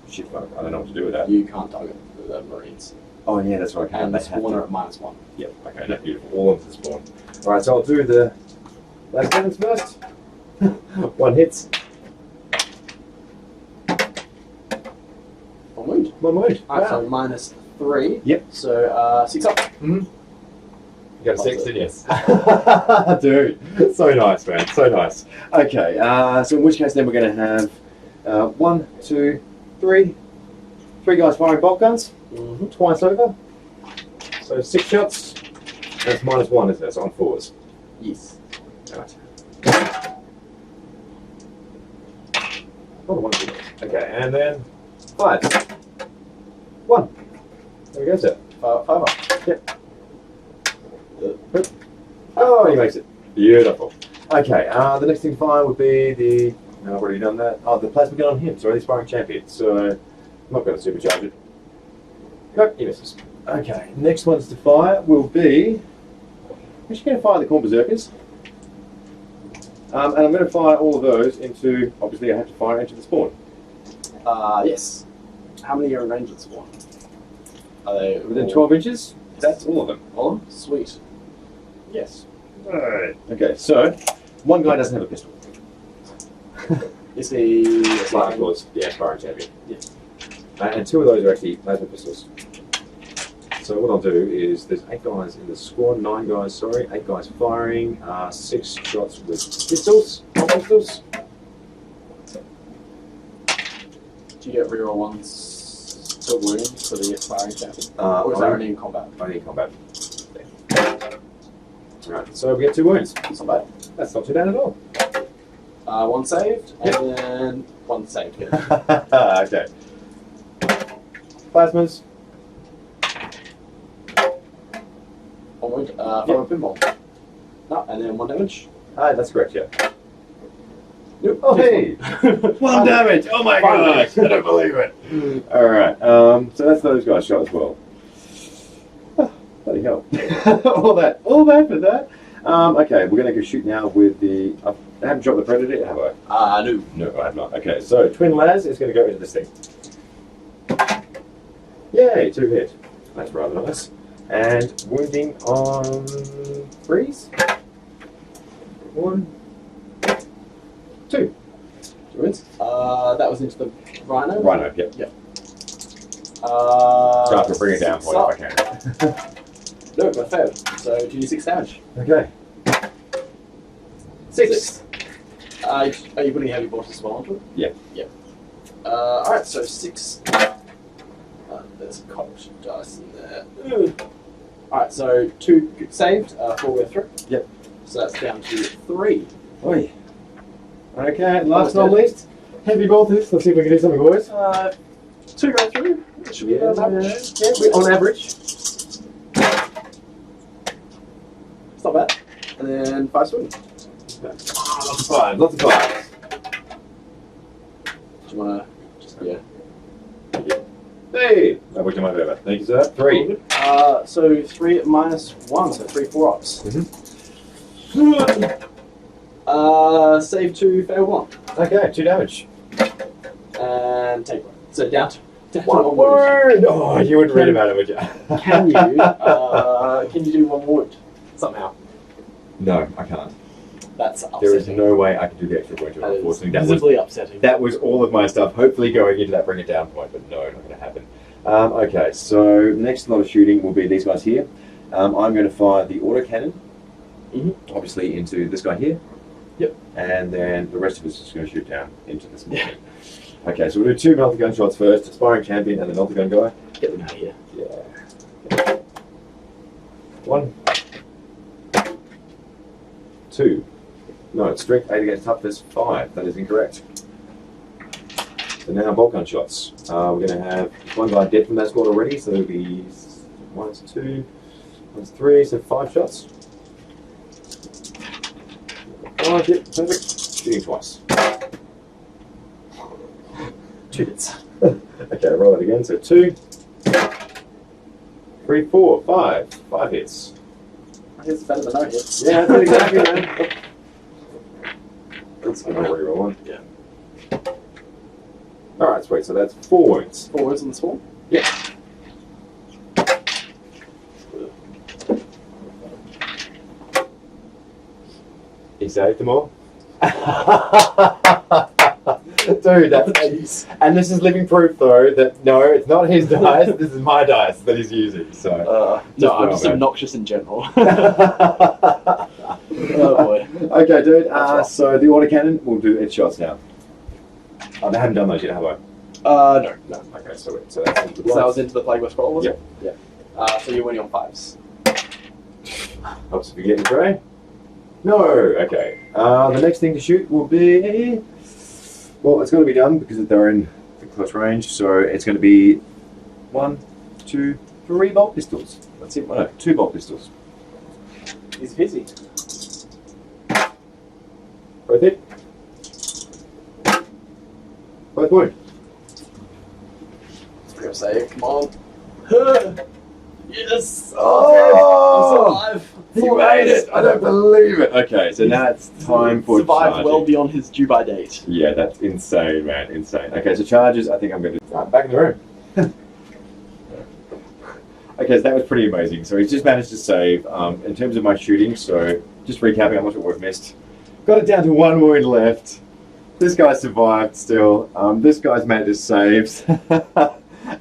Shit, fuck, I don't know what to do with that. You can't target the Marines. Oh, yeah, that's right. And the They have spawn to- are at -1. Yep, okay, no, beautiful. All onto the spawn. Alright, so I'll do the last cannons first. 1 hits. 1 wound. 1 wound. Alright, Wow. so -3. Yep. So 6 up. You got a 6, didn't you? Dude, so nice, man, so nice. Okay, so in which case then we're going to have 1, 2, 3 guys firing bolt guns, twice over. So 6 shots. That's -1, isn't it? So on 4s. Yes. Right. Oh, 1, 2. Okay, and then 5. 1. There we go, sir. 5 up. Yep. Oh, he makes it. Beautiful. Okay, the next thing to fire would be the. No, I've already done that. Oh, the plasma gun on him. Sorry, the sparring champion. So, I'm not going to supercharge it. Nope, he misses. Okay, next ones to fire will be. I'm actually going to fire the Corn Berserkers. And I'm going to fire all of those into. Obviously, I have to fire into the spawn. Yes. How many are in range of the spawn? Are they Within all- 12 inches? That's all of them. All of them? Sweet. Yes. Alright. Okay, so one guy doesn't have a pistol. Is he Slightly towards, yeah, sparring champion. Yeah. And 2 of those are actually laser pistols. So what I'll do is there's 8 guys in the squad, 9 guys, sorry, 8 guys firing, 6 shots with pistols, all pistols. Do you get reroll ones per wound for the aspiring champion? Or is that only in combat? Only in combat. Right, so we get 2 wounds. It's not bad. That's not too bad at all. 1 saved, and Yep. then 1 saved. Good. Okay. Plasmas. 1 wound from a pinball. No, and then 1 damage. That's correct, yeah. Nope. Oh, hey! 1 damage! Oh my gosh! I don't believe it! Alright, so that's those guys shot as well. Oh, bloody hell. all that for that. Okay, we're going to go shoot now with the... I haven't dropped the Predator yet, have I? No. No, I have not. Okay, so Twin Laz is going to go into this thing. Yay, 2 hit. That's rather nice. And wounding on 3s. 1, 2. 2 wounds. That was into the Rhino. Rhino, yep. So So I have to bring it down point if I can. No, I failed. So 2d6 damage. Okay. 6. Are you putting heavy bolts as well onto it? Yeah. Yeah. Alright, so 6. There's a cocked dice in there. Alright, so 2 saved, 4 go through. Yep. So that's down to 3. Oi. Okay, last but not least, heavy bolters. Let's see if we can do something, boys. 2 go through. That should be on average. On average. It's not bad. And then 5 swing. Lots of 5, lots of 5. Do you want to just, yeah. Hey! That worked in my favour. Thank you, sir. 3. So 3 at -1, so 3 4-ups. Save 2, fail 1. Okay, 2 damage. And take 1. So down to 1 wound. word! Oh, you wouldn't read about it, would you? Can you do 1 wound? Somehow. No, I can't. That's upsetting. There is no way I can do the extra wound to it, That is unfortunately. That was, visibly upsetting. that was all of my stuff, hopefully going into that bring it down point, but no, not going to happen. Okay, so next lot of shooting will be these guys here. I'm going to fire the autocannon, obviously into this guy here. Yep. And then the rest of us is just going to shoot down into this one. Okay, so we'll do 2 melter gun shots first, aspiring champion and the melter gun guy. Get them out of here. Yeah. 1, 2. No, it's strength 8 against toughness 5. That is incorrect. So now bolt gun shots. We're going to have 1 guy dead from that squad already, so it'll be 1, 2, 1, 3, so 5 shots. 5, yep, perfect. Shooting twice. 2 hits. Okay, roll that again. So 2, 3, 4, 5. 5 hits. I guess it's better than no hits. Yeah, that's it exactly, man. That's going to reroll 1. Yeah. Alright, sweet. So that's 4 wounds. 4 wounds on the spawn? Yeah. He saved them all? Dude, that's... And this is living proof, though, that no, it's not his dice, this is my dice that he's using, so... No, I'm well, just man. obnoxious in general. Oh boy. Okay, dude, rough. so the autocannon, we'll do its shots now. I haven't done those yet, have I? No. No. Okay, so that's... So that was into the Plague Scroll, was Yep. it? Yeah. So you're winning on 5s. Oops, we get the tray. No, okay. The next thing to shoot will be, well, it's going to be done because they're in the close range. So it's going to be 1, 2, 3 bolt pistols. That's it. No, 2 bolt pistols. He's busy. Both hit. Both wound. Grab save. Come on. Yes. Oh! I'm still alive. He made it! I don't believe it! Okay, so now it's time for survived charging. well beyond his due by date. Yeah, that's insane, man. Insane. Okay, so charges, I think I'm going to... Right, back in the room. Okay, so that was pretty amazing. So he's just managed to save. In terms of my shooting, so just recapping how much we've missed. Got it down to 1 wound left. This guy survived still. This guy's made his saves.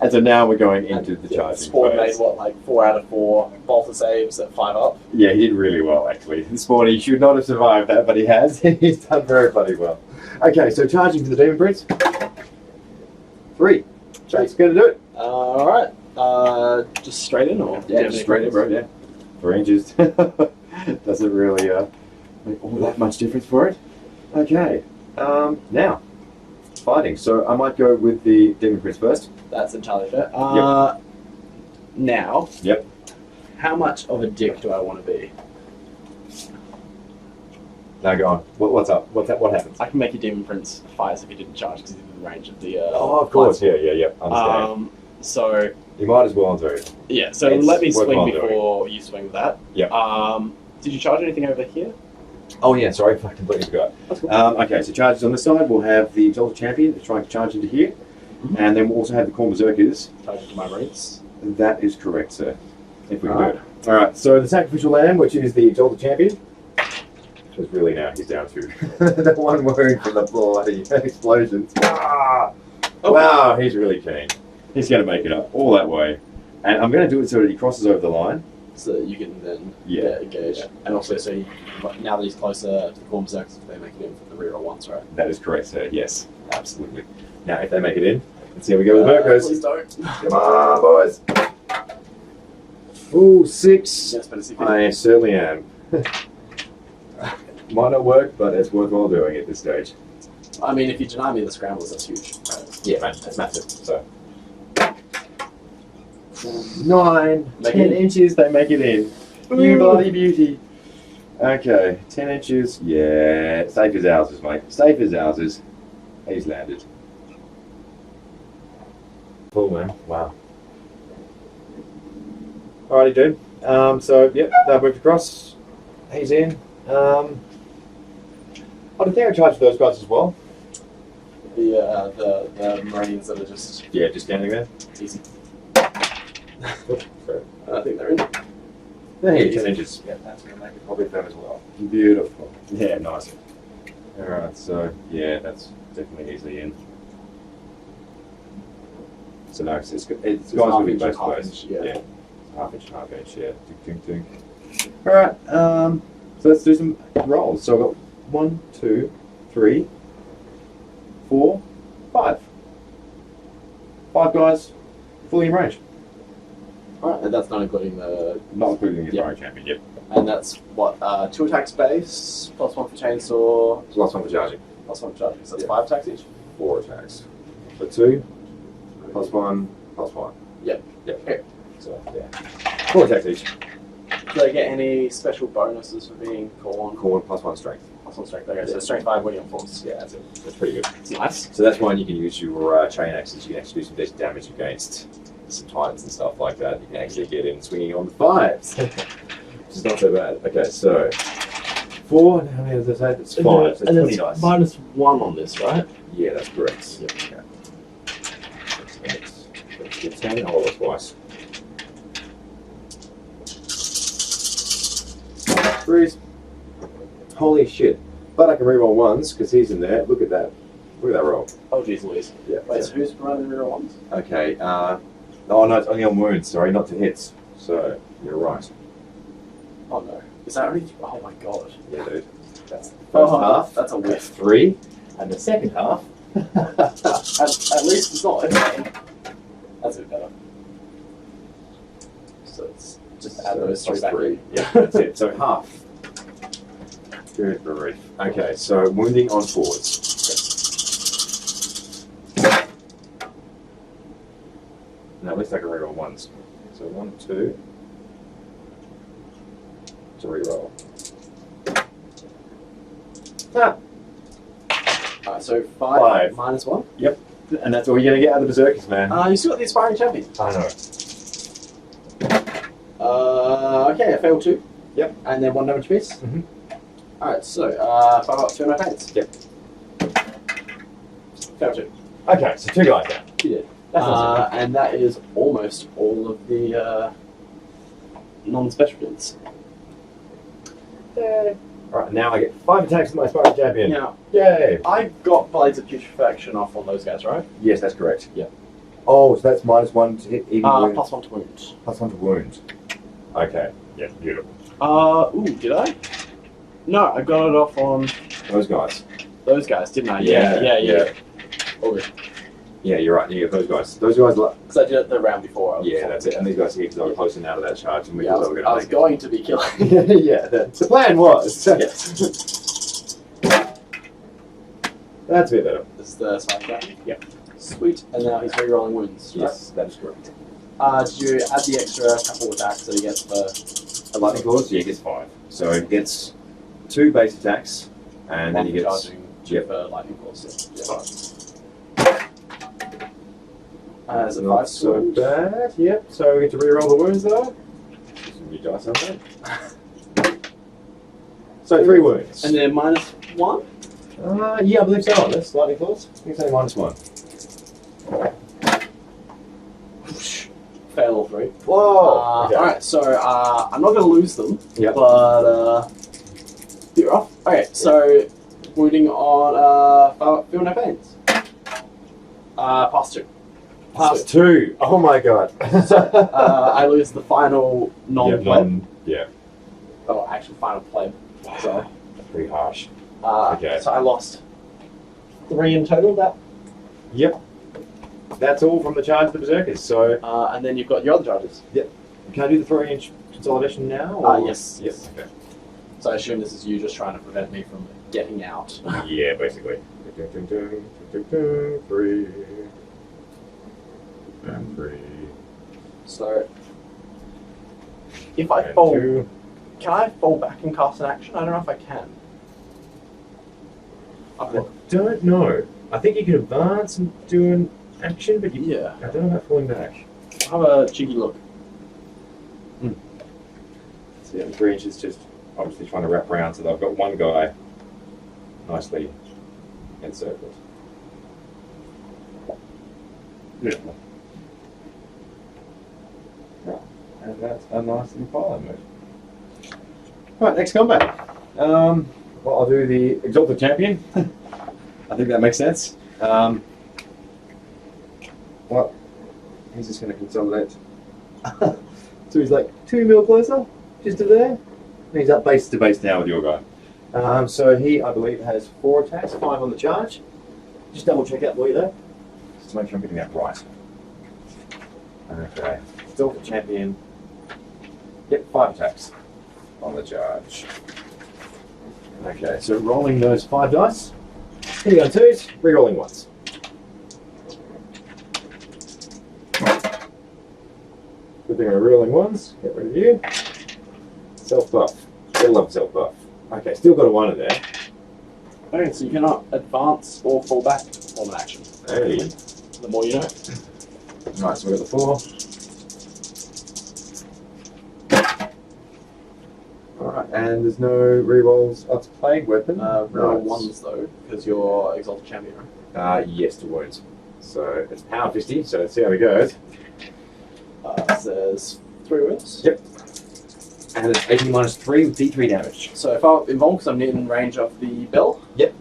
And so now we're going into the charging Spawn phase. made what, like 4 out of 4 bolter saves at 5 up. Yeah, he did really well, actually. Spawn, he should not have survived that, but he has. He's done very bloody well. Okay, so charging for the Demon Prince. 3. That's going to do it. Alright. Just straight in or? Yeah, just straight in, bro, yeah. 3 inches. Doesn't really make all that much difference for it. Okay, now, fighting. So I might go with the Demon Prince first. That's entirely fair. Yep. Now, Yep. how much of a dick do I want to be? Now go on. What's up? What happens? I can make a Demon Prince fires if he didn't charge because he's in the range of the. Oh, of course. Yeah. Understand. So You might as well do it. yeah. So It's let me worthwhile swing before you swing with that. Yep. Did you charge anything over here? Oh yeah, sorry, I completely forgot. That's cool. Okay, so charges on this side, we'll have the Exalted Champion that's trying to charge into here, and then we'll also have the Corn Berserkers. Charge into my Marines. That is correct, sir. If we can Alright. do it. Alright, so the Sacrificial Lamb, which is the Exalted Champion, because really now he's down to the 1 wound from the bloody explosions. Ah! Oh. Wow, he's really keen. He's going to make it up all that way. And I'm going to do it so that he crosses over the line. So that you can then Yeah. engage. Yeah. And also, so you, now that he's closer to the Corn Berserkers, they make it in for the reroll ones, right? That is correct, sir. Yes, absolutely. Now, if they make it in, let's see how we go with the Mercos. Please don't. Come on, boys. Ooh, 6. Yes, but it's I certainly am. Might not work, but it's worthwhile doing at this stage. I mean, if you deny me the scrambles, that's huge. Yeah, man, that's massive. So 9, Make 10 it in. inches, they make it in. You bloody beauty. Okay, 10 inches. Yeah, safe as houses, mate. Safe as houses. He's landed. Cool, man. Wow. Alrighty, dude. So, yep, they've moved across. He's in. I think I charged those guys as well. The Marines that are just Yeah, just standing there. easy. Sorry. I think they're in. Hey, 10 inches. Yeah, that's going to make it probably them as well. Beautiful. Yeah, nice. Alright, so, yeah, that's definitely easily in. So, no, it's guys going to be both close. Yeah. Half inch, yeah. Tink, tink, tink. Alright, so let's do some rolls. So I've got 1, 2, 3, 4, 5. 5 guys fully in range. Alright, and that's not including the. Not including the Yep. Sparring Champion, yep. And that's what, 2 attacks base, +1 for chainsaw, So last one for charging. +1 for charging. So that's Yeah. 5 attacks each? 4 attacks. So 2, +1, +1. Yep. Yep. Okay. So, yeah. 4 attacks each. Do they get any special bonuses for being Corn? Corn +1 strength. +1 strength. Okay, so strength 5 winning on force. Yeah, that's it. That's pretty good. It's nice. So that's one you can use your chain axes. You can actually do some decent damage against some titans and stuff like that. You can actually get in swinging on the 5s. Which is not so bad. Okay, so 4, how many does that say? It's 5, so it's 20 dice. -1 on this, right? Yeah, that's correct. Yep. Okay. Let's get 10. I'll roll twice. 3s. Holy shit. But I can reroll 1s because he's in there. Look at that. Look at that roll. Oh, jeez Louise. Yeah. Wait, so who's running the reroll ones? Okay, oh no, it's only on wounds, sorry, not to hits. So, you're right. Oh no. Is that only. Oh my god. Yeah, dude. That's the first half. That's a whiff. 3. And the second half. At least it's not okay. That's a bit better. add those three plus back in. Yeah, that's it. So half. Good grief. Okay, so wounding on forwards. Now at least I can reroll ones. So 1, 2. To reroll. Ah, Alright, so 5 5. minus 1. and that's all you're gonna get out of the berserkers, man. You still got the aspiring champion. I know. Okay, I failed 2. Yep. And then 1 damage piece. Mhm. Alright, so 5 up, 2 in my pants. Yep. Failed 2. Okay, so 2 guys down. You did. That's not so And that is almost all of the non-special units. bad. Alright, now I get 5 attacks with my Spartan Champion. Now, Yay! I got Blades of Putrefaction off on those guys, right? Yes, that's correct. Yeah. Oh, so that's -1 to hit even wound. +1 to wound. +1 to wound. Okay. Yeah, beautiful. Ooh, did I? No, I got it off on Those guys. those guys, didn't I? Yeah. Yeah. Oh, good. Yeah, you're right. You get those guys. Those guys, Because I did it the round before. yeah, that's it. And these guys here, because I was closer now to that charge, and we Yeah, I thought was, we were I going was to going to be killing. Yeah, the plan was. Yes. That's a bit better. This is the side guy. Yep. Sweet. And now he's re-rolling wounds. Right? Yes, that is correct. Did you add the extra couple attacks so he gets the A lightning claws, yeah, he gets 5. So he gets 2 base attacks, and then he gets. charging Yep. for lightning claws? Yeah. 5. As a Not 5 so wound. bad. Yep. So we get to re-roll the wounds though. Some new dice on that. So 3 wounds. And then -1. Yeah, I believe so. That's lightning claws. I think it's only -1. Fail all 3. Whoa. Okay. Alright, so I'm not going to lose them, Yep. but you're off. Okay, so wounding on feel no pains. +2. +2. Oh my god. I lose the final non-pleb. Yeah. Oh, actual final pleb. So, Pretty harsh. Okay. so I lost 3 in total. That, Yep. That's all from the charge of the berserkers. So and then you've got your other charges. can I do the 3-inch consolidation now? Or? Yes. Yes. Okay. So I assume this is you just trying to prevent me from getting out. Yeah, basically. 3 and 3 So if I and fall, 2. can I fall back and cast an action? I don't know if I can. I don't know. I think you can advance and do an action, but Yeah. I don't know about falling back. Have a cheeky look. So yeah, the 3 inches just obviously trying to wrap around so that I've got one guy nicely encircled. Beautiful. Right, and that's a nice little follow move. Right, next combat. Well, I'll do the Exalted Champion. I think that makes sense. Well, he's just going to consolidate. So he's like 2 mil closer, just to there. And he's up base to base now with your guy. So he, I believe, has 4 attacks, 5 on the charge. Just double check out for you though, just to make sure I'm getting that right. Okay, Exalted Champion. Yep, 5 attacks on the charge. Okay, so rolling those 5 dice. Hitting on 2s, re-rolling 1s. Good thing we're rolling 1s. Get rid of you. Self-buff. Gotta love self-buff. Okay, still got a 1 in there. Okay, so you cannot advance or fall back on an action. Hey. The more you know. Right, so we got the 4. Alright, and there's no re-rolls. Oh, it's Plague Weapon. Roll Nice. 1s though, because you're Exalted Champion, right? Yes, to wounds. So it's power 50, so let's see how it goes. Says 3 wounds. Yep. And it's 18 minus 3 with D3 damage. So if I'm involved, because I'm in range of the bell. Yep.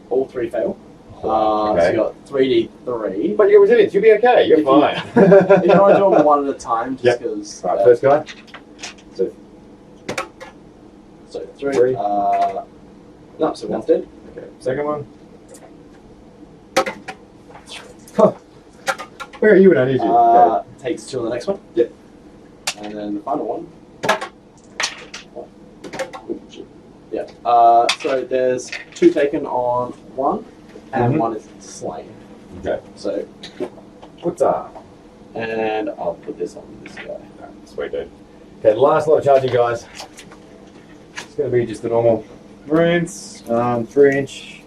All 3 fail. So Okay. you got 3d3. But you're resilient, you'll be okay, you're If you- fine. You know, I do them 1 at a time, just Yep. because. Right, first guy. So 3. 3. No, so 1's dead. Okay, second one. Huh. Where are you when I need you? Okay. Takes 2 on the next one. Yep. And then the final one. Oh, shit. Yeah. So there's 2 taken on 1, and 1 is slain. Okay. So, What's up? and I'll put this on this guy. Sweet dude. Okay, the last lot of charging, guys. It's going to be just the normal Marines, 3-inch.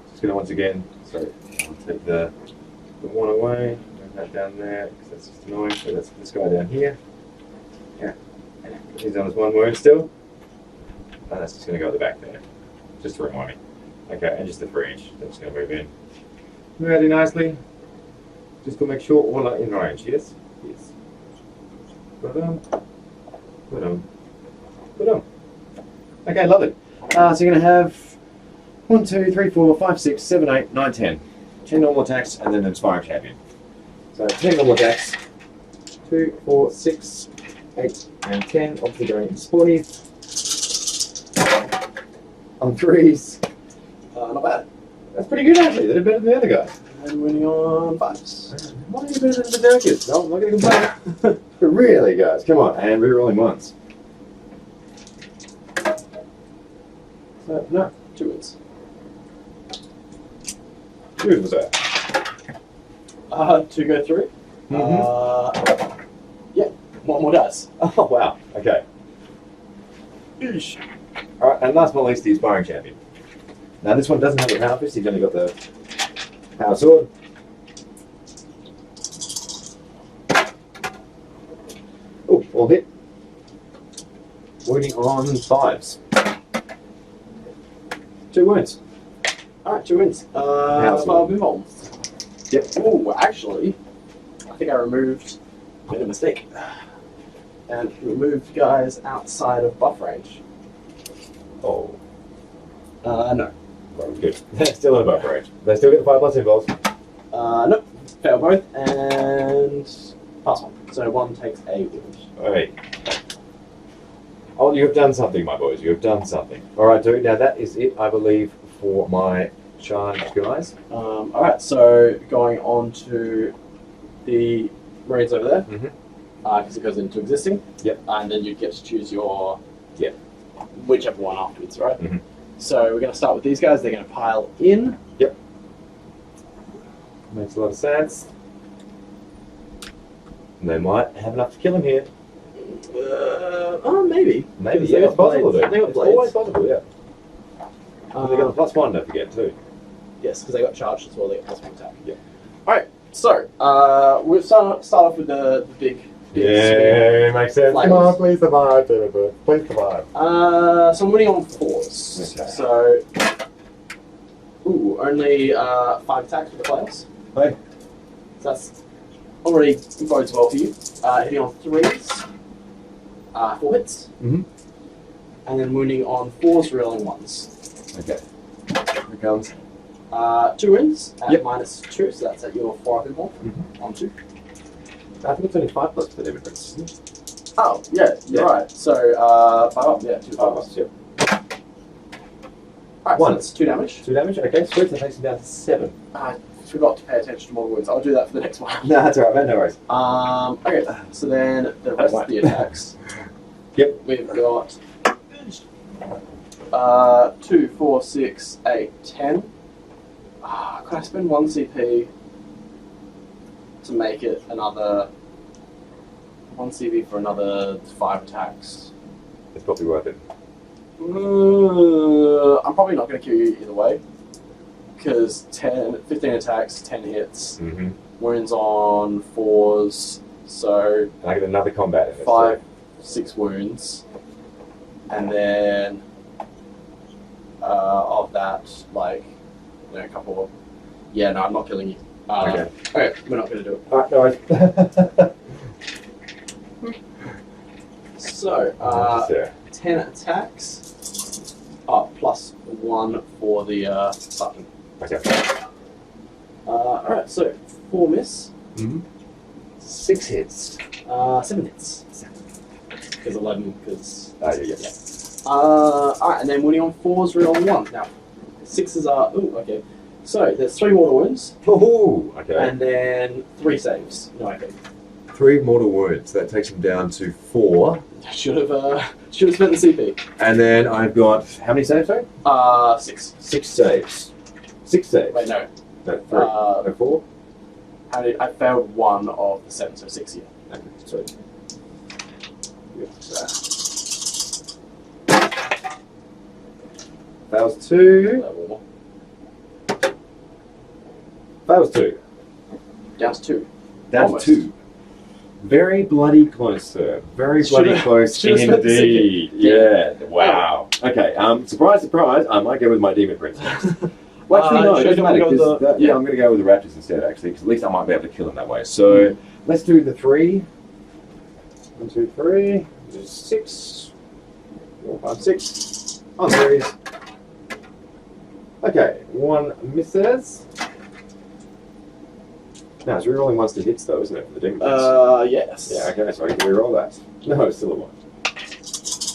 Just going to once again, so I'll take the one away, move that down there because that's just annoying. So that's this guy down here. Yeah, he's on his 1 wound still, and that's just going to go at the back there, just to remind me. Okay, and just the 3-inch. That's going to move in really nicely. Just to make sure all are in range. Yes, yes. Ba-dum. Ba-dum. Ba-dum. Okay, lovely. So you're going to have 1, 2, 3, 4, 5, 6, 7, 8, 9, 10. 10 normal attacks and then an Inspiring Champion. So 10 normal attacks. 2, 4, 6, 8, and 10. Obviously going into spawnies. On 3s. Not bad. That's pretty good actually. They did better than the other guys. And winning on 5s. Why are you better than the Berserkers? No, I'm not going to complain. But really, guys, come on. And we're rolling once. So, no. 2 wins. 2 was that? 2 go through. Mm-hmm. Yeah, 1 more dice. Oh, wow. Okay. Eesh. Alright, and last but not least, the Inspiring Champion. Now, this one doesn't have the Power Fist, he's only got the Power Sword. Oh, all hit. Wounding on 5s. 2 wounds. Alright, 2 wins. How's 5 involved. Yep. Oh, actually, I think I made a mistake. And removed guys outside of buff range. Oh. No. Well, good. They're still in the buffer range. They still get the 5+ involves. Nope. Fail both and pass 1. So 1 takes a wound. Alright. Oh, you have done something, my boys. You have done something. Alright, dude. Now, that is it, I believe, for my charge, guys. Alright, so going on to the Marines over there. Mm-hmm. Because it goes into existing. Yep. And then you get to choose your... Yep. Whichever one afterwards, right? Mm-hmm. So we're going to start with these guys. They're going to pile in. Yep. Makes a lot of sense. And they might have enough to kill him here. Maybe. Maybe, They yeah, got it's possible, blades. dude. They got It's blades. always possible, yeah. They got the +1, don't forget, too. Yes, because they got charged as well. They got +1 attack. Yeah. Alright, so we'll start off with the big Yeah, makes sense. Flames. Come on, please survive, Jennifer. Please survive. So I'm winning on 4s. Okay. So, only 5 attacks with the players. Hey. So that's already bodes well for you. Hitting on 3s, 4 hits. Mm-hmm. And then wounding on 4s, rerolling 1s. Okay. Here it comes. 2 wins at Yep. -2, so that's at your 4 up involved Mm-hmm. on 2. I think it's only 5+ for the difference. Oh, yeah, you're Yeah. right. So, 5 up, yeah, 2 5 ups. Yep. Alright, One. so that's 2 damage. 2 damage? Okay, sweet. That takes him down to 7. I forgot to pay attention to more wounds. I'll do that for the next one. No, that's alright, man. No worries. Okay, so then the rest of the attacks. Yep. We've got 2, 4, 6, 8, 10. Could I spend 1 CP to make it another 1 CP for another 5 attacks? It's probably worth it. I'm probably not going to kill you either way. Because 15 attacks, 10 hits, Mm-hmm. wounds on 4s, so And I get another combat in it. 5, 6 wounds. And then of that, a couple of... Yeah, no, I'm not killing you. Okay. Okay, we're not going to do it. Alright, no worries. So, Just there. 10 attacks, plus 1 for the button. Okay. Alright, so 4 miss, Mm-hmm. 6 hits. 7 hits. Because 11, because... Yeah. Alright, and then winning on 4s, reroll 1. Now, 6s are... Ooh, okay. So, there's 3 mortal wounds, Ooh, okay. and then 3 saves. No, okay. 3 mortal wounds. That takes him down to 4. Should have spent the CP. And then I've got how many saves? Sorry? 6. 6 saves. 6 saves. Wait, no. No, 3. No, 4. I failed 1 of the 7, so 6 here. Okay, so. Fails 2. Level Fails 2. down to 2. That's Almost. 2. Very bloody close, sir. Very bloody Should've- close should've spent the indeed. second. Yeah. Wow. Okay. Surprise, surprise. I might go with my demon prince next. Well, actually, no, it should doesn't we matter. go with 'Cause the- yeah, I'm going to go with the raptors instead, actually, because at least I might be able to kill them that way. So let's do the 3. 1, 2, 3. There's 6. 4, 5, 6. On series. Okay. 1 misses. No, it's rerolling monster hits though, isn't it, for the demon prince? Yes. Yeah, okay, so I can reroll that. No, it's still a 1.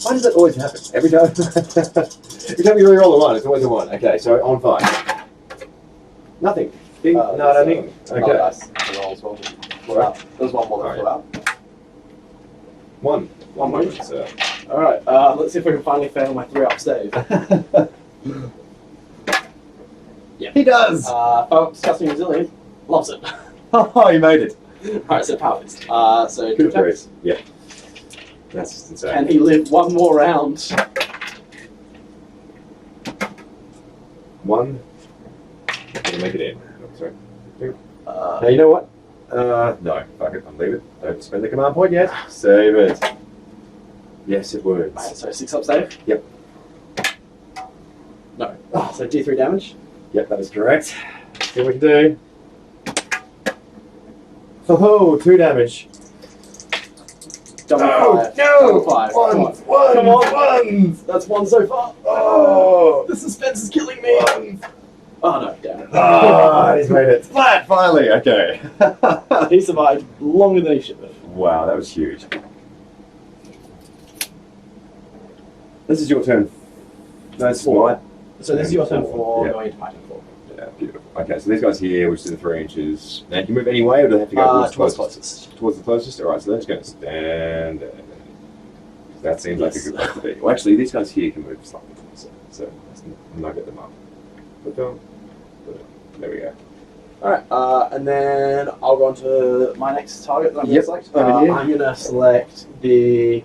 Why does that always happen? Every time? Every time you reroll a 1, it's always a 1. Okay, so on 5. Nothing. Ding, nada, ding. Okay. Oh, nice. The roll as well. Full out. There's one more than full out. 1. 1 moment. moment, sir. Alright, let's see if we can finally fail my 3 up save. Yeah. He does! Disgusting Resilient. Loves it. Oh, you made it. Alright, so Power Fist. So 2 Good attacks. choice. Yeah. That's just insane. Can he live 1 more round? 1. Not gonna make it in. Oh, sorry. Uh, Hey, you know what? No. Fuck it. I'll leave it. Don't spend the command point yet. Save it. Yes, it Right, works. so 6 up save? Yep. No. So D3 damage? Yep, that is correct. See what we can do. Oh, 2 damage. Double No, 5. no! Double 5. Come on. Ones! Come on. Ones! That's 1 so far. Oh! The suspense is killing me. Ones! Oh no, damn it. Ah, he's made it. Flat, finally. Okay. He survived longer than he should have. Wow, that was huge. This is your turn. No, it's 4. So this is your turn for Yeah. going into fighting 4. Yeah, beautiful. Okay, so these guys here, which is the 3 inches. Now, can you move any way, or do they have to go Towards closest? closest. Towards the closest? Alright, so they're just going to stand there. That seems like a good place to be. Well, actually, these guys here can move slightly closer, so let's nugget them up. Put them. There we go. Alright, and then I'll go on to my next target that I'm Yep, going to select. over here. I'm going to select the...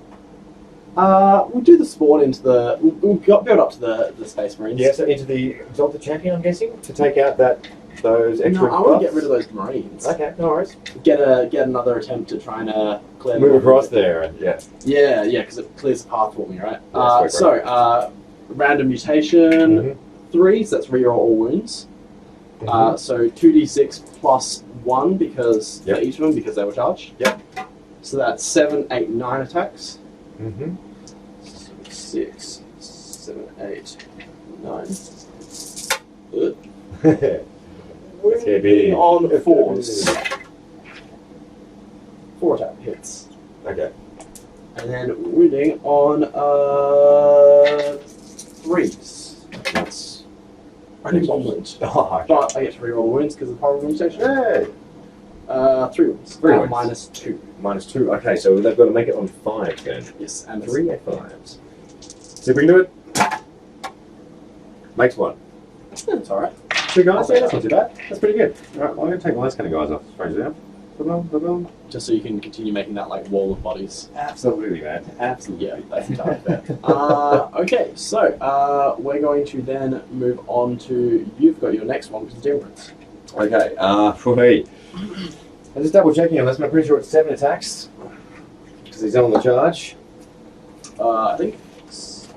we'll do the spawn into the... We'll build up to the Space Marines. Yeah, so into the Exalted Champion, I'm guessing, to take out those extra No, I want to buffs? get rid of those Marines. Okay, no worries. Get another attempt to try and clear Move them. across there, and yeah. Yeah, because it clears the path for me, right? Yeah, So, random mutation 3, so that's reroll all wounds. Mhm. So 2d6 plus 1 because Yep. for each of them because they were charged. Yep. So that's 7, 8, 9 attacks. Mm-hmm. 6, 7, 8, 9. heavy. On 4s. 4 attack hits. Okay. And then wounding on 3s. That's Only 1 wound. oh, okay. But I get to reroll the wounds because of the horrible mutation. Hey. 3 wounds. 3 wounds. Minus 2. -2. Okay, so they've got to make it on 5 then. Yes, and 3 F5s. See if we can do it. Makes 1. That's alright. 2 guys, yeah, that's not too bad. That's pretty good. Alright, well, I'm going to take all those kind of guys off. Strangely enough. Ba-bum. Just so you can continue making that like wall of bodies. Absolutely, man. Absolutely. Yeah, that's entirely fair. Okay, so we're going to then move on to you've got your next one, which is Demon Prince. Okay, for me. I'm just double checking on this, but I'm pretty sure it's 7 attacks. Because he's on the charge. I think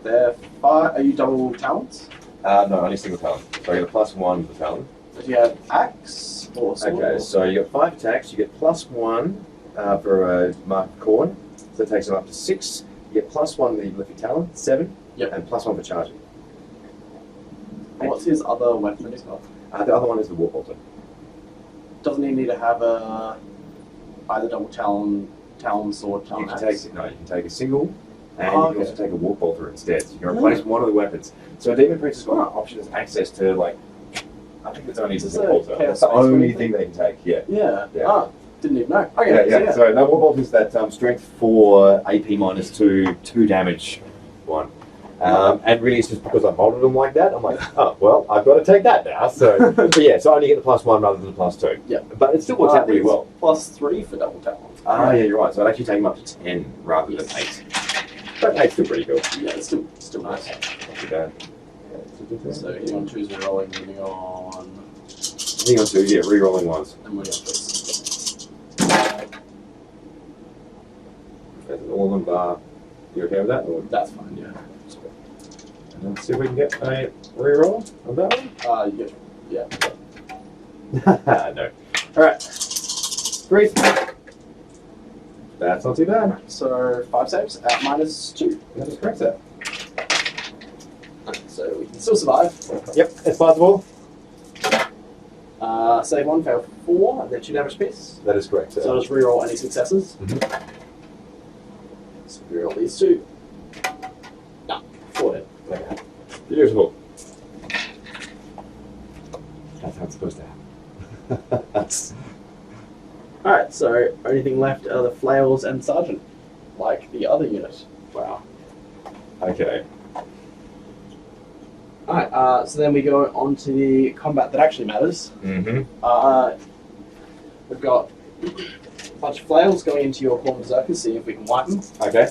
they're 5. Are you double talents? No, only single talent. So I get a +1 for the talent. Do you have axe or sword? Okay, so you got 5 attacks, you get +1 for a marked corn, so that takes them up to 6. You get +1 with your talent, 7, Yep. and +1 for charging. What's his other weapon that he's got? The other one is the War Bolter. Doesn't he need to have either double talon, sword, You talon, can axe? take a single, and Oh, you can okay. also take a War Bolter instead. So you can replace one of the weapons. So a Demon Prince has got options, access to, like, I think it's only Is the this War a Bolter. Chaos That's the Space only Marine thing they can take, yeah. Yeah. Yeah. Didn't even know. Okay, Yeah. So no more bolt is that strength 4, AP -2, 2 damage 1. And really, it's just because I molded them like that. I'm like, oh well, I've got to take that now. So, but yeah, so I only get the +1 rather than the +2. Yeah, but it still works out really well. +3 for double tap. Ah, yeah, you're right. So I'd actually take them up to 10 rather than 8. But 8's still pretty cool. Yeah, it's still nice. Not too bad. So hitting on 2s and rolling, moving on. Hitting on 2, yeah, re-rolling ones. And moving on 3s. That's all of them bar. You okay with that? Or? That's fine. Yeah. And let's see if we can get a re-roll on that one. You get, No. Alright. 3. That's not too bad. So 5 saves at -2. That is correct, sir. So we can still survive. Yep, it's possible. Save 1, fail 4, and then 2 damage piece. That is correct, sir. So I'll just reroll any successes. So reroll these 2. No, 4 hit. Okay. Beautiful. That's how it's supposed to happen. Alright, so only thing left are the flails and sergeant, like the other unit. Wow. Okay. Alright, so then we go on to the combat that actually matters. Mm-hmm. We've got a bunch of flails going into your corner berserkers, see if we can wipe them. Okay.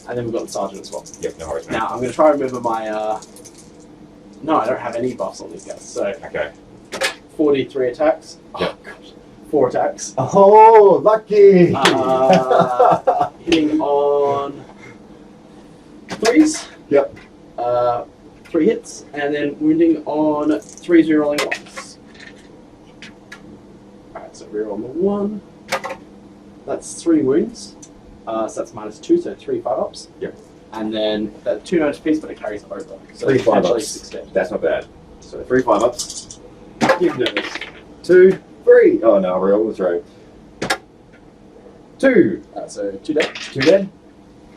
And then we've got the sergeant as well. Yep, no worries, man. Now, I'm going to try and remember my... No, I don't have any buffs on these guys, so... Okay. 43 attacks. Yep. Oh, gosh. 4 attacks. Oh, lucky! Hitting on 3s. Yep. 3 hits, and then wounding on 3s, rerolling 1s. Alright, so reroll the 1. That's 3 wounds. So that's -2, so 3 5-ups. Yep. And then that 2 damage piece, but it carries over. So 3 potentially 5-ups. 6 damage. That's not bad. So 3 5-ups. Give this. 2, 3. Oh no, I rolled the 3. 2. So 2 dead. 2 dead.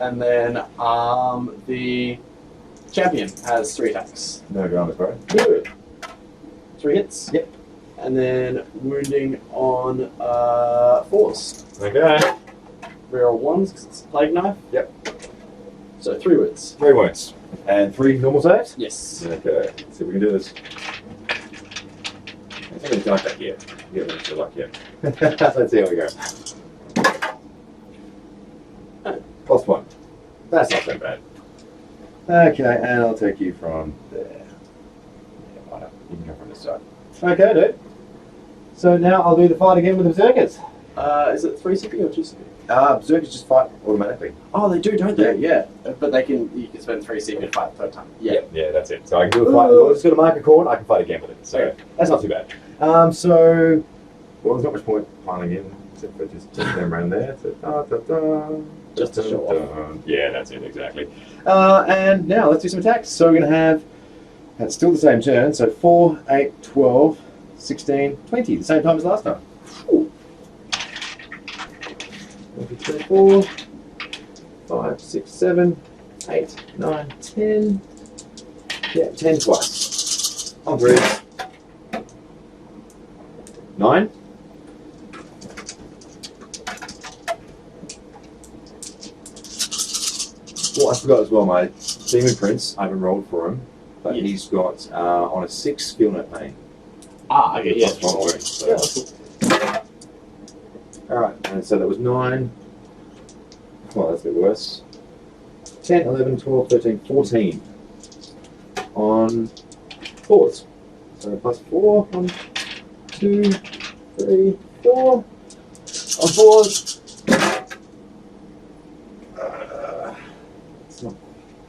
And then the champion has 3 attacks. No dramas, bro. Good. 3 hits. Yep. And then wounding on 4s. Okay. Reroll 1s because it's a plague knife. Yep. So 3 wounds. 3 wounds. And 3 normal saves? Yes. Okay. Let's see if we can do this. It's only like that here. Yeah, let's luck here. Let's see how we go. +1. That's not so bad. Okay, and I'll take you from there. Yeah, why not? You can go from this side. Okay, dude. So now I'll do the fight again with the Berserkers. Is it 3 CP or 2 CP? Berserkers just fight automatically. Oh, they do, don't they? Yeah. But you can spend 3 CP to fight the third time. Yeah. Yeah, that's it. So I can do a fight. As long as it's got a marker cord, I can fight again with it. So that's not too bad. So, well, there's not much point piling in, except for just taking them around there. So, Just to show off. Yeah, that's it, exactly. And now let's do some attacks. So we're going to have, that's still the same turn, so 4, 8, 12, 16, 20, the same time as last time. Ooh. 1, 2, 3, 4, 5, 6, 7, 8, 9, 10. Yeah, 10 twice. On 3. 9. Well, I forgot as well, my Demon Prince, I haven't rolled for him, but Yes. he's got on a 6 skill note pain. Ah, okay, yeah. Plus 1 already, so. Yeah, that's cool. Alright, and so that was 9. Well, that's a bit worse. 10, 11, 12, 13, 14. On 4s. So plus 4. 1, 2, 3, 4. On 4s.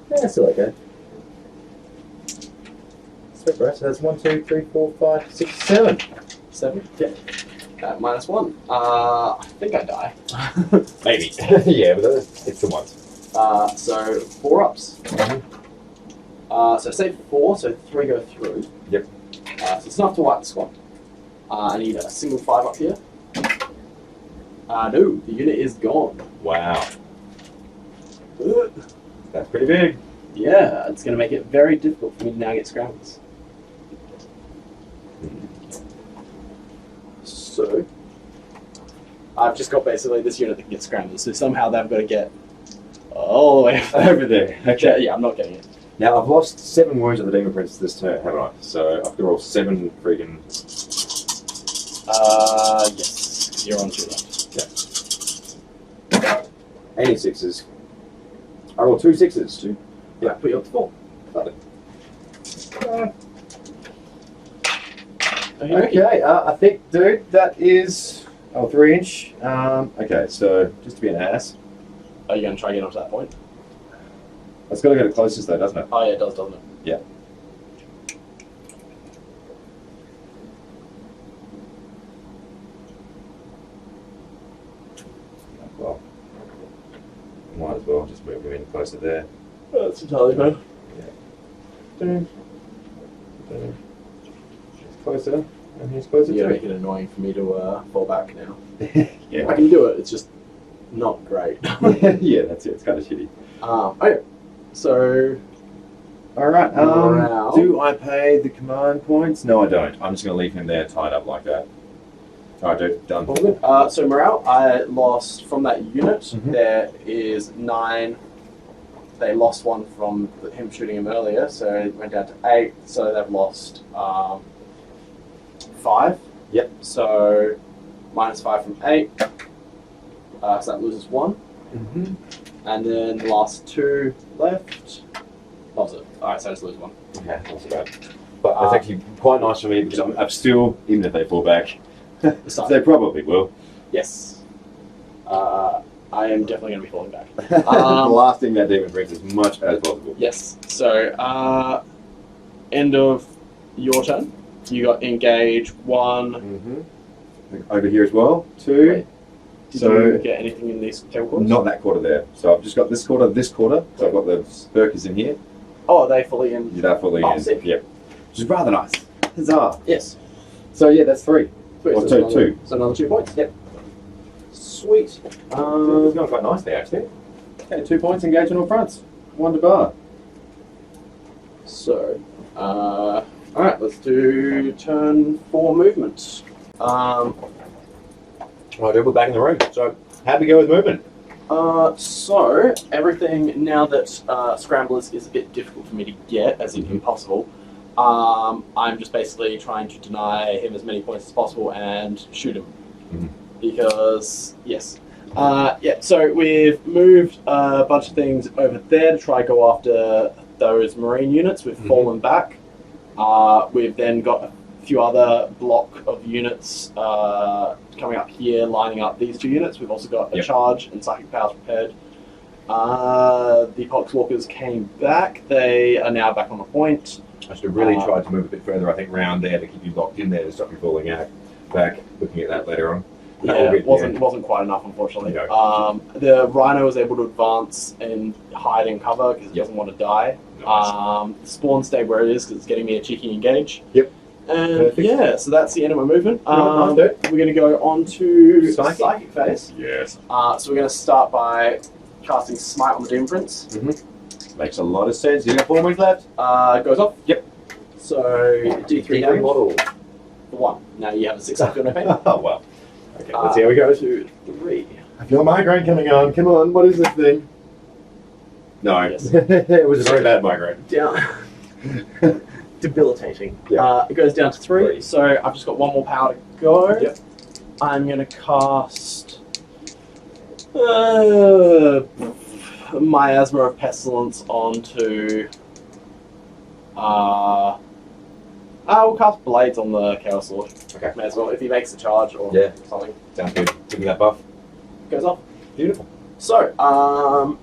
Yeah, still okay. Sweet, bro. So that's 1, 2, 3, 4, 5, 6, 7. 7? Yeah. -1. I think I die. Maybe. Yeah, but it's the ones. So 4 ups. Mm-hmm. So save 4, so 3 go through. Yep. So it's enough to wipe the squad. I need a single 5 up here. No, the unit is gone. Wow. That's pretty big. Yeah, it's going to make it very difficult for me to now get scrambles. So, I've just got basically this unit that can get scrambled, so somehow they've got to get all the way Over there. Okay. Yeah, I'm not getting it. Now I've lost 7 wounds on the Demon Prince this turn, haven't I? So I have to roll 7 freaking. Yes, 'cause you're on 2 left. Any 6s. I roll 2 6s. Yeah, put you up to 4. Love it. Okay. I think, dude, that is 3-inch. Okay, so just to be an ass, Are you going to try to get onto that point? it's got to go to closest though, doesn't it? Oh yeah, it does, doesn't it? Yeah. Well, might as well just move him in closer there. That's entirely fair. He's closer, and he's closer You're too. making it annoying for me to fall back now. Yeah. I can do it, it's just not great. Yeah, that's it. It's kind of shitty. Okay, so All right. Morale. Do I pay the command points? No, I don't. I'm just going to leave him there tied up like that. All right, dude. Done. all good. So morale, I lost from that unit. Mhm. There is 9. They lost 1 from him shooting him earlier, so it went down to 8. So they've lost 5. Yep. So -5 from 8. So that loses 1. Mm-hmm. And then the last 2 left. That was it. Alright, so I just lose 1. Okay, that's bad. But that's actually quite nice for me because I'm still, even if they fall back, Start. they probably will. Yes. I am definitely going to be falling back. Blasting that Demon Prince as much as possible. Yes. So, end of your turn. You got engage 1. Mm-hmm. Over here as well, 2. Wait. Did So- you get anything in these table quarters? Not that quarter there. So I've just got this quarter. So I've got the Berkers in here. Oh, are they fully in? Yeah, they're fully Oh, in. sick. Yep. Which is rather nice. Huzzah. Yes. So yeah, that's 3. Sweet, Or so two, another, 2. So another 2 points. Yep. Sweet. It's going quite nice there, actually. Okay, 2 points, engage on all fronts. 1 to bar. So, alright, let's do turn 4 movement. Right, dude, we're back in the room. So, how'd we go with movement? So everything now that Scramblers is a bit difficult for me to get, as in impossible, I'm just basically trying to deny him as many points as possible and shoot him. Mhm. Because, yes. So we've moved a bunch of things over there to try go after those marine units. We've fallen back. We've then got a few other block of units coming up here, lining up these 2 units. We've also got a charge and psychic powers prepared. The Poxwalkers came back. They are now back on the point. I should have really tried to move a bit further, I think, round there to keep you locked in there to stop you falling out. Back, looking at that later on. Yeah, it wasn't quite enough, unfortunately. No. The Rhino was able to advance and hide in cover because it doesn't want to die. Nice. Spawn stayed where it is because it's getting me a cheeky engage. Yep. And Perfect. yeah, so that's the end of my movement. Nice, dude. We're going to go on to Psychic. Psychic phase. Yes. So we're going to start by casting Smite on the Demon Prince. Makes a lot of sense. You got 4 moves left? Goes off. Yep. So D3 damage model. for 1. Now you have a 6 up on pain. Oh, well. Okay, let's see how we go. 2, 3. I feel a migraine coming on. Come on, what is this thing? No, Yes. it was a very bad migraine. Down. Debilitating. Yeah. It goes down to 3, so I've just got 1 more power to go. Yep. I'm going to cast Miasma of Pestilence onto. We'll cast Blades on the Chaos Lord. Okay. May as well, if he makes a charge or Yeah. something. Sounds good. Give me that buff. Goes off. Beautiful. So,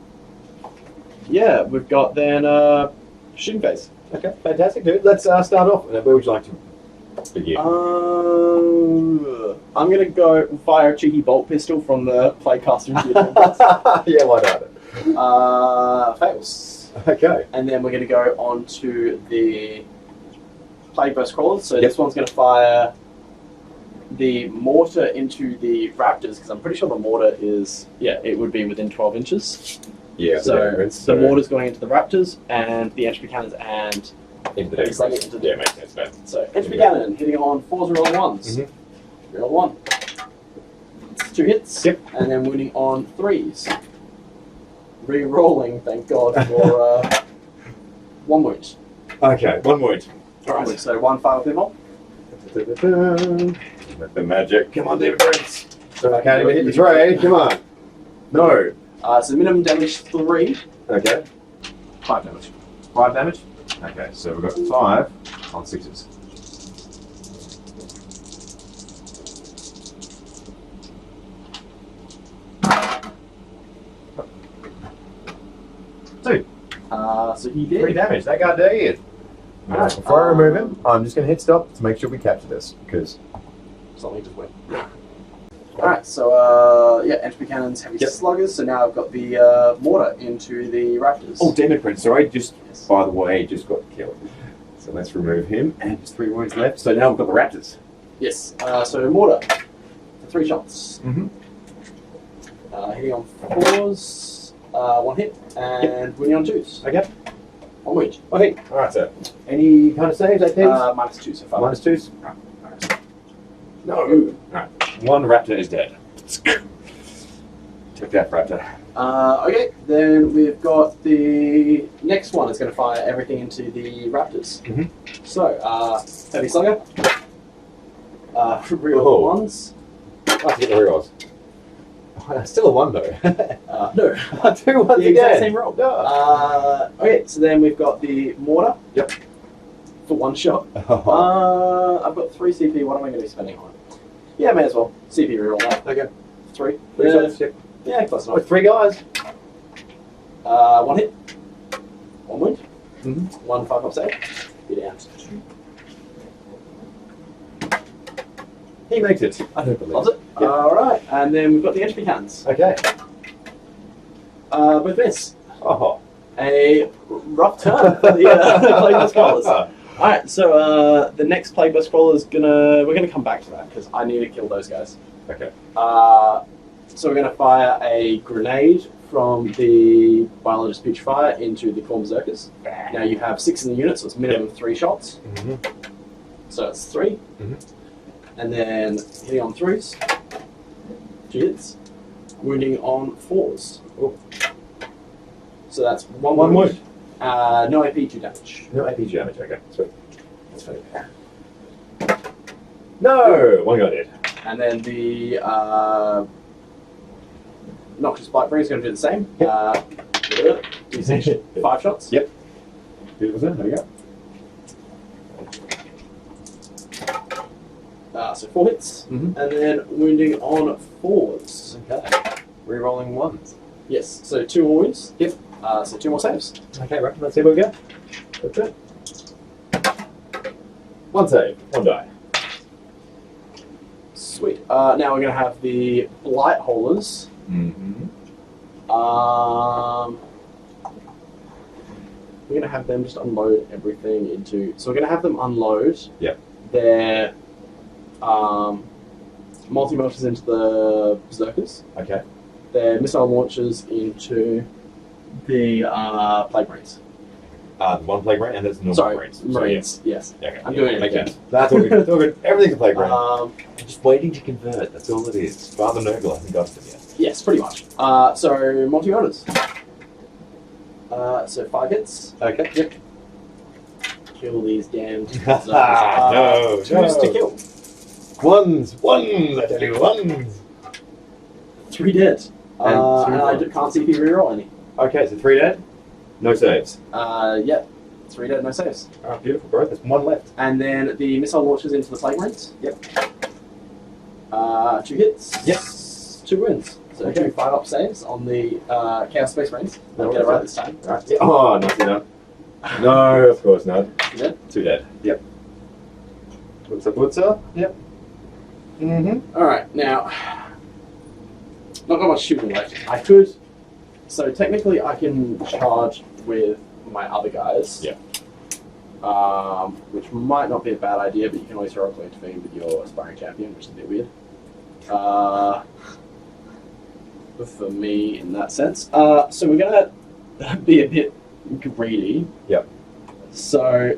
yeah, we've got then shooting phase. Okay, fantastic, dude. Let's start off. Where would you like to begin? I'm gonna go fire a cheeky bolt pistol from the playcaster into your Yeah, why not? fails. Okay. And then we're gonna go on to the Plague Burst Crawlers. So Yep. this one's gonna fire the mortar into the raptors, because I'm pretty sure the mortar is, it would be within 12 inches. Yeah, So difference, the mortar's going into the raptors, and the entropy cannons and into the Exactly, into the- Yeah, makes sense, man. so entropy cannon hitting on 4s or on 1s. Mhm. Roll 1. 2 hits. Yep. And then wounding on 3s. Re-rolling, thank God, for 1 wound. Okay, 1 wound. Alright, so 1 5 of them With the magic. Come on, David Prince. So I can't even hit the tray. Come on. No. So minimum damage 3. Okay. 5 damage. 5 damage? Okay, so we've got 5 on 6s. So he did. 3 damage. That guy did. Alright, Before I remove him, I'm just going to hit stop to make sure we capture this, because... Something just went. Alright, so yeah, entropy cannons, heavy Yep. sluggers. So now I've got the mortar into the raptors. Oh, Demon Prince, sorry, just, Yes. by the way, just got killed. So let's remove him, and just 3 wounds left. So now we've got the Raptors. Yes. So mortar for 3 shots. Mm-hmm. Hitting on 4s, 1 hit, and winning on 2s. Okay. 1 wound. Okay. Alright, so any kind of saves, I think? Minus 2 so far. Minus 2s? Alright. No. Alright. 1 Raptor is dead. Took that, Raptor. Okay, then we've got the next one is going to fire everything into the raptors. Mhm. So, heavy slugger. Real Oh. ones. I have to get the rerolls. Still a 1 though. No. I do 1 The exact same roll. No. Okay, so then we've got the mortar. Yep. For 1 shot. Oh. I've got 3 CP. What am I going to be spending on? Yeah, may as well. CP reroll that. Okay. 3. 3 Yeah. shots, yep. Yeah, close Oh, enough. 3 guys. 1 hit. 1 wound. Mm-hmm. 1 5 up save. Be down. He makes it. I don't believe Loves it. Yep. Alright, and then we've got the entropy cannons. Okay. Both miss. Oh. A rough turn for the Plagueburst Crawlers. Alright, so the next Plagueburst Crawler is we're gonna come back to that because I need to kill those guys. Okay. So we're gonna fire a grenade from the Biologist Putrefire into the Corn Berserkers. Now you have 6 in the unit, so it's minimum 3 shots. Mm-hmm. So it's 3. Mhm. And then hitting on 3s. 2 hits. Wounding on 4s. Oh. So that's 1 1 wound. wound. No AP, 2 damage. No AP damage. Okay. Sweet. That's funny. No. 1 guy dead. And then the Noxious Blightbringer is going to do the same. D6, 5 shots. Yep. Beautiful. There we go. So 4 hits. Mhm. And then wounding on 4s. Okay. Rerolling 1s. Yes, so 2 more wounds. Yep. So 2 more saves. Okay, right. Let's see where we go. That's it. 1 save. 1 die. Sweet. Now we're going to have the Blight Haulers. Mm-hmm. We're going to have them just unload everything into... So we're going to have them unload Yep. their multi-melters into the Berserkers, Okay. their missile launchers into the Plague Marines. The 1 plague brain and there's normal Sorry, brains. Marines, yes. Yeah, okay. I'm doing it Makes again. sense. That's all good. It's all good. Everything's a plague brain. Um, Just waiting to convert. That's all it is. Father Noble, I think I've done yes. yes, pretty much. So multi-melters. So 5 hits. Okay. Yep. Kill these damned No, no. Choose to kill. 1s. 1s. I tell you, 1s. 3 dead. And And I 2 can't see if you reroll any. Okay, so 3 dead. No saves. Yeah. 3 dead, no saves. Oh, beautiful, bro. There's 1 left. And then the missile launches into the Plague Marines. Yep. 2 hits. Yes. 2 wins. So Okay. 2 5-up saves on the Chaos Space Marines. No, They'll get it that's right it. this time. Right. Yeah. Oh, not enough. No, of course not. You dead? 2 dead. Yep. Butsa. Yep. Mm-hmm. Alright, now, not got much shooting left. I could, so technically I can charge with my other guys. Yeah. Which might not be a bad idea, but you can always heroically intervene with your aspiring champion, which is a bit weird. For me, in that sense. So we're gonna be a bit greedy. Yep. So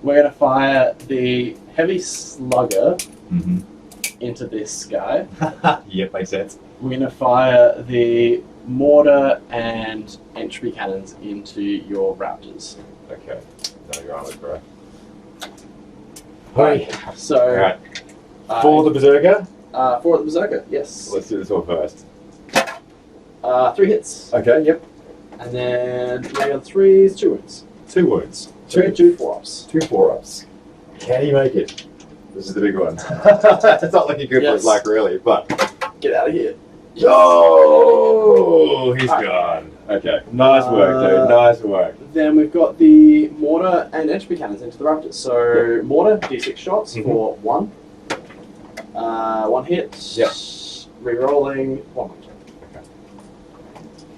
we're gonna fire the heavy slugger Mm-hmm. into this guy. Yep, makes sense. We're going to fire the mortar and entry cannons into your raptors. Okay. No, your armor's bro. Right. So, Alright. For the berserker, for the berserker, yes. let's do this one first. 3 hits. Okay, yep. And then the other 3 is 2 wounds. 2 wounds. 2 4-ups. 2 4-ups. Can he make it? This is the big one. It's not looking good for his luck, really, but. Get out of here. Oh, he's gone. Okay, nice work, dude. Nice work. Then we've got the mortar and entry cannons into the raptors. So mortar, d6 shots for 1. 1 hit. Yep. Rerolling 1 wound. Okay.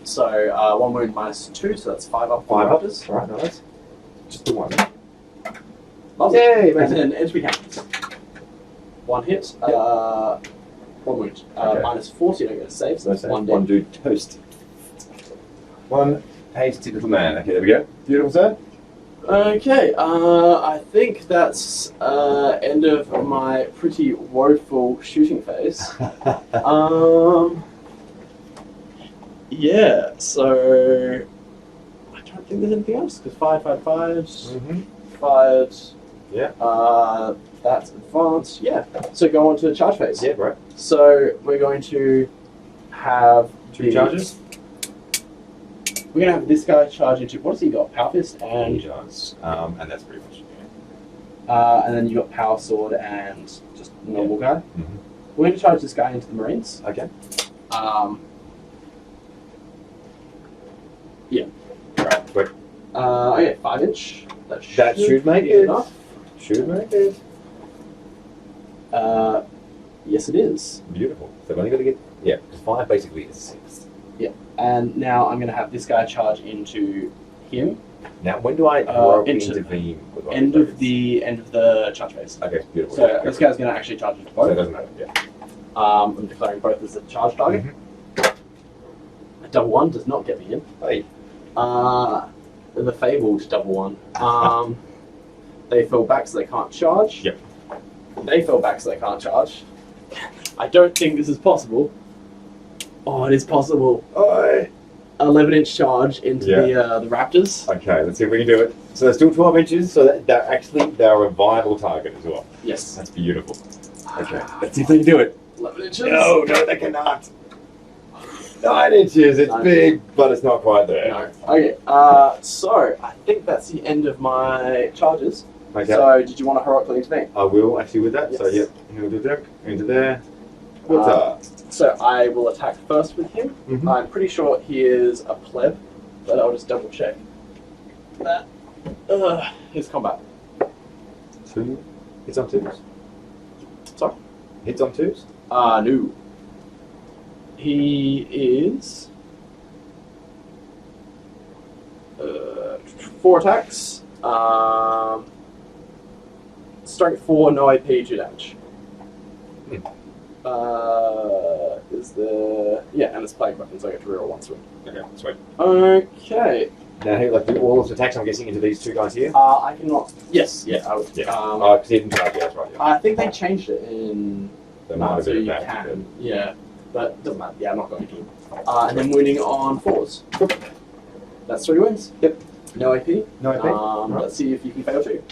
So 1 wound minus 2, so that's 5 up for 5 up. raptors. Alright, nice. Just the 1. Lovely. Yay, And amazing. then entry cannons. 1 hit. 1 wound. Okay. Minus 4, so you don't get a save, so that's 1 One dead. dude toast. 1 hasty little man. Okay, there we go. Beautiful, sir. Okay, I think that's end of my pretty woeful shooting phase. Yeah, so I don't think there's anything else because fired, fired. Yeah. That's advanced. Yeah. So go on to the charge phase. Yeah, right. So we're going to have 2 charges. We're going to have this guy charge into, what has he got? Power Fist He and does. And that's pretty much it. and then you got Power Sword and just normal guy. Mhm. We're going to charge this guy into the Marines. Okay. Yeah. Right, quick. Okay, 5-inch. That should make be it. enough. Should make it. Yes, it is. Beautiful. So I've only got to get. Yeah, because 5 basically is 6. And now I'm going to have this guy charge into him. Now, when do I intervene with one End those? of the charge phase. Okay, beautiful. So Yeah, this go guy's going to actually charge into for it. So it both. doesn't matter. Yeah. I'm declaring both as a charge target. A double 1 does not get me in. Hey. The fabled double 1. They fell back so they can't charge. Yep. They fell back so they can't charge. I don't think this is possible. Oh, it is possible. Oi. 11-inch charge into the Raptors. Okay, let's see if we can do it. So they're still 12 inches, so they're a viable target as well. Yes. That's beautiful. Okay, let's see if they can do it. 11 inches. No, they cannot. 9 inches, it's 9 big, but it's not quite there. No. Okay, so I think that's the end of my charges. Okay. So did you want to heroically intervene? I will actually with that. So Yes. yep, he'll do that. Into there. What's up? So I will attack first with him. Mhm. I'm pretty sure he is a pleb, but I'll just double check. That his combat. 2 hits on 2s. Sorry? Hits on 2s. No. He is 4 attacks. Strength 4, no AP, 2 damage. Is the and it's plague weapons. I get to reroll 1 swing. Okay, sweet. Okay. Now he'll do all of his attacks. I'm guessing into these 2 guys here. I cannot. Yes. Yeah. I would. Yeah. Because he didn't charge. Yeah, that's right. Yeah. I think they changed it in. They might have so been you attached, can. Yeah. But it doesn't matter. Yeah, I'm not going to. And then wounding on 4s. That's 3 wins. Yep. No AP. No AP. Right. Let's see if you can fail too.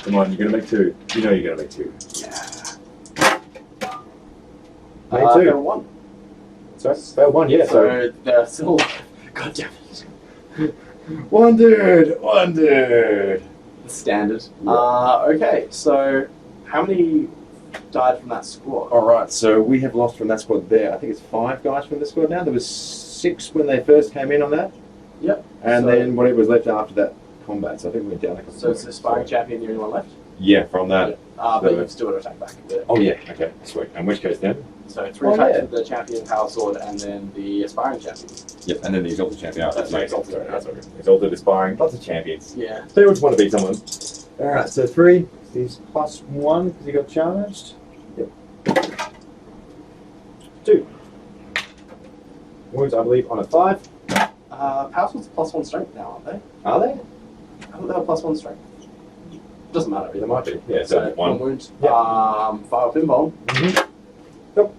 Come on, you're gonna make 2. You know you're gonna make 2. Yeah. Made 2. Fail 1. Sorry, fail 1. Yeah. So So they're still. God damn it. 1 dude. 1 dude. Standard. Yeah. Okay. So how many died from that squad? All right. So we have lost from that squad there. I think it's 5 guys from the squad now. There was 6 when they first came in on that. Yep. And So- then whatever was left after that combat. So I think we went down a couple. So it's the sparring champion, the only one left. Yeah, from that. But you've still got to attack back a bit. Oh yeah. Okay. Sweet. In which case then? So 3 Oh, attacks yeah. with the champion, power sword, and then the aspiring champion. Yep. And then the exalted champion. Oh, That's nice. Exalted, Sorry, yeah. that's okay. Exalted, aspiring, lots of champions. Yeah. So you just want to beat someone. All right. So 3. He's +1 because he got charged. Yep. 2. Wounds, I believe, on a 5. Power sword's +1 strength now, aren't they? Are they? I thought they were +1 strength. Doesn't matter either much. Yeah, so one. wound. Yeah. Fire pinball. Nope.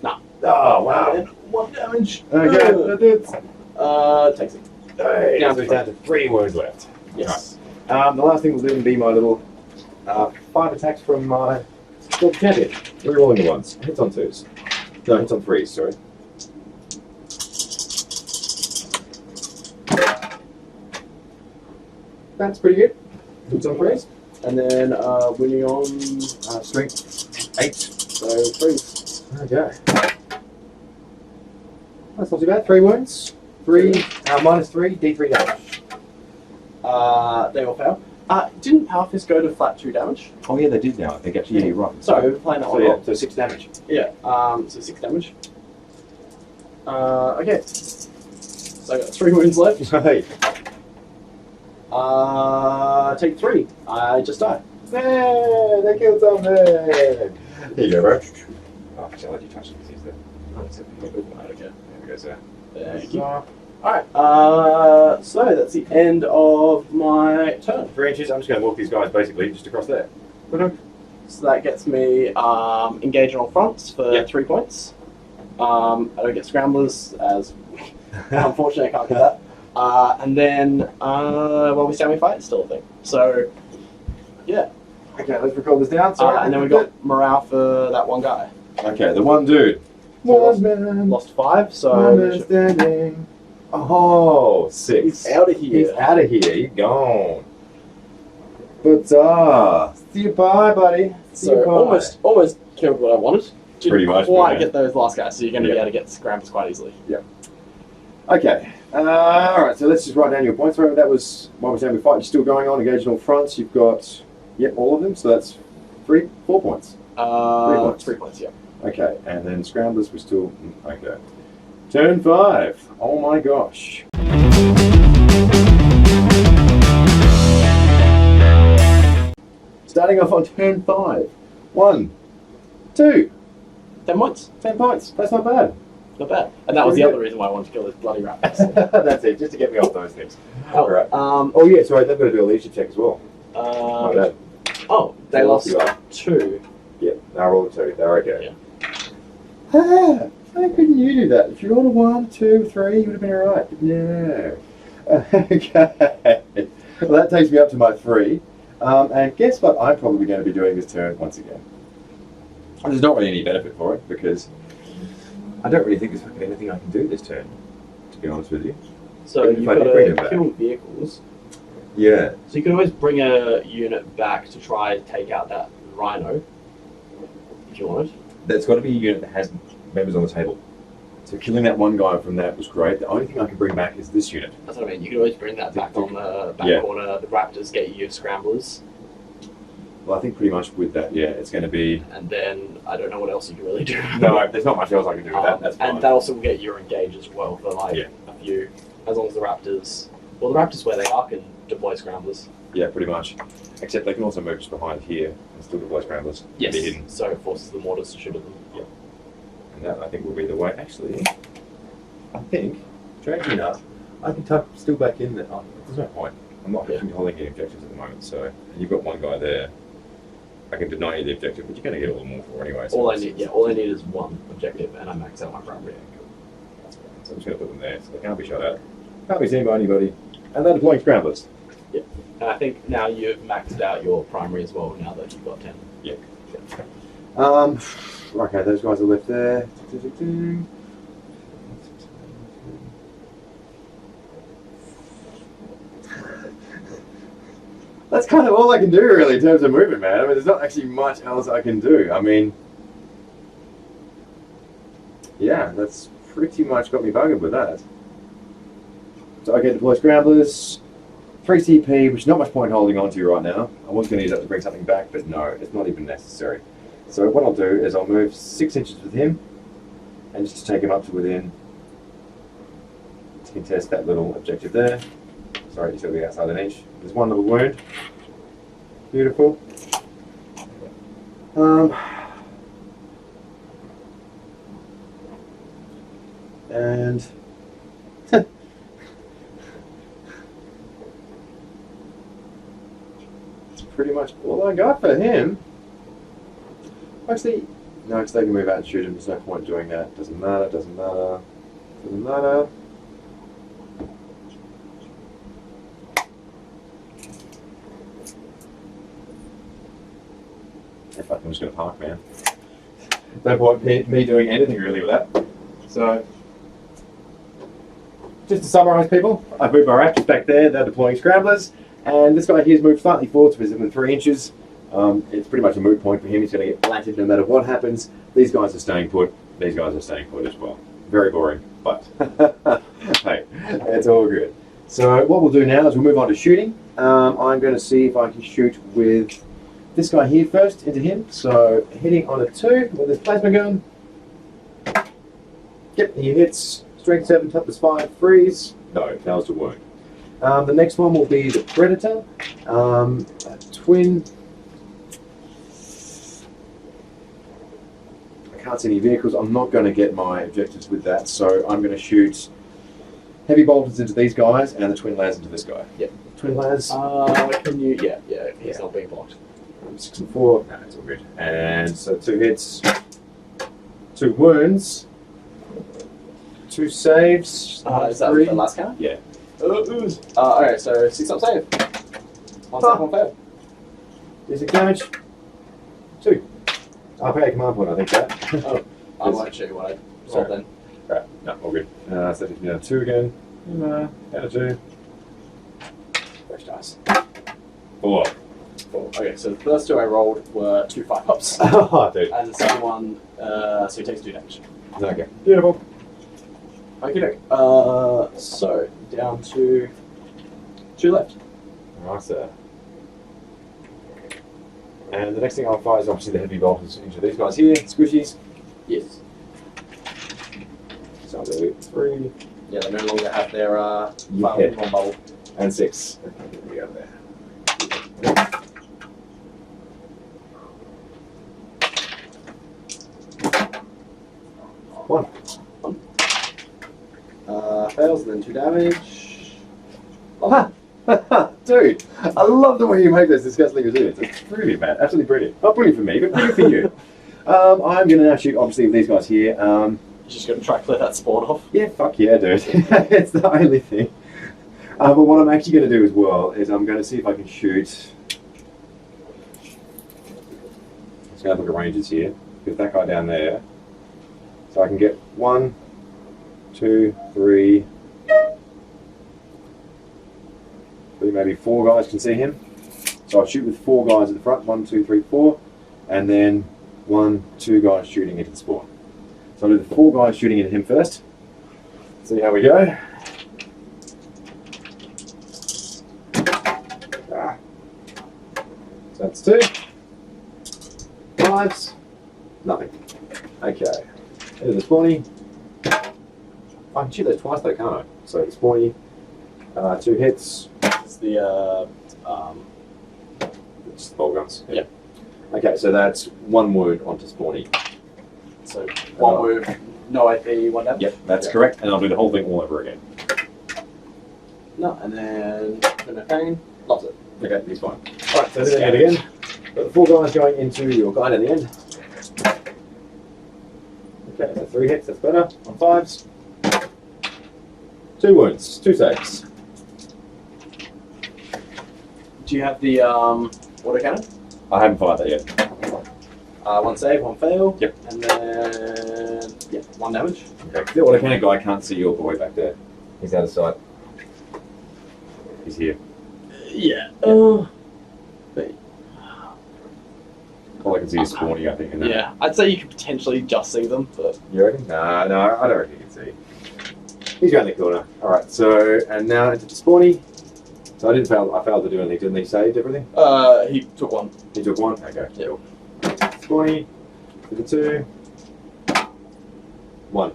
Nah. Oh, wow. And 1 damage. Okay, that is. Takes it. Hey, Down so to it's down to 3 wounds left. Yes. The last thing will do will be my little 5 attacks from my Untitled Champion. Rerolling the ones. Hits on 2s. No, hits on 3s, sorry. That's pretty good. Hits on 3s. And then winning on Strength 8. so 3s. Okay. That's not too bad. 3 wounds. 3, minus 3, D3 damage. They all fail. Didn't Power Fist go to flat 2 damage? Oh yeah, they did now. I think actually, yeah, you're right. Sorry, we were playing that So one yeah, wrong. so 6 damage. Yeah, so 6 damage. Okay. So I got 3 wounds left. Hey. Take 3. I just died. Hey, they killed something. Here you go, bro. Oh, actually, I'll let you touch it because he's there. Oh, it's Okay. there we go, sir. Thank you. Alright, so that's the end of my turn. 3 inches. I'm just going to walk these guys basically just across there. So that gets me engaging on fronts for Yeah. 3 points. I don't get scramblers, as unfortunately I can't do that. And then, while we stand we fight, it's still a thing. So, yeah. Okay, let's record this down. Sorry, And then we got morale for that one guy. Okay, the one dude. So One man. Lost 5, One so man standing. Oh, 6. he's out of here. He's out of here. He's gone. But see you bye, buddy. See you So bye. almost killed what I wanted. Didn't Pretty much, quite yeah. get those last guys, so you're going to Yeah. be able to get scrambles quite easily. Okay. All right. So let's just write down your points. Remember that was one was we fight. You're still going on. Engaging on fronts. You've got all of them. So that's 4 points. 3 points. 3 points, yeah. Okay. And then scramblers. We're still okay. Turn 5. Oh my gosh. Starting off on turn 5. 1, 2, 10 points. 10 points. That's not bad. Not bad. And that was the Pretty other reason why I wanted to kill this bloody raptors. That's it. Just to get me off those things. Oh, Right. Oh yeah. Sorry. They've got to do a leadership check as well. My bad. They They lost lost 2. Yeah, now roll the 2. They're okay. Yeah. How couldn't you do that? If you rolled a 1, 2, 3, you would have been alright. No. Okay. Well, that takes me up to my 3. And guess what I'm probably going to be doing this turn once again. And there's not really any benefit for it because I don't really think there's fucking anything I can do this turn, to be honest with you. So If you've I got did bring them to back. kill vehicles. Yeah. So you could always bring a unit back to try and take out that rhino, if you wanted. There's got to be a unit that has members on the table. So killing that one guy from that was great. The only thing I can bring back is this unit. That's what I mean. You could always bring that back on the back Yeah. corner. The raptors get you scramblers. Well, I think pretty much with that, yeah, it's going to be... And then I don't know what else you can really do. No, there's not much else I can do with that. That's fine. And that also will get your engage as well for like Yeah. a few, as long as the raptors. Well, the raptors where they are can deploy scramblers. Yeah, pretty much. Except they can also move just behind here and still deploy scramblers. Yes. Be hidden. So it forces the mortars to shoot at them. And that, I think, will be the way. Actually, I think, strangely enough, I can tuck still back in there. Oh, there's no point. I'm not actually holding any objectives at the moment, so and you've got one guy there. I can deny you the objective, but you're going to get a little more for anyway. So All I need is one objective, and I max out my primary. That's fine. So I'm just going to put them there, so they can't be shot at. Can't be seen by anybody. And they're deploying scramblers. And I think now you've maxed out your primary as well. Now that you've got 10. Yeah. Okay, those guys are left there. That's kind of all I can do, really, in terms of movement, man. I mean, there's not actually much else I can do. I mean, yeah, that's pretty much got me buggered with that. So I get deploy scramblers, 3 CP, which is not much point holding on to right now. I was going to use that to bring something back, but no, it's not even necessary. So what I'll do is I'll move 6 inches with him, and just to take him up to within, to contest that little objective there. Sorry, just be outside an inch. There's one little wound. Beautiful. And That's pretty much all I got for him. Actually, no, because they can move out and shoot him. There's no point doing that. Doesn't matter, doesn't matter, doesn't matter. In fact, I'm just going to park, man. No point me doing anything really with that. So, just to summarise, people, I've moved my Raptors back there. They're deploying scramblers, and this guy here's moved slightly forward within 3 inches. It's pretty much a moot point for him. He's going to get planted no matter what happens. These guys are staying put. These guys are staying put as well. Very boring, but hey, it's all good. So what we'll do now is we'll move on to shooting. I'm going to see if I can shoot with this guy here first into him. So hitting on a 2 with his plasma gun. Yep, he hits. Strength 7, toughness 5, freeze. No, fails to wound. The next one will be the Predator. A twin. I can't see any vehicles. I'm not going to get my objectives with that, so I'm going to shoot heavy bolters into these guys and the twin layers into this guy. Yep. Twin layers. Can you? Yeah. He's not being blocked. 6 and 4. No, it's all good. And so 2 hits, 2 wounds, 2 saves. Is that 3. the last count? Yeah. Alright, so 6 up save. 1 save, 1 fail. D6 damage. 2. I'll pay a command point, I think, that. Oh, I won't show you what I saw then. Right, no, all good. So that takes me down to 2 again. Down to 2. Fresh dice. 4. Okay, so the first 2 I rolled were 2 5-ups. Oh, dude. And the second one, so he takes 2 damage. Okay. Beautiful. Okay, so down to 2 left. Right, sir. And the next thing I'll fire is obviously the heavy bolters into these guys here, squishies. Yes. So I'll do 3 Yeah, they no longer have their Yeah. bomb bubble. and 6. Okay, we go there. 1. Fails, and then 2 damage. Dude, I love the way you make those disgusting resilience. It's brilliant, man. Absolutely brilliant. Not brilliant for me, but brilliant for you. I'm going to now shoot, obviously, with these guys here. You're just going to try to clear that spawn off. Yeah, fuck yeah, dude. It's the only thing. But what I'm actually going to do as well is I'm going to see if I can shoot. Let's go look at ranges here. Get that guy down there. So I can get 1, 2, 3, maybe 4 guys can see him. So I'll shoot with 4 guys at the front. 1, 2, 3, 4. And then 1, 2 guys shooting into the spawn. So I'll do the 4 guys shooting into him first. See how we go. So that's 2. 5s. Nothing. Okay. Here's the spawny. I can shoot those twice though, can't I? So the spawny. 2 hits. It's the, It's the bolt guns. Yep. Okay, so that's 1 wound onto spawny. so 1 wound, no AP, 1 damage? Yep, that's correct, and I'll do the whole thing all over again. No, and then no pain, loves it. Okay, he's fine. Alright, so do that again. Got the 4 guys going into your guide in the end. Okay, so 3 hits, that's better. On 5s. 2 wounds, 2 saves. Do you have the water cannon? I haven't fired that yet. 1 save, 1 fail. Yep. And then, 1 damage. Okay, the auto cannon guy can't see your boy back there. He's out of sight. He's here. Yeah. All I can see is spawny, I think. And Yeah, I'd say you could potentially just see them, but You reckon? No, I don't reckon you can see. He's around the corner. Alright, so, and now into the spawny. So I failed to do anything, didn't he? Saved everything? he took 1. He took 1? Okay, Yeah. cool. Spawny, to the 2. 1.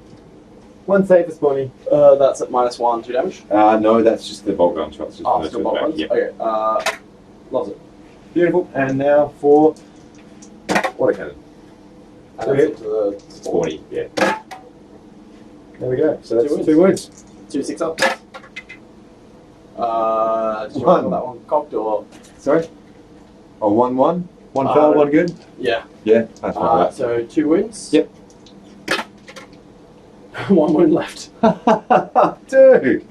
1 save for spawny. That's at -1, 2 damage. No, that's just the bolt gun shots. Just Still bolt guns? Yeah. Okay, loves it. Beautiful. And now for water cannon. And Okay. that's into the Spawny, yeah. There we go. So that's 2 2 wounds. 2 6-ups. Did you 1. roll that one cocked or? Sorry? Oh, 1-1. One Uh, foul, one good. Yeah. Yeah, that's right. So 2 wounds. Yep. 1 wound left. Dude,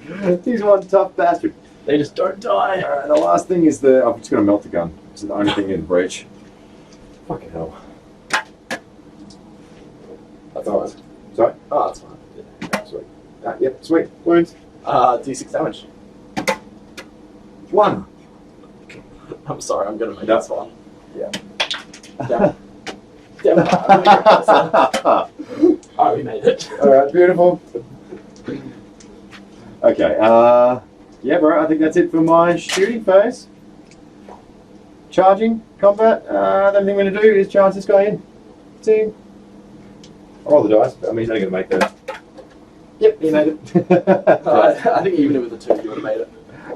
he's one tough bastard. They just don't die. The last thing is I'm just going to melt the gun. It's the only thing in the breach. Fucking hell. That's all right. Sorry? Oh, that's fine. Yeah, sweet. Yep, sweet. Wounds. D6 damage. 1. I'm sorry, I'm gonna make No. this one. Yeah. Damn it. Damn it. I'm gonna get closer. Oh, we made it. Alright, beautiful. Okay, yeah, bro, I think that's it for my shooting phase. Charging, combat, the only thing we're going to do is charge this guy in. See? I'll roll the dice, but I mean, he's only going to make that. Yep, he made it. I think even with the 2, you would have made it.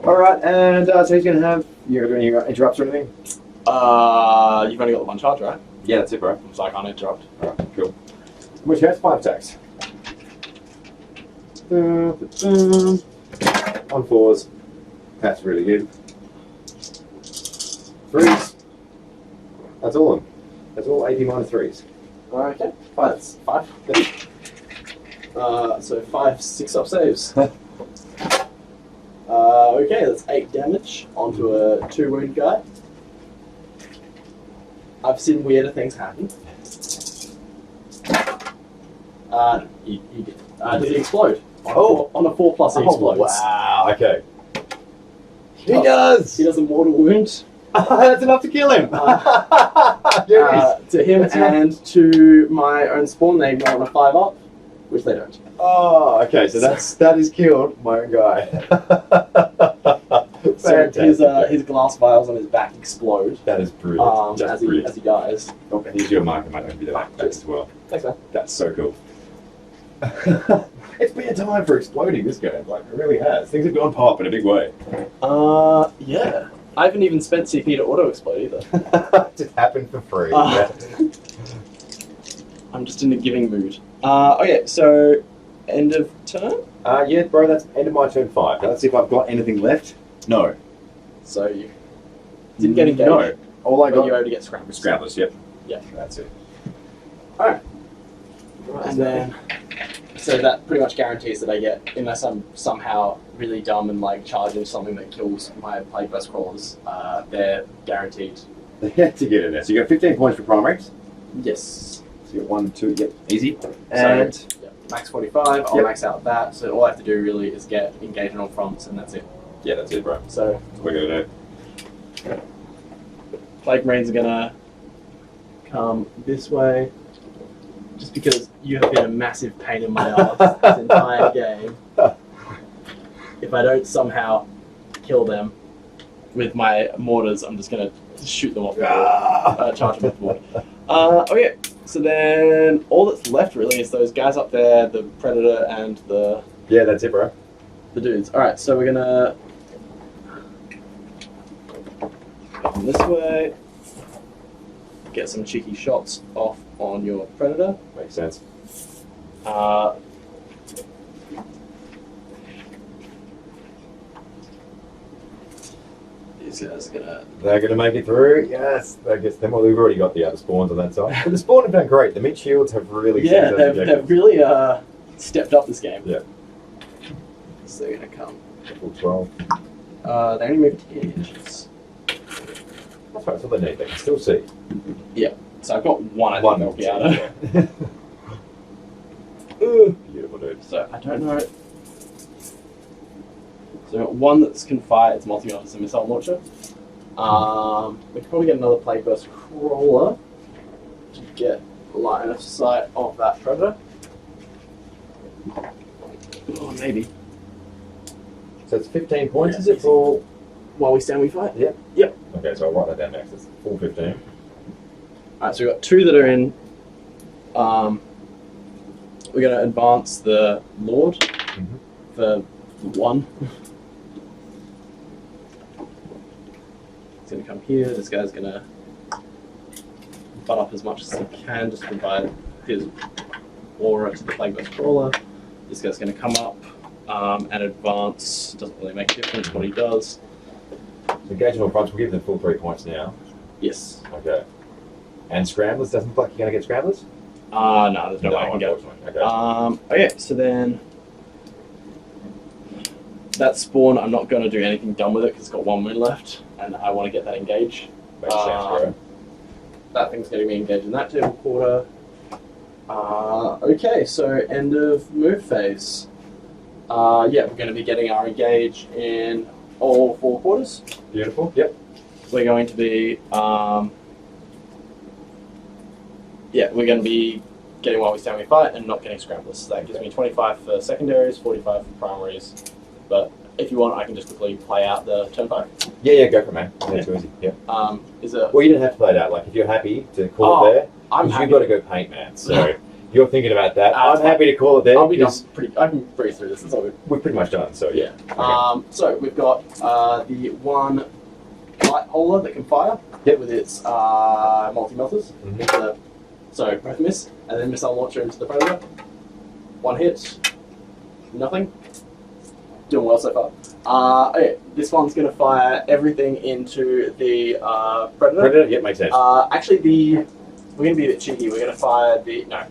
Alright, and so he's going to have, you're going to do any interrupts or anything? You've only got the 1 charge, right? Yeah, that's it, bro. So I can't interrupt. Alright, cool. Which has 5 attacks. On 4s. That's really good. 3s. That's all of them. That's all 80 minus 3s. Okay, 5. That's 5. So 5 6-up saves. Okay, that's 8 damage onto a 2 wound guy. I've seen weirder things happen. He did. Does he explode? On a 4 plus, he explodes. Wow, okay. He Oh, does! He does a mortal wound That's enough to kill him! to him That's enough. and to my own spawn. They ignore on a 5-up, which they don't. Oh, okay, so that is killed my own guy. So Fantastic. his glass vials on his back explode That is brilliant. Just as he brilliant. dies. Oh, and here's your marker, mate. I'll give you the back as well. Thanks, man. That's so cool. It's been a time for exploding this game. Like, it really has. Things have gone pop in a big way. Yeah. I haven't even spent CP to auto explode either. Just happened for free. I'm just in a giving mood. Okay, so end of turn. Yeah, bro, that's end of my turn 5. Now let's see if I've got anything left. No. So you didn't get engaged. No. All I But got you were able to get scrambled. Scramblers, yep. Yeah. That's it. Alright. And then, so that pretty much guarantees that I get, unless I'm somehow really dumb and like charge into something that kills my plague burst crawlers, they're guaranteed. to get in there. So you got 15 points for primaries. Yes. So you got 1, 2, yep, easy. And So, yeah, max 45, I'll Yep. max out that, so all I have to do really is get engagement on fronts and that's it. yeah, that's it, bro. So, That's what we're gonna do. Plague Marines are gonna come this way, just because you have been a massive pain in my ass this entire game. If I don't somehow kill them with my mortars, I'm just gonna shoot them off the board, charge them off the board. Okay, so then all that's left really is those guys up there, the Predator and the Yeah, that's it, bro. dudes. Alright, so we're gonna come this way, get some cheeky shots off on your Predator. Makes sense. These guys are gonna. They're gonna make it through. Yes, I guess them. Well, we've already got the other spawns on that side. But the spawn have done great. The meat shields have really Yeah, saved those they've objectives. really stepped up this game. Yeah. So they're gonna come. Full 12. They only moved 10 inches. That's right, that's all they need. They can still see. So I've got one. I think One they'll be able to. yeah. Ooh, beautiful, dude. So I don't know. So I've got one that's can fire its multi-officer missile launcher. We could probably get another plague burst crawler to get line of sight of that Predator. Oh, maybe. So it's 15 points, is it? For... While we stand, we fight. Yep. Yep. Okay, so I'll write that down next. It's full 15. Alright, so we've got two that are in. We're going to advance the Lord for 1. He's going to come here. This guy's going to butt up as much as he can just to provide his aura to the Plague Burst Crawler. This guy's going to come up and advance. Doesn't really make a difference what he does. So engagement on fronts, we'll give them full 3 points now. Yes. Okay. And scramblers, doesn't look like you're going to get scramblers? No, there's no way I can go. Unfortunately. Okay. Okay, so then that spawn, I'm not going to do anything dumb with it because it's got 1 wound left, and I want to get that engage. Makes sense, bro. That thing's getting me engaged in that table quarter. Okay, so end of move phase. Yeah, we're going to be getting our engage in all 4 quarters. Beautiful. Yep. We're going to be, yeah, we're going to be getting while we stand, we fight, and not getting scramblers. So that gives me 25 for secondaries, 45 for primaries. But if you want, I can just quickly play out the turn 5. Yeah, go for it, man. Yeah, too easy. Yeah. Is it? Well, you didn't have to play it out. Like, if you're happy to call it there, I'm because happy. you've got to go paint, man. So you're thinking about that. I'm fine. happy to call it there. I'll be done because I can breeze through this. It's all good. we're pretty much done. So yeah. Okay. So we've got the one light holder that can fire with its multi-melters. Mhm. So both miss, and then missile launcher into the predator. 1 hit, nothing. Doing well so far. Okay, this one's going to fire everything into the predator. Predator? Yep, makes sense. Actually, we're going to be a bit cheeky. We're going to fire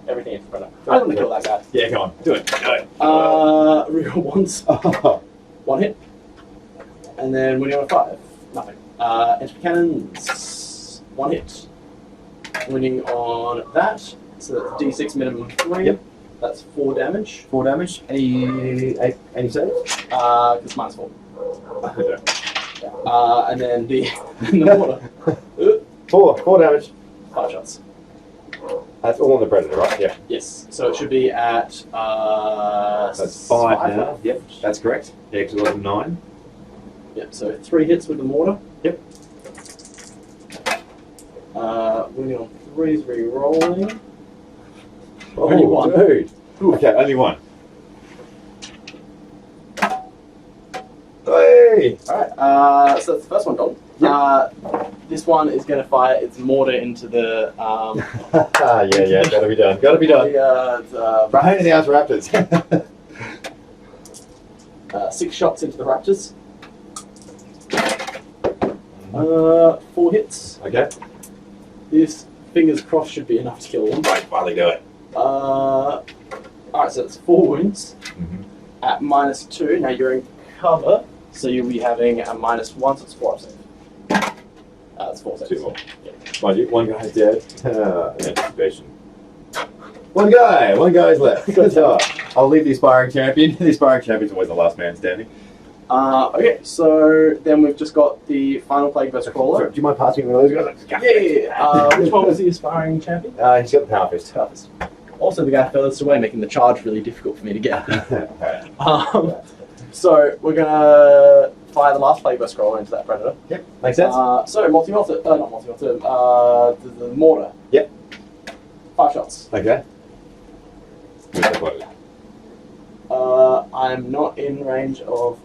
everything into the predator. I want to kill that guy. Yeah, come on. Do it. Do it. Reroll once. Oh. 1 hit. And then winning on a 5. Nothing. Entry cannons. 1 hit. Winning on that. So that's D6 minimum 3. Yep. That's 4 damage. 4 damage. Any saves? Because minus 4. And then the water. 4 damage. 5 shots. That's all on the predator, right? Yeah. Yes. So it should be at That's 5 now. left. Yep, that's correct. Yeah, because it was 9. Yep. So 3 hits with the mortar. Yep. Winning on 3's re-rolling. Oh, Only 1. dude. Okay, only 1. Hey! Alright, so that's the first one done. Yep. This one is going to fire its mortar into the yeah, gotta be done. Gotta be done. Pain in the ass raptors. 6 shots into the raptors. 4 hits. Okay. This, fingers crossed, should be enough to kill one. Right, finally do it. Alright, so it's 4 wounds at -2. Now you're in cover, so you'll be having a -1, so it's 4 safe. It's 4 safe. 2 more. Mind you, 1 guy's dead. Anticipation. One guy's left. Good job. I'll leave the aspiring champion. The aspiring champion's always the last man standing. Okay, so then we've just got the final Plague Burst Crawler. Sorry, do you mind passing me one of those guys? Yeah. Which one was the aspiring champion? He's got the power fist. Toughest. Also, the guy furthest away, making the charge really difficult for me to get. So we're gonna fire the last Plague Burst Crawler into that predator. Yep, makes sense. So multi-melter, not multi-melter, the mortar. Yep. 5 shots. Okay. I'm not in range of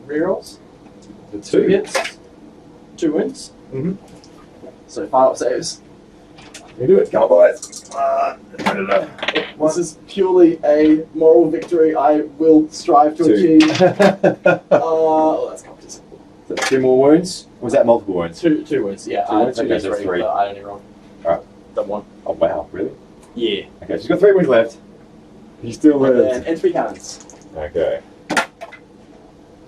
rerolls. The 2 2 hits, 2 wins. Mhm. So 5 saves. You do it. Come on, boys. This is purely a moral victory I will strive to 2. achieve. That's competition. So 2 more wounds? Or was that multiple wounds? 2 wounds, yeah. 2 wounds? 2 Okay, d3, so that's 3. but I only rolled. Alright. Done 1. Oh, wow. Really? Yeah. Okay, she's got 3 wounds left. You still And lives. then entry cannons. Okay.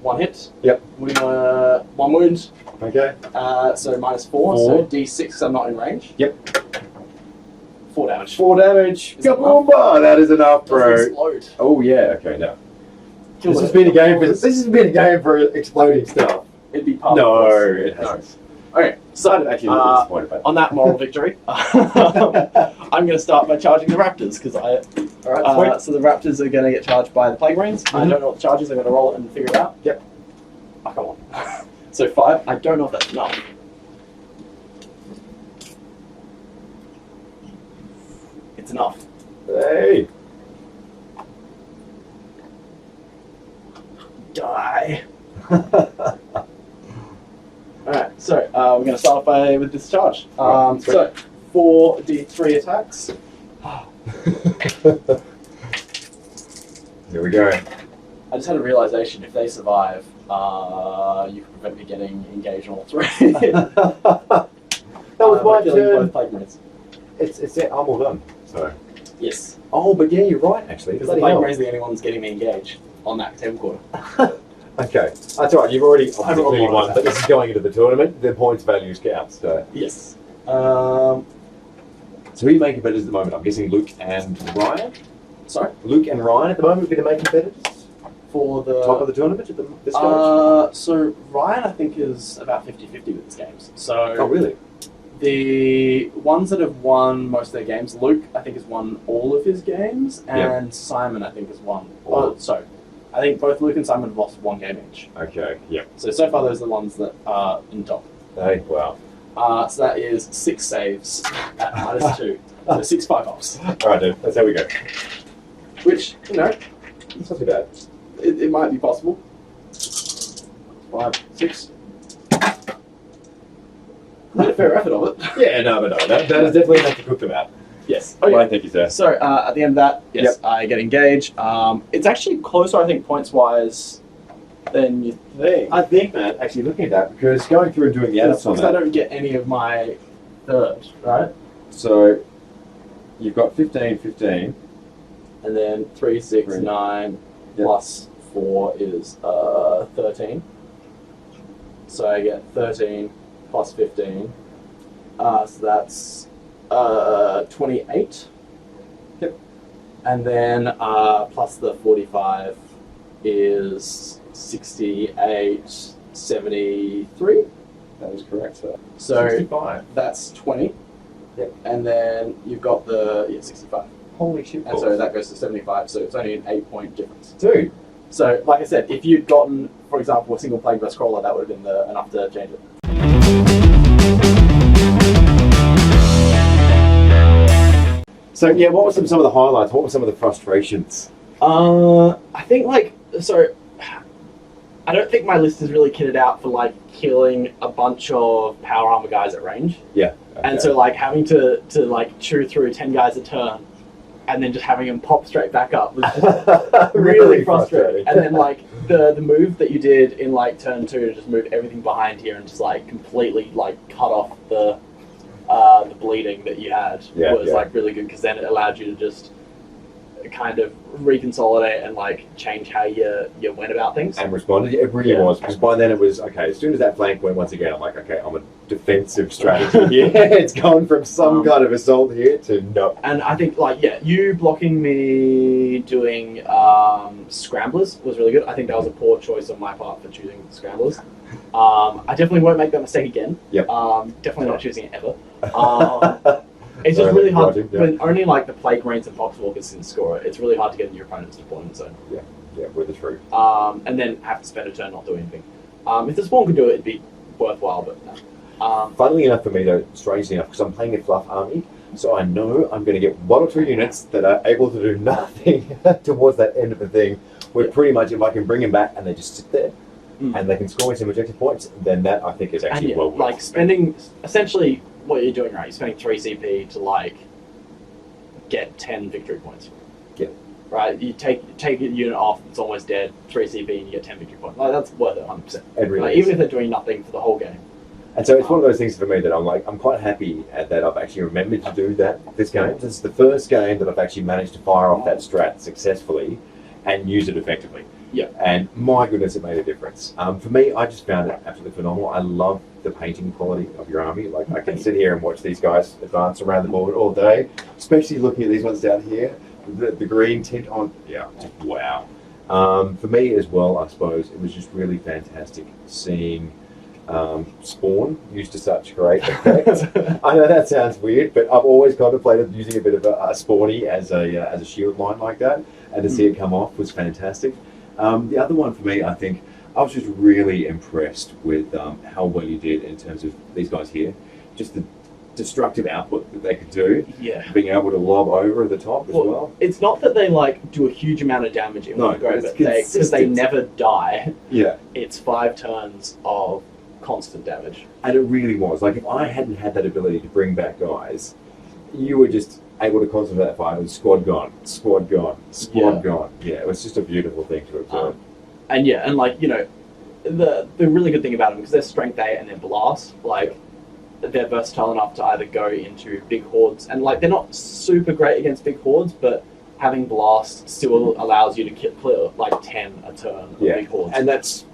1 hit. Yep. With 1 wound. Okay. So -4. So d6, I'm not in range. Yep. 4 damage. 4 damage. Is that Kaboomba! That is enough, Doesn't bro. explode. Oh yeah. Okay. No. Kill This it. has been a game for. This has been a game for exploding stuff. It'd be part No, of it this. hasn't. Okay, so I'm actually a little disappointed by on that moral victory, I'm going to start by charging the raptors because Alright, so the raptors are going to get charged by the plague rains. I don't know what the charge is. I'm going to roll it and figure it out. Yep. Oh, come on. So 5. I don't know if that's enough. It's enough. Hey. Die. Alright, so we're going to start off with this charge. So 4d3 attacks. Here we go. I just had a realization: if they survive, you can prevent me getting engaged on all 3. That was my killing turn. both plague marines. It's it. I'm all done. So. Yes. Oh, but yeah, you're right. Actually, Because the Bloody plague hell. marines are the only ones getting me engaged on that table quarter. Okay, that's all right. You've already I've obviously already won, won. but this is going into the tournament. The points values count. So Yes. who are you making competitors at the moment? I'm guessing Luke and Ryan. Sorry? Luke and Ryan at the moment would be the main competitors. For the Top of the tournament at this stage. so Ryan I think is about 50-50 with his games. So Oh, really? the ones that have won most of their games, Luke I think has won all of his games, and Simon I think has won. All. I think both Luke and Simon have lost one game each. Okay. Yep. So far those are the ones that are in top. Hey, wow. So that is 6 saves at -2. So 6 5-ups. All right, dude. That's how we go. Which, you know, It's not too bad. it might be possible. 5, 6. Made a fair effort of it. Yeah, no, but no, that is definitely enough to cook them out. Yes. Right, thank you, sir. So at the end of that, yes, I get engaged. It's actually closer, I think, points wise than you think. I think, man, actually looking at that, because going through and doing the add-ups on Because I that, don't get any of my third, right? so you've got 15, 15. And then 3, 6, Three. 9 Yep. plus 4 is 13. So I get 13 plus 15. So that's 28. Yep. And then plus the 45 is 68, 73. That is correct, sir. So 65. that's 20. Yep. And then you've got the 65. Holy shit. And so that goes to 75, so it's only an 8-point difference. Dude. So, like I said, if you'd gotten, for example, a single plague versus crawler, that would have been enough to change it. So, yeah, what were some of the highlights? What were some of the frustrations? I think, I don't think my list is really kitted out for, killing a bunch of power armor guys at range. Yeah. And so, having to chew through 10 guys a turn, and then just having them pop straight back up was just really frustrating. And then the move that you did in turn 2 to just move everything behind here and just completely cut off the bleeding that you had was really good, because then it allowed you to just kind of reconsolidate and change how you went about things. And responded. It really was, because by then it was, okay, as soon as that flank went once again, I'm like, okay, I'm a defensive strategy here. It's gone from some kind of assault here to no. And I think, you blocking me doing scramblers was really good. I think that was a poor choice on my part for choosing scramblers. I definitely won't make that mistake again. Yep. Definitely not choosing it ever. It's just really hard, when only the plague marines and poxwalkers can score it. It's really hard to get in your opponent's deployment zone. Yeah, with the truth. And then have to spend a turn not doing anything. If the spawn could do it, it'd be worthwhile, but no. Funnily enough for me though, strangely enough, because I'm playing a fluff army, so I know I'm going to get 1 or 2 units that are able to do nothing towards that end of the thing, where pretty much if I can bring them back and they just sit there, and they can score me some objective points, then that I think is actually well worth. Spending, essentially what you're doing, right, you're spending 3 CP to get 10 victory points. Yeah. Right, you take a unit off, it's almost dead, 3 CP and you get 10 victory points. That's worth it 100%. It really is. Even if they're doing nothing for the whole game. And so it's one of those things for me that I'm quite happy that I've actually remembered to do that this game. This is the first game that I've actually managed to fire off that strat successfully and use it effectively. Yeah. And my goodness, it made a difference. For me, I just found it absolutely phenomenal. I love the painting quality of your army. I can sit here and watch these guys advance around the board all day, especially looking at these ones down here. The green tint on, just wow. For me as well, I suppose, it was just really fantastic seeing Spawn used to such great effect. I know that sounds weird, but I've always contemplated using a bit of a Spawny as a shield line like that, and to see it come off was fantastic. The other one for me, I think, I was just really impressed with how well you did in terms of these guys here. Just the destructive output that they could do. Yeah. Being able to lob over the top as well. It's not that they do a huge amount of damage in one go, but because they never die. Yeah. It's 5 turns of constant damage. And it really was. If I hadn't had that ability to bring back guys, you were just able to concentrate that fight and squad gone, squad gone, squad gone. Yeah, it was just a beautiful thing to observe. The really good thing about them, because they're strength 8 and then blast, they're versatile enough to either go into big hordes, and like they're not super great against big hordes, but having blast still allows you to clear like 10 a turn of big hordes. And that's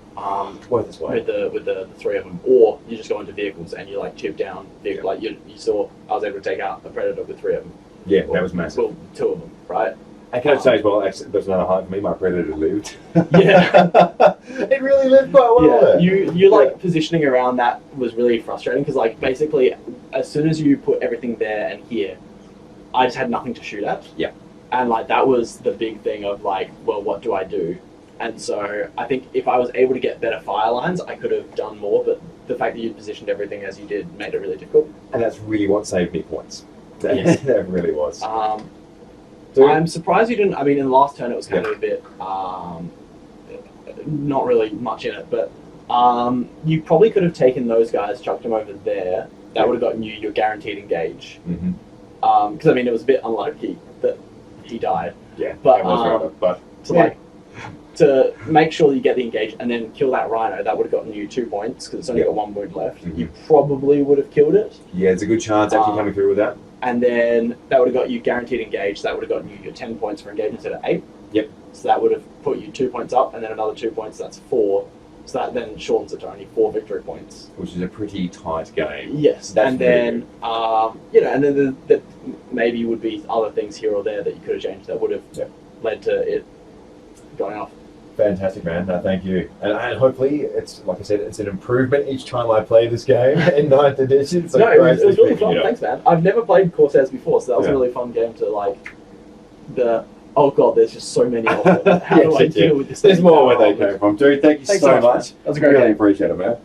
worth its way. With the 3 of them, or you just go into vehicles and you like chip down vehicle. Like you saw, I was able to take out a predator with 3 of them. Yeah, that was massive. Well, 2 of them, right? And can I say as well, actually, there's another highlight for me. My predator lived. Yeah, it really lived quite well. yeah. You like positioning around that was really frustrating because like basically, as soon as you put everything there and here, I just had nothing to shoot at. Yeah. And like that was the big thing of like, well, what do I do? And so I think if I was able to get better fire lines, I could have done more. But the fact that you positioned everything as you did made it really difficult. And that's really what saved me points. Yes. That really was. So I'm surprised you didn't. I mean, in the last turn it was kind of a bit, not really much in it, but you probably could have taken those guys, chucked them over there. That would have gotten you your guaranteed engage. Because I mean, it was a bit unlucky that he died. Yeah, but it was rather, but to make sure that you get the engage and then kill that rhino, that would have gotten you 2 points because it's only got 1 wound left. You probably would have killed it. Yeah, it's a good chance actually coming through with that. And then that would have got you guaranteed engage. That would have gotten you your 10 points for engage instead of 8. Yep. So that would have put you 2 points up, and then another 2 points. That's 4. So that then shortens it to only 4 victory points. Which is a pretty tight game. Yes. That's and then and then the maybe would be other things here or there that you could have changed that would have led to it going off. Fantastic, man. No, thank you. And hopefully, it's like I said, it's an improvement each time I play this game in 9th edition. So no, it was really fun. Thanks, man. I've never played Corsairs before, so that was a really fun game to like. Oh god, there's just so many of them. How do I deal with this? There's more where they came from, dude. Thanks so much. That was a great really game. appreciate it, man.